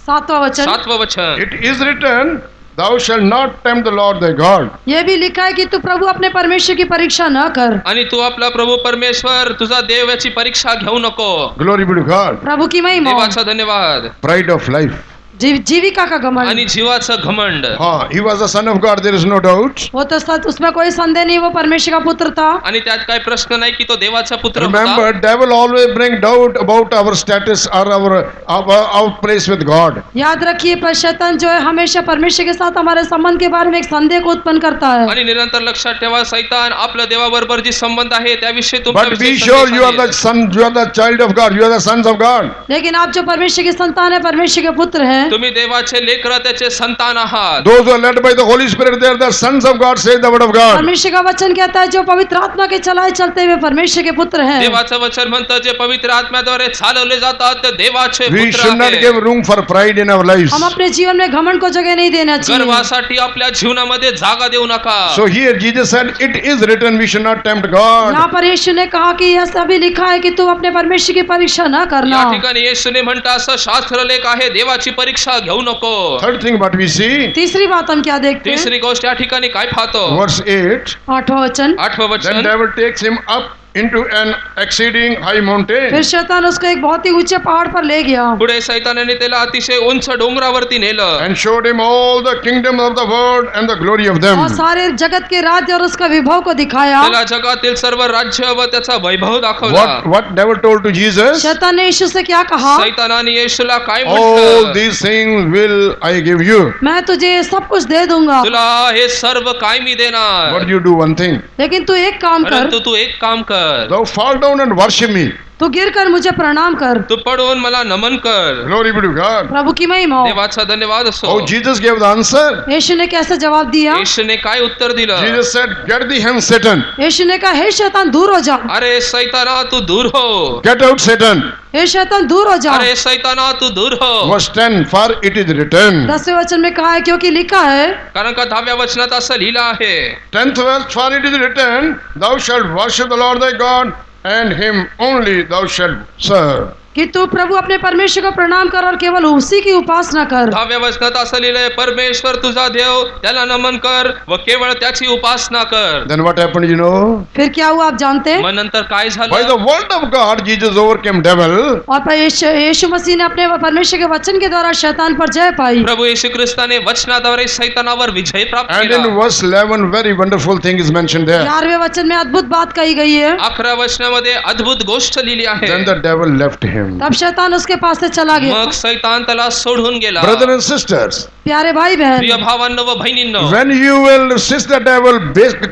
7वां वचन, 7वं वचन. It is written, thou shalt not tempt the Lord thy God. ये भी लिखा है कि तू प्रभु अपने परमेश्वर की परीक्षा न कर। आणि तू आपला प्रभू परमेश्वर तुझा देव याची परीक्षा घेऊ नको. Glory be to God. प्रभु की महिमा हो। देवाचा धन्यवाद. Pride of life. जीविका का घमंड। आणि जीवाचं घमंड. He was the son of God, there is no doubt. वो तो सच, उसमें कोई संदेह नहीं, वो परमेश्वर का पुत्र था। आणि त्यात काय प्रश्न नाही की तो देवाचा पुत्र Remember, होता. devil always bring doubt about our status or our place with God. याद रखिए, पर शैतान जो है हमेशा परमेश्वर के साथ हमारे संबंध के बारे में एक संदेह को उत्पन्न करता है। आणि निरंतर लक्षात ठेवा, सैतान आपल्या देवाबरोबर जी संबंध आहे त्याविषयी But तुमच्याविषयी be sure संदेश you are आहे. the son, you are the child of God, you are the sons of God. लेकिन आप जो परमेश्वर की संतान है, परमेश्वर के पुत्र हैं, तुम्ही देवाचे लेकरं त्याचे संतान आहात. Those who are led by the Holy Spirit, they are the sons of God, says the word of God. परमेश्वर का वचन कहता है जो पवित्र आत्मा के चलाए चलते हुए परमेश्वर के पुत्र हैं। देवाचं वचन म्हणतं जे पवित्र आत्म्याद्वारे चालवले जातात ते देवाचे We पुत्र should not आहेत. give room for pride in our lives. हम अपने जीवन में घमंड को जगह नहीं देना चाहिए। गर्वासाठी आपल्या जीवनामध्ये जागा देऊ नका. So here Jesus said, it is written, we should not tempt God. यहाँ पर यीशु ने कहा कि यह सभी लिखा है कि तू अपने परमेश्वर की परीक्षा न करना। या ठिकाणी येशूने म्हणता असं शास्त्र लेख आहे, देवाची परीक्षा घेऊ नको. Third thing what we see, तीसरी बात हम क्या देखते हैं? तिसरी गोष्ट या ठिकाणी काय पाहतो. verse 8, 8वां वचन, 8वं then वचन. devil takes him up into an exceeding high mountain फिर शैतान उसको एक बहुत ही ऊंचे पहाड़ पर ले गया पुढे सैतानाने त्याला अतिशय उंच डोंगरावरती नेलं. and showed him all the kingdom of the world and the glory of them. और सारे जगत के राज्य और उसका विभव को दिखाया। त्याला जगातील सर्व राज्य व त्याचा वैभव दाखवला. What devil told to Jesus? शैतान ने यीशु से क्या कहा? सैतानाने येशूला काय All म्हटलं? these things will I give you. मैं तुझे ये सब कुछ दे दूंगा, तुला हे सर्व काय मी देणार. But you do one thing. लेकिन तू एक काम कर, परंतु तू एक काम कर. Thou fall down and worship me. तू गिर कर मुझे प्रणाम कर। तू पडून मला नमन कर. Glory be to God. प्रभु की महिमा हो। देवाचा धन्यवाद असो. How Jesus gave the answer? यीशु ने कैसे जवाब दिया? येशूने काय उत्तर दिलं? Jesus said, get thee hence, Satan. यीशु ने कहा, हे शैतान दूर हो जा, अरे सैताना तू दूर हो. Get out, Satan. हे शैतान दूर हो जा। अरे सैताना तू दूर हो. Verse 10, for it is written. 10वें वचन में कहा है क्योंकि लिखा है। कारण का 10व्या वचनात असं लिहिलं आहे. 10th verse, for it is written, thou shalt worship the Lord thy God, and him only thou shalt serve. कि तू प्रभु अपने परमेश्वर को प्रणाम कर और केवल उसी की उपासना कर। 10व्या वचनात असं लिहिलंय, परमेश्वर तुझा देव त्याला नमन कर व केवळ त्याची उपासना कर. Then what happened, you know? फिर क्या हुआ आप जानते हैं? मग नंतर काय By the झालं? word of God, Jesus overcame devil. और यीशु मसीह ने अपने परमेश्वर के वचन के द्वारा शैतान पर जय पाई। प्रभु येशू ख्रिस्ताने वचनाद्वारे सैतानावर विजय प्राप्त And in केला. verse 11, very wonderful thing is mentioned there. 11वें वचन में अद्भुत बात कही गई है। 11व्या वचनामध्ये अद्भुत गोष्ट लिहिली आहे. Then the devil left him. तब शैतान उसके पास से चला गया। मग सैतान त्याला सोडून गेला. Brothers and sisters, प्यारे भाई प्रिय बहन, भावांनो व बहिणींनो, when you will resist the devil,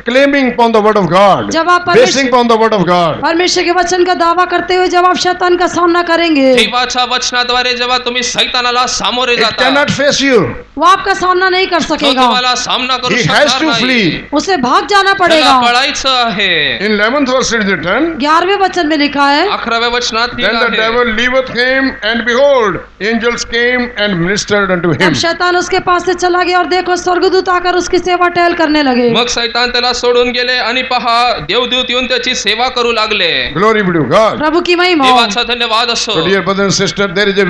claiming upon the word of God, जब आप basing upon the word of God, परमेश्वर के वचन का दावा करते हुए जब आप शैतान का सामना करेंगे, देवाच्या वचनाद्वारे जेव्हा तुम्ही सैतानाला सामोरे it जाता, cannot face you. वो आपका सामना नहीं कर तो सकेगा, तुम्हाला सामना करू He has शकणार to नाही. flee. उसे भाग जाना त्याला पड़ेगा। पळायचं आहे. In 11th verse it is written, 11वें वचन में लिखा है, 11व्या वचनात then लिहिलं the आहे. devil leaveth him, and behold, angels came and ministered unto अब him. शैतान उसके पास से चला गया और देखो स्वर्गदूत आकर उसकी सेवा टहल करने लगे। मग सैतान त्याला सोडून गेले आणि पहा देवदूत येऊन त्याची सेवा करू लागले. Glory be to God. प्रभु की महिमा हो। देवाचा धन्यवाद असो. So dear brothers and sisters, there is a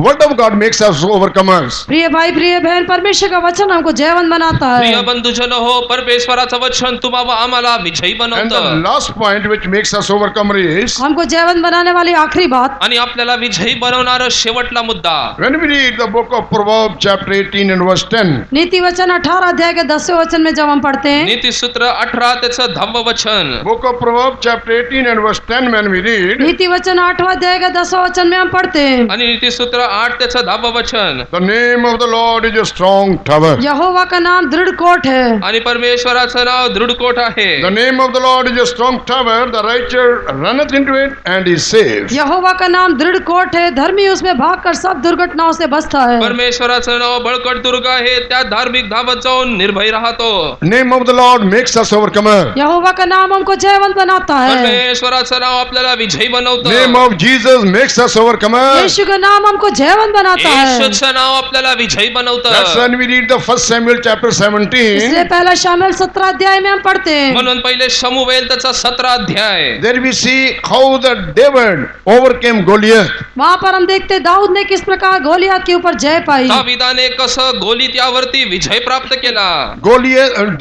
word of God makes us overcomers. प्रिय भाई प्रिय बहन, परमेश्वर का वचन हमको जयवंत बनाता प्रिय है। बंधुजन हो, परमेश्वराचं वचन तुम्हाला व आम्हाला विजयी And the बनवतं. last point which makes us overcomer is, हमको जयवंत बनाने वाली आखिरी बात, आणि आपल्याला विजयी बनवणारा शेवटला मुद्दा. when we read the book of Proverbs chapter 18 and verse 10, नीति वचन 18 अध्याय के 10वें वचन में जब हम पढ़ते हैं, नीतिसूत्र 18 त्याचं 10वं वचन. book of Proverbs chapter 18 and verse 10, when we read, नीति वचन 8वां अध्याय के 10वें वचन में हम पढ़ते हैं, आणि नीतिसूत्र 8 त्याचं 10वं वचन. the name of the Lord is a strong tower. यहोवा का नाम दृढ़ कोट है। आणि परमेश्वराचं नाव दृढकोट आहे. The name of the Lord is a strong tower, the righteous runneth into it and is saved. यहोवा का नाम दृढ़ कोट है, धर्मी उसमें भागकर सब दुर्घटनाओं से बचता है। परमेश्वराचं नाव बळकट दुर्ग आहे, त्यात धार्मिक धावत जाऊन निर्भय राहतो. Name of the Lord makes us overcomer. यहोवा का नाम हमको जयवंत बनाता है। परमेश्वराचं नाव आपल्याला विजयी बनवतं. Name of Jesus makes us overcomer. यीशु का नाम हमको जयवंत बनाता है। येशूचं नाव आपल्याला विजयी बनवतं. That's when we read the 1 Samuel chapter 17. इसलिए पहला शामुएल 17 अध्याय में हम पढ़ते हैं। म्हणून पहिले शमूएल त्याचा 17 अध्याय. There we see how the David overcame Goliath. वहाँ पर हम देखते दाऊद ने किस प्रकार गोलियत के ऊपर जय पाई। दाविदाने कसं गोलीत यावरती विजय प्राप्त केला.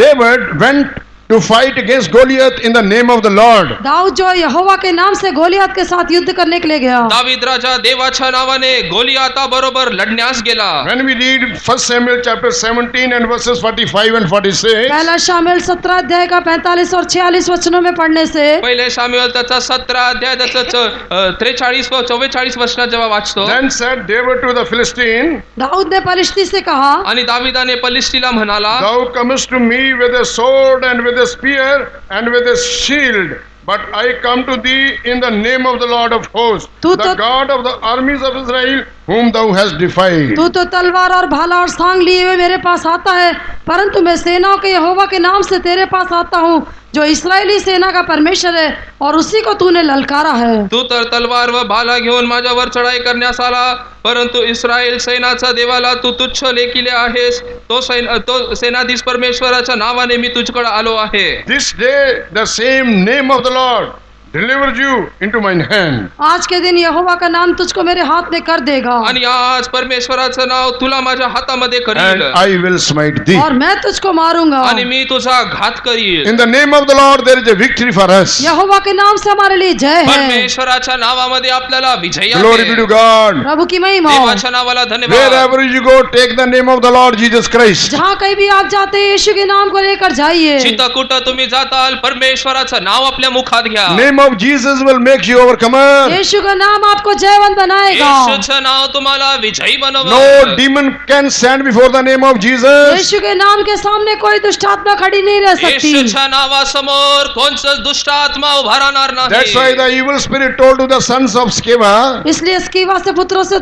David went to fight against Goliath in the name of the Lord. Dawood जो यहोवा के नाम से गोलियत के साथ युद्ध करने के लिए गया। दावीद राजा देवाच्या नावाने गोलियाता बरोबर लढण्यास गेला. When we read 1 Samuel chapter 17 and verses 45 and 46, पहला शामुएल 17 अध्याय का 45 और 46 वचनों में पढ़ने से पहिले शामुएल त्याचा 17 अध्याय त्याचा 43 व 44 वचनात जेव्हा वाचतो, then said David to the Philistine, Dawood ने पलिश्ती से कहा, आणि दाविदाने पलिष्टीला म्हणाला, Thou comest to me with a sword and with a spear and with a shield, but I come to thee in the name of the Lord of hosts, Tu the तो- God of the armies of Israel, whom thou hast defied. तू तो तलवार और भाला और सांग लिए हुए मेरे पास आता है, परंतु मैं सेनाओं के यहोवा के नाम से तेरे पास आता हूँ, जो इस्राएली सेना का परमेश्वर है, और उसी को तूने ललकारा है। तू तर तलवार व भाला घेऊन माझ्यावर चढाई करण्यास आला, परंतु इस्रायल सैनाचा देवाला तू तुच्छ लेखिले आहेस. तो सेनाधीश परमेश्वराच्या नावाने मी तुझ्याकडे आलो आहे. This day the same name of the Lord delivers you into mine hand. आज के दिन यहोवा का नाम तुझको मेरे हाथ में कर देगा, आणि आज परमेश्वराचं नाव तुला माझ्या हातामध्ये And करील, I will smite thee. और मैं तुझको मारूंगा। आणि मी तुझा घात करील. In the name of the Lord there is a victory for us. यहोवा के नाम से हमारे लिए जय है। परमेश्वराच्या नावामध्ये आपल्याला विजय Glory be आहे. to God. प्रभु की महिमा हो। देवाच्या नावाला धन्यवाद. Wherever you go, take the name of the Lord Jesus Christ. जहाँ कहीं भी आप जाते हैं, यीशु के नाम को लेकर जाइए। जिथं कुठं तुम्ही जाताल, परमेश्वराचं नाव आपल्या मुखात घ्या. Name of Jesus will make you overcomer. यीशु का नाम आपको जयवंत बनाएगा। येशूचं नाव तुम्हाला विजयी No बनवलं. demon can stand before the name of Jesus. यीशु के नाम के सामने कोई दुष्ट आत्मा खड़ी नहीं रह सकती। येशूच्या नावासमोर कोणचंच दुष्ट आत्मा उभा राहणार That's why नाही. the evil spirit told to the sons of Sceva, इसलिए स्कीवा से पुत्रों से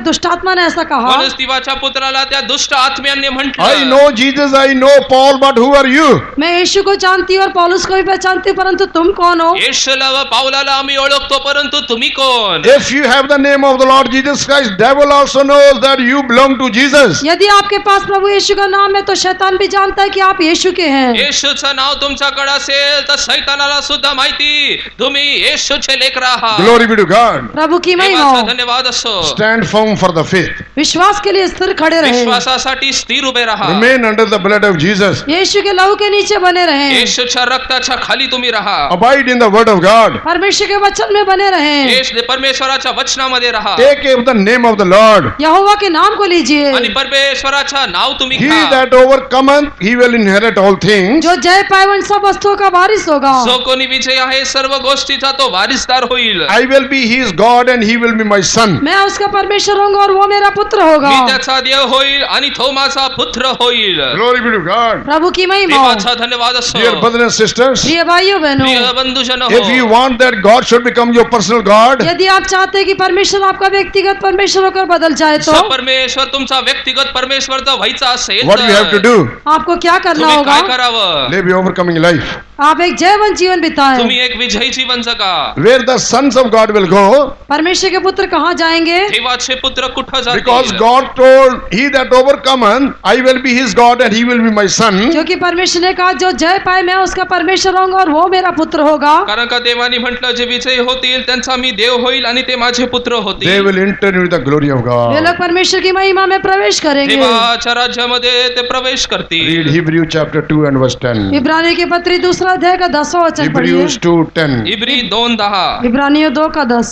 दुष्ट आत्मा ने ऐसा कहा, वनस्तीवाच्या पुत्राला त्या दुष्ट आत्म्यांनी I म्हटलं, know Jesus, I know Paul, but who are you? मैं यीशु को जानती हूँ और पौलुस को भी पहचानती हूँ, परंतु तुम कौन हो? येशूला व पावलाला आम्ही ओळखतो, परंतु तुम्ही कोण? If you have the name of the Lord Jesus Christ, devil also knows that you belong to Jesus. यदि आपके पास प्रभु यीशु का नाम है तो शैतान भी जानता है कि आप यीशु के हैं। येशूचं नाव तुमच्याकडे असेल तर सैतानाला सुद्धा माहिती तुम्ही येशूचे लेकरं आहात. Glory be to God. प्रभु की महिमा देवाचा हो। धन्यवाद असो. Stand firm for the faith. विश्वास के लिए स्थिर खड़े रहे, विश्वासासाठी स्थिर उभे राहा. Remain under the blood of Jesus. यीशु के लहू के नीचे बने रहे, येशूच्या रक्ताच्या खाली तुम्ही राहा. Abide in the word of God. परमेश्वर के वचन में बने रहे, परमेश्वराच्या वचनामध्ये राहा. Take up the name of the Lord. यहोवा के नाम को लीजिए। आणि परमेश्वराच्या नाव तुम्ही He घ्या. that overcometh, he will inherit all things. जो जय पाए उन सब वस्तुओं का वारिस होगा। जो कोणी विजय आहे सर्व गोष्टीचा तो वारिसदार होईल. I will be his God and he will be my son. मैं उसका परमेश्वर होऊंगा और वो मेरा पुत्र होगा। मी त्याचा देव होईल आणि तो माझा पुत्र होईल. Glory be to God. प्रभु की महिमा हो। देवाचा धन्यवाद असो. Dear brothers and sisters, प्रिय भाइयों बहनों, प्रिय बंधुजन हो, if you want that God should become your personal God, यदि आप चाहते हैं कि परमेश्वर आपका व्यक्तिगत परमेश्वर होकर बदल जाए तो जर परमेश्वर तुमचा व्यक्तिगत परमेश्वर जर व्हायचा असेल what you have to तर do? आपको क्या करना तुम्ही होगा? काय करावं? Live a overcoming life. आप एक जयवंत जीवन बिताएं। तुम्ही एक विजयी जीवन जगा. Where the sons of God will go, परमेश्वर के पुत्र कहाँ जाएंगे? देवाचे पुत्र कुठं because जातील? God told, he that overcometh, I will be his God and he will be my son. क्योंकि परमेश्वर ने कहा जो जय पाए मैं उसका परमेश्वर होऊंगा और वो मेरा पुत्र होगा। कारण का देवानी म्हटलं जे विजयी होतील त्यांचा मी देव होईल आणि ते माझे पुत्र They होतील. will enter into the glory of way God. लोग परमेश्वर की महिमा में प्रवेश करेंगे। देवाच्या राज्यामध्ये ते प्रवेश करतील. Read Hebrews chapter 2 and verse 10. इब्रानियों की पत्री 2 अध्याय का 10वां वचन पढ़िए। Hebrews 2:10. इब्री 2:10. इब्रानियों 2 का 10।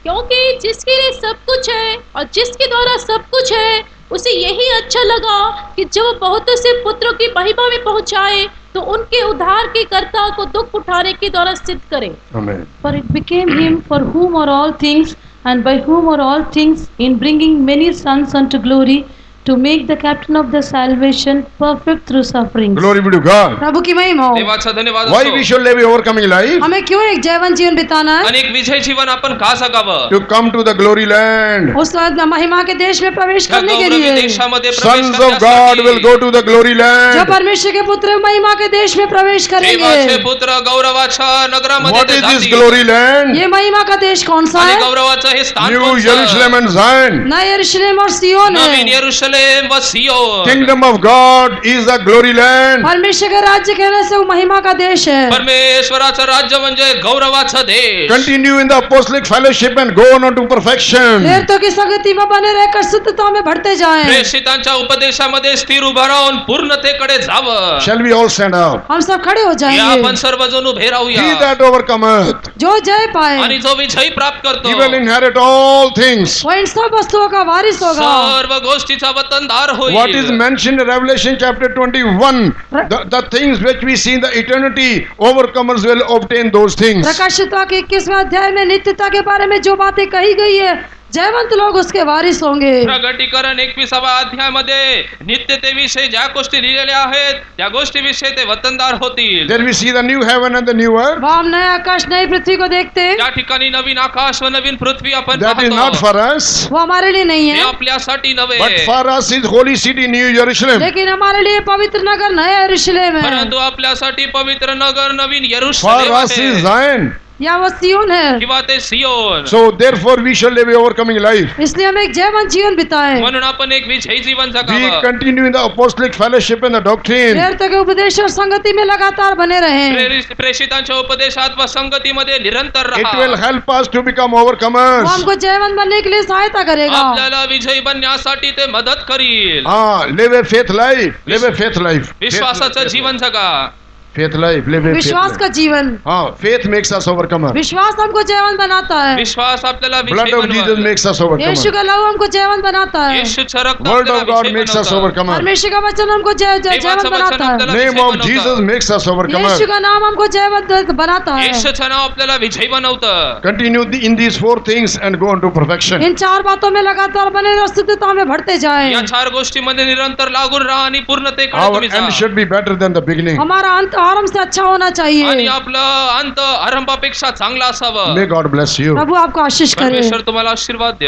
क्योंकि जिसके लिए सब कुछ है और जिसके द्वारा सब कुछ है उसे यही अच्छा लगा कि जब वो बहुतों से पुत्रों की महिमा में पहुंचाए तो उनके उद्धार के कर्ता को दुख उठाने के द्वारा सिद्ध करे। Amen. For it became him for whom are all things, and by whom are all things, in bringing many sons unto glory, to make the captain of the salvation perfect through sufferings. Glory be to God. प्रभु की महिमा हो। देवाचा धन्यवाद Why असो. we should live a overcoming life? हमें क्यों एक जयवंत जीवन बिताना है? अनेक विजय जीवन आपण का जगावं? To come to the glory land. उस महिमा के देश में प्रवेश त्या करने के गौरवी लिए देशामध्ये प्रवेश Sons of God will go to the glory जो land. परमेश्वर के पुत्र महिमा के देश में प्रवेश देवाचे करेंगे। पुत्र गौरवाच्या नगरामध्ये What ते is this जातील. glory land? ये महिमा का देश कौन सा आणि है? गौरवाचं हे स्थान New कोणतं? Jerusalem and Zion. नया यरूशलेम और सियोन नवीन है। यरूशलेम व सियोन. Kingdom of God is the glory land. परमेश्वर का राज्य कहने से वो महिमा का देश है। परमेश्वराचं राज्य म्हणजे गौरवाचा देश. Continue in the apostolic fellowship and go on to perfection. प्रेरितों की संगति में बने रहकर शुद्धता में बढ़ते जाएं। प्रेषितांच्या उपदेशामध्ये स्थिर उभा राहून पूर्णतेकडे जावं. Shall we all stand up? हम सब खड़े हो या जाएंगे। आपण सर्वजण उभे He राहूया. that overcometh, जो जय पाए आणि जो विजय प्राप्त करतो he will inherit all things. वो इन सब वस्तुओं का वारिस होगा। सर्व गोष्टीचा वतनदार What is होईल. mentioned in Revelation chapter 21, the things which we see in the eternity, overcomers will obtain those things. प्रकाशित के 21वें अध्याय में नित्यता के बारे में जो बातें कही गई है, जयवंत लोग उसके वारिस होंगे। प्रगटीकरण 21व्या अध्यायामध्ये नित्यतेविषयी ज्या गोष्टी लिहिलेल्या आहेत त्या गोष्टीविषयी ते वतनदार होतील. There we see the new heaven and the new earth. वहाँ हम नए आकाश नई पृथ्वी को देखते हैं। त्या ठिकाणी नवीन आकाश व नवीन पृथ्वी आपण That is not पाहतो. for us, वो हमारे लिए नहीं हे है, आपल्यासाठी नव्हे, but for us is holy city, New Jerusalem. लेकिन हमारे लिए पवित्र नगर नया यरूशलेम है। परंतु आपल्यासाठी पवित्र नगर नवीन For यरूशलेम us is आहे Zion. या वो सियोन है। किंवा ते सियोन. So therefore we shall live a overcoming life. इसलिए हम एक जयवंत जीवन बिताएं। म्हणून आपण एक विजयी जीवन We जगावं. continue in the apostolic fellowship and the doctrine. प्रेरितों के उपदेश और संगति में लगातार बने रहें। प्रेषितांच्या उपदेशात व संगतीमध्ये निरंतर It will राहा. help us to become वो overcomers. हमको जयवंत बनने के लिए सहायता करेगा। आपल्याला विजयी बनण्यासाठी ते मदत करील. Live a faith life. Live a faith life. विश्वासाचं जीवन जगा. Faith life. Live a faith Vishwas life. का जीवन, Faith makes us overcomer. विश्वास हमको जयवंत बनाता है। विश्वास आपल्याला Blood विजयी of Jesus बनवल. makes us यीशु overcomer. का लहू हमको जयवंत बनाता है। येशूचं रक्त Word आपल्याला of God विजयी makes us बनवतं. overcomer. परमेश्वर का वचन हमको जयवंत देवाचं वचन बनाता है। आपल्याला Name विजयी of बनवतं. Jesus makes us overcomer. यीशु का नाम हमको जयवंत बनाता है। येशूचं नाव आपल्याला विजयी बनवतं. Continue in these four things and go on to perfection. In चार बातों में लगातार बने रहो, शुद्धता में बढ़ते जाएं। या 4 गोष्टीमध्ये निरंतर लागून राहा आणि पूर्णतेकडे Our तुम्ही end जा. should be better than the beginning. हमारा अंत आरंभ से अच्छा होना आणि चाहिए। आपलं अंत आरंभापेक्षा चांगला असावं. May God bless you. प्रभु आपको आशीष करे। परमेश्वर तुम्हाला आशीर्वाद दे.